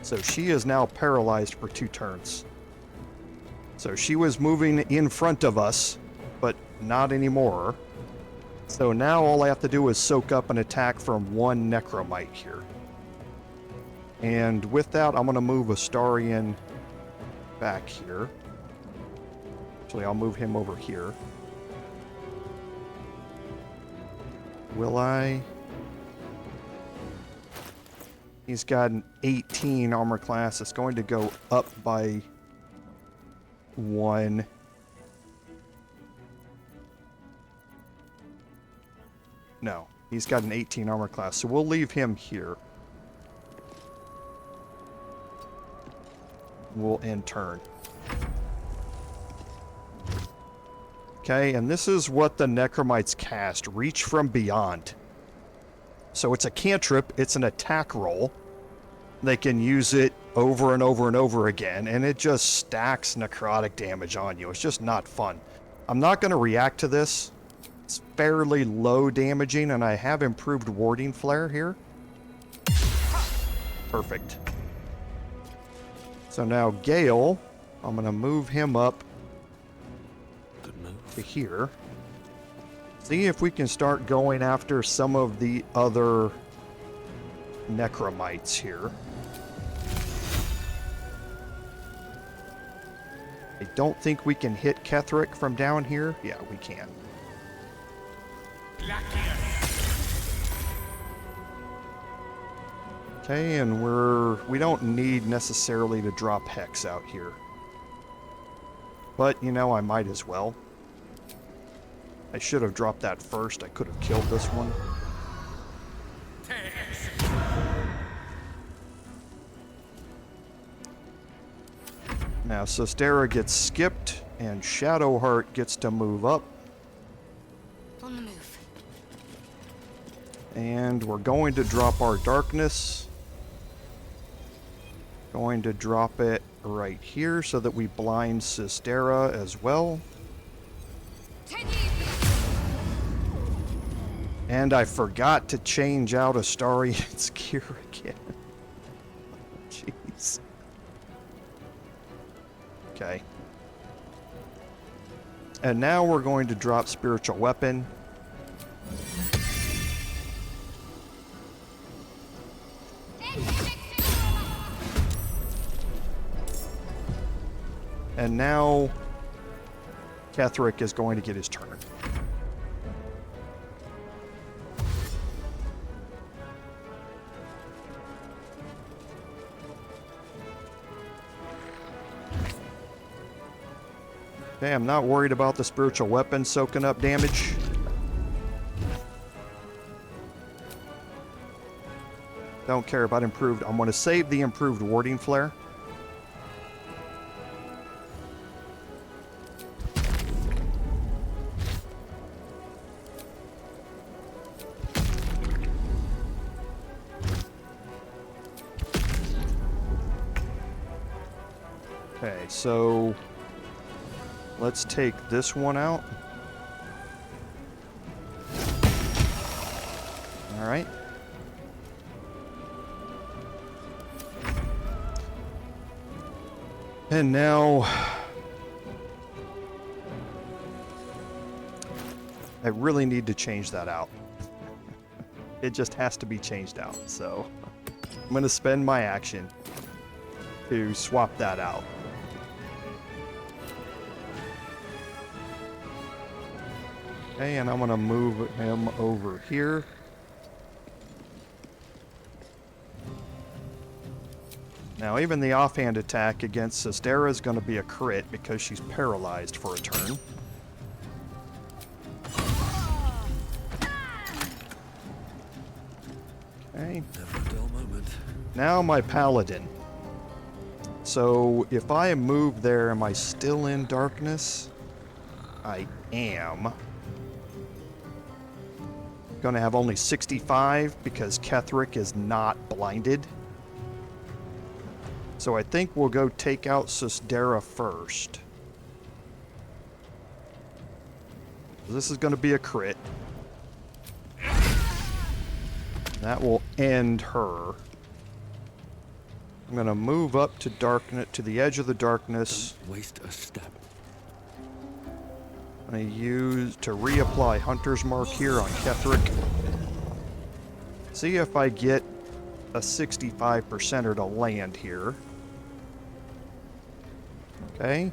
Speaker 1: So she is now paralyzed for 2 turns. So she was moving in front of us, but not anymore. So now all I have to do is soak up an attack from one Necromite here. And with that, I'm going to move Astarion back here. Actually, I'll move him over here. Will I? He's got an 18 armor class. It's going to go up by 1. No, he's got an 18 armor class, so we'll leave him here. We'll end turn. Okay, and this is what the Necromites cast, Reach from Beyond. So it's a cantrip, it's an attack roll. They can use it over and over and over again, and it just stacks necrotic damage on you. It's just not fun. I'm not going to react to this. It's fairly low damaging, and I have improved warding flare here. Perfect. So now Gale, I'm going to move him up to here. See if we can start going after some of the other Necromites here. I don't think we can hit Ketheric from down here. Yeah, we can. Okay, and we don't need necessarily to drop Hex out here. But, you know, I might as well. I should have dropped that first. I could have killed this one. Now, Sostera gets skipped, and Shadowheart gets to move up.
Speaker 10: On the move.
Speaker 1: And we're going to drop our darkness. Going to drop it right here so that we blind Sostera as well. And I forgot to change out Astarion's gear again. Jeez. Okay. And now we're going to drop Spiritual Weapon. And now Ketheric is going to get his turn. Okay, I'm not worried about the spiritual weapon soaking up damage. Don't care about improved. I'm going to save the improved warding flare. Okay, so let's take this one out. All right. And now I really need to change that out. It just has to be changed out. So I'm going to spend my action to swap that out. Okay, and I'm going to move him over here. Now, even the offhand attack against Sostera is going to be a crit because she's paralyzed for a turn. Okay.
Speaker 7: Never a dull moment.
Speaker 1: Now my Paladin. So, if I move there, am I still in darkness? I am. Going to have only 65 because Ketheric is not blinded. So I think we'll go take out Sostera first. This is going to be a crit. That will end her. I'm going to move up to darkness, to the edge of the darkness.
Speaker 7: Don't waste a step.
Speaker 1: I'm going to use to reapply Hunter's Mark here on Ketheric. See if I get a 65%er to land here. Okay.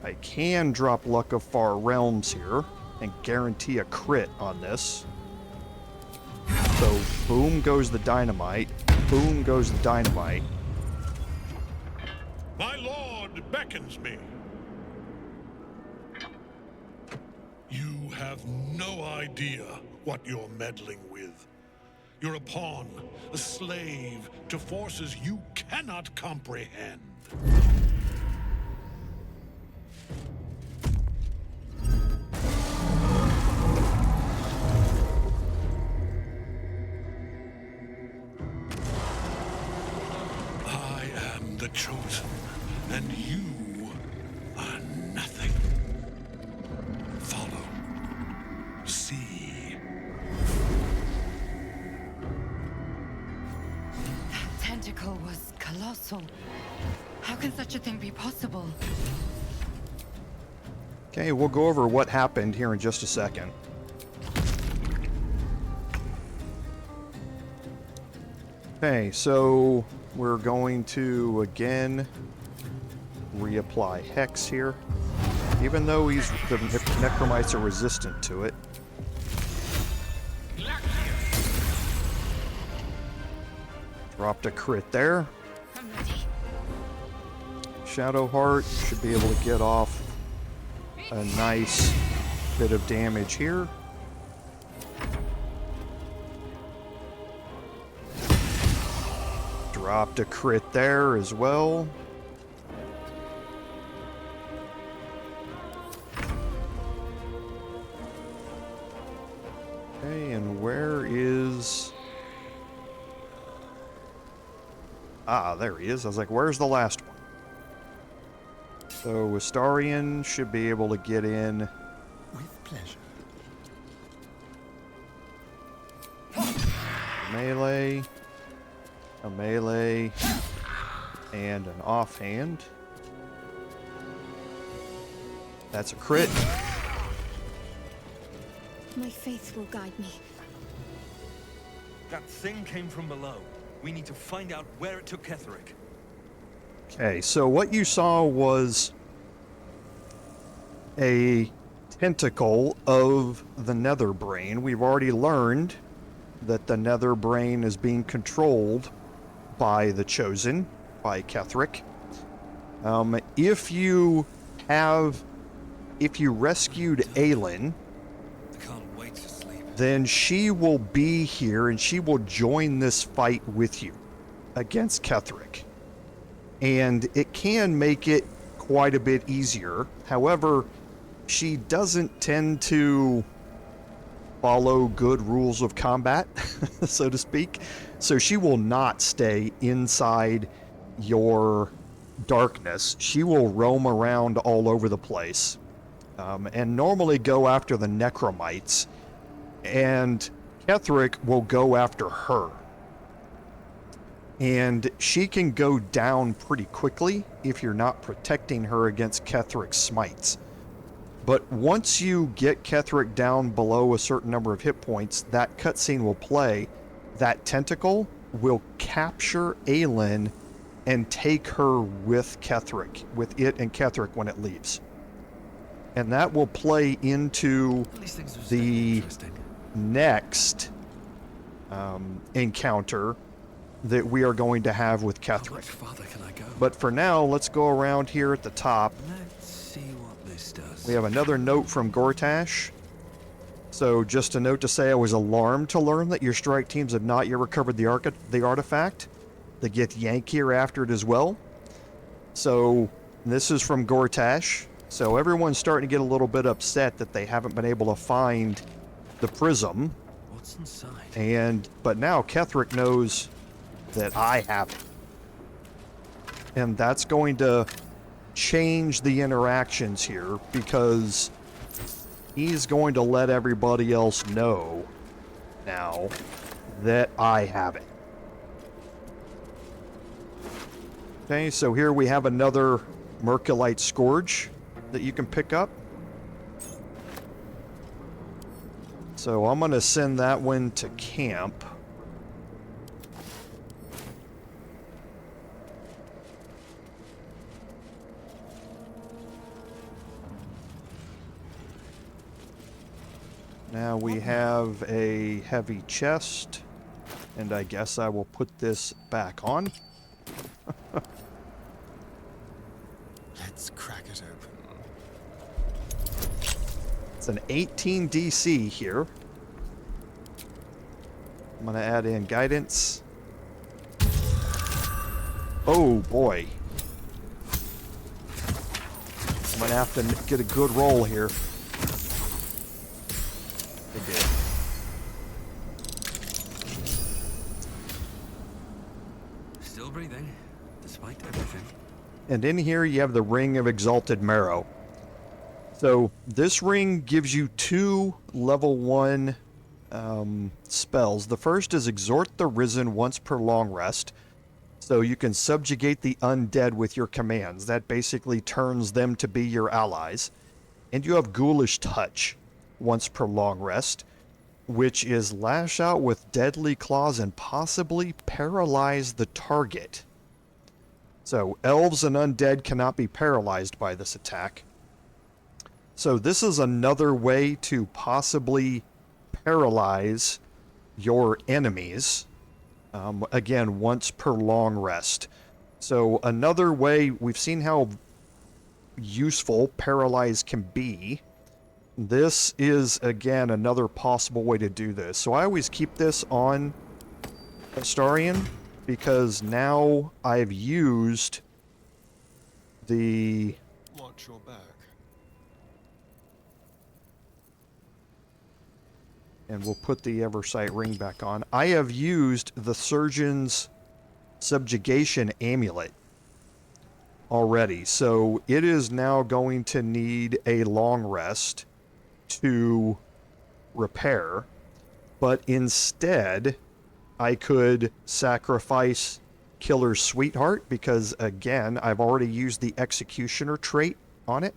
Speaker 1: I can drop Luck of Far Realms here and guarantee a crit on this. So, boom goes the dynamite. Boom goes the dynamite.
Speaker 9: My lord beckons me. You have no idea what you're meddling with. You're a pawn, a slave to forces you cannot comprehend. I am the chosen, and you are nothing. Follow. See.
Speaker 3: That tentacle was colossal. How can such a thing be possible?
Speaker 1: Okay, we'll go over what happened here in just a second. Okay, so we're going to again reapply Hex here. Even though the Necromites are resistant to it. Dropped a crit there. Shadowheart should be able to get off a nice bit of damage here. Dropped a crit there as well. Okay, and where is... Ah, there he is. I was like, where's the last one? So, Wistarian should be able to get in.
Speaker 7: With pleasure.
Speaker 1: Melee, a melee, and an offhand. That's a crit.
Speaker 6: My faith will guide me.
Speaker 7: That thing came from below. We need to find out where it took Ketheric.
Speaker 1: Okay, so what you saw was a tentacle of the Nether Brain. We've already learned that the Nether Brain is being controlled by the Chosen, by Ketheric. If you rescued Aelin, then she will be here and she will join this fight with you against Ketheric. And it can make it quite a bit easier. However, she doesn't tend to follow good rules of combat, so to speak. So she will not stay inside your darkness. She will roam around all over the place and normally go after the Necromites. And Ketheric will go after her. And she can go down pretty quickly if you're not protecting her against Ketheric's smites. But once you get Ketheric down below a certain number of hit points, that cutscene will play. That tentacle will capture Aelin and take her with Ketheric, with it and Ketheric when it leaves. And that will play into the next encounter that we are going to have with Ketheric. But for now, let's go around here at the top.
Speaker 7: Let's see what this does.
Speaker 1: We have another note from Gortash. So just a note to say, I was alarmed to learn that your strike teams have not yet recovered the artifact. The Githyank here after it as well. So this is from Gortash. So everyone's starting to get a little bit upset that they haven't been able to find the prism.
Speaker 7: What's inside?
Speaker 1: But now Ketheric knows that I have it. And that's going to change the interactions here because he's going to let everybody else know now that I have it. Okay, so here we have another Merculite Scourge that you can pick up. So I'm going to send that one to camp. Now we have a heavy chest, and I guess I will put this back on.
Speaker 2: Let's crack it open.
Speaker 1: It's an 18 DC here. I'm going to add in guidance. Oh boy. I'm going to have to get a good roll here. It did.
Speaker 7: Still breathing, despite everything.
Speaker 1: And in here you have the Ring of Exalted Marrow. So this ring gives you 2 level 1 spells. The first is Exhort the Risen once per long rest. So you can subjugate the undead with your commands. That basically turns them to be your allies. And you have Ghoulish Touch once per long rest, which is lash out with deadly claws and possibly paralyze the target. So elves and undead cannot be paralyzed by this attack. So this is another way to possibly paralyze your enemies. Again, once per long rest. So another way, we've seen how useful paralyze can be. This is, again, another possible way to do this. So I always keep this on Astarion, because now I've used the...
Speaker 2: Watch your back.
Speaker 1: And we'll put the Eversight ring back on. I have used the Surgeon's Subjugation Amulet already. So it is now going to need a long rest to repair. But instead, I could sacrifice Killer's Sweetheart because, again, I've already used the Executioner trait on it.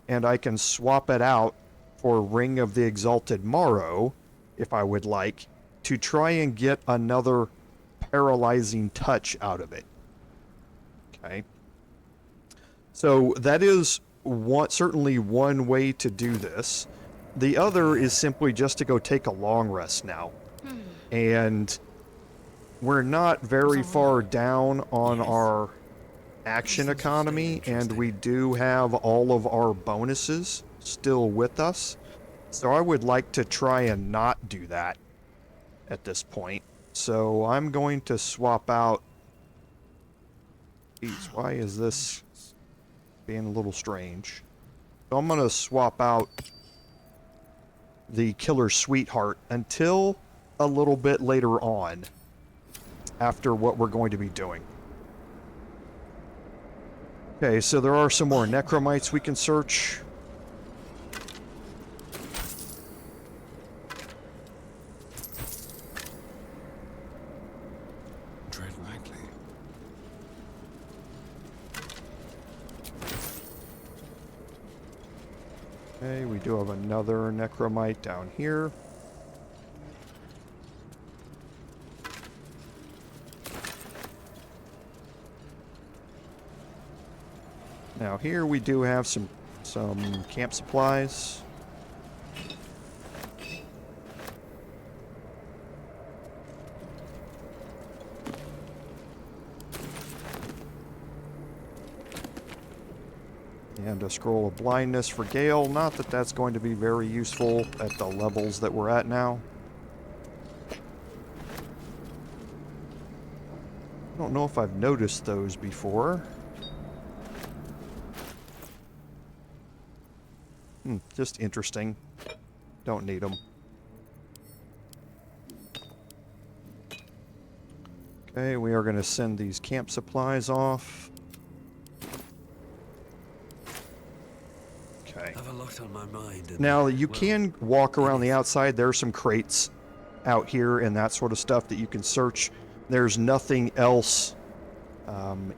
Speaker 1: And I can swap it out for Ring of the Exalted Marrow, if I would like, to try and get another paralyzing touch out of it. Okay. So that is certainly one way to do this. The other is simply just to go take a long rest now. And we're not very far down on our action economy, and we do have all of our bonuses still with us. So I would like to try and not do that at this point. So I'm going to swap out... Jeez, why is this being a little strange? So I'm going to swap out the Killer Sweetheart until a little bit later on, after what we're going to be doing. Okay, so there are some more Necromites we can search.
Speaker 2: Tread lightly.
Speaker 1: Okay, we do have another Necromite down here. Now here we do have some camp supplies. And a Scroll of Blindness for Gale. Not that that's going to be very useful at the levels that we're at now. I don't know if I've noticed those before. Just interesting. Don't need them. Okay, we are going to send these camp supplies off. Okay.
Speaker 7: I have a lot on my mind.
Speaker 1: Now, you can walk around the outside. There are some crates out here and that sort of stuff that you can search. There's nothing else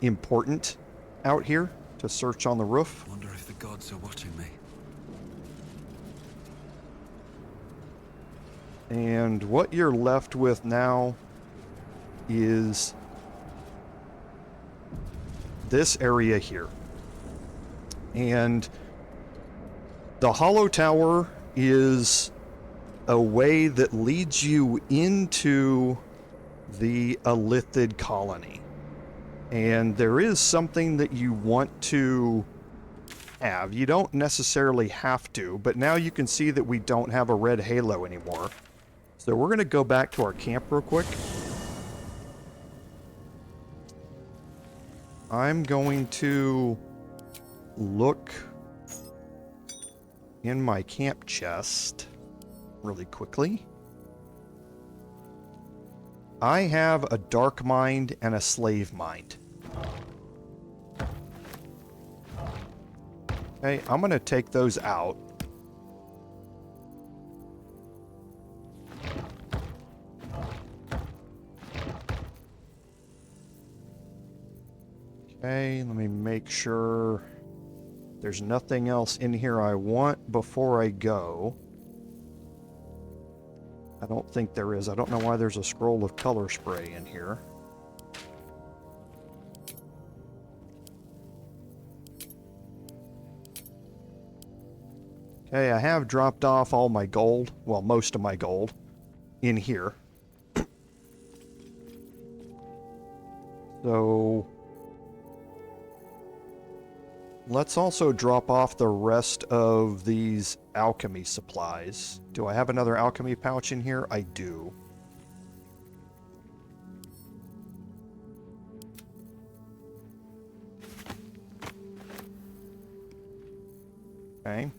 Speaker 1: important out here to search on the roof.
Speaker 7: Wonder if the gods are watching me.
Speaker 1: And what you're left with now is this area here. And the Hollow Tower is a way that leads you into the Illithid colony. And there is something that you want to have. You don't necessarily have to, but now you can see that we don't have a red halo anymore. So we're going to go back to our camp real quick. I'm going to look in my camp chest really quickly. I have a dark mind and a slave mind. Okay, I'm going to take those out. Okay, let me make sure there's nothing else in here I want before I go. I don't think there is. I don't know why there's a scroll of color spray in here. Okay, I have dropped off all my gold, well, most of my gold, in here. So let's also drop off the rest of these alchemy supplies. Do I have another alchemy pouch in here? I do. Okay.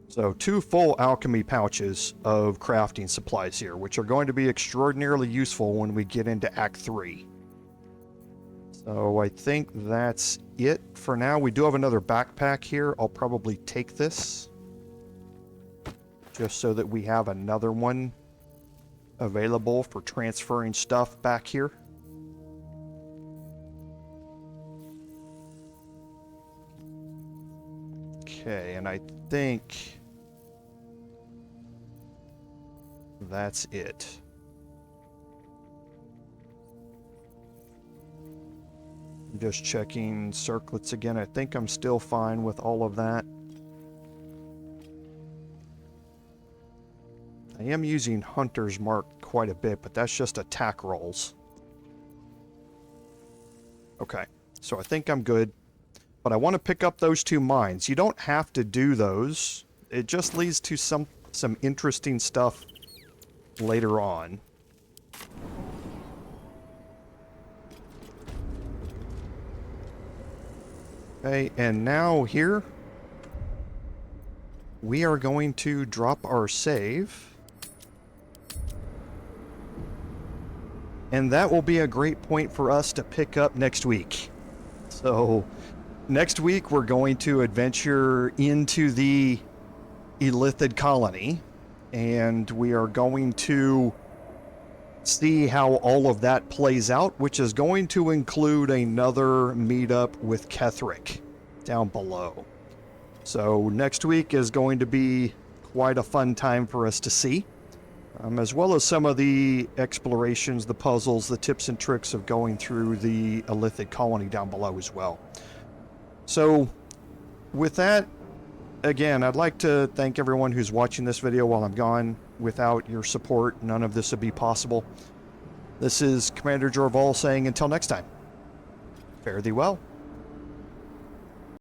Speaker 1: So 2 full alchemy pouches of crafting supplies here, which are going to be extraordinarily useful when we get into Act 3. So I think that's it for now. We do have another backpack here. I'll probably take this, just so that we have another one available for transferring stuff back here. Okay, and I think that's it. I'm just checking circlets again. I think I'm still fine with all of that. I am using Hunter's Mark quite a bit, but that's just attack rolls. Okay, so I think I'm good. But I want to pick up those 2 mines. You don't have to do those. It just leads to some interesting stuff later on. Okay, and now here we are going to drop our save. And that will be a great point for us to pick up next week. So next week we're going to adventure into the Illithid colony, and we are going to see how all of that plays out, which is going to include another meetup with Ketheric down below. So next week is going to be quite a fun time for us to see, as well as some of the explorations, the puzzles, the tips and tricks of going through the Illithid colony down below as well. So with that, again, I'd like to thank everyone who's watching this video while I'm gone. Without your support, none of this would be possible. This is Commander Jorval saying until next time, fare thee well.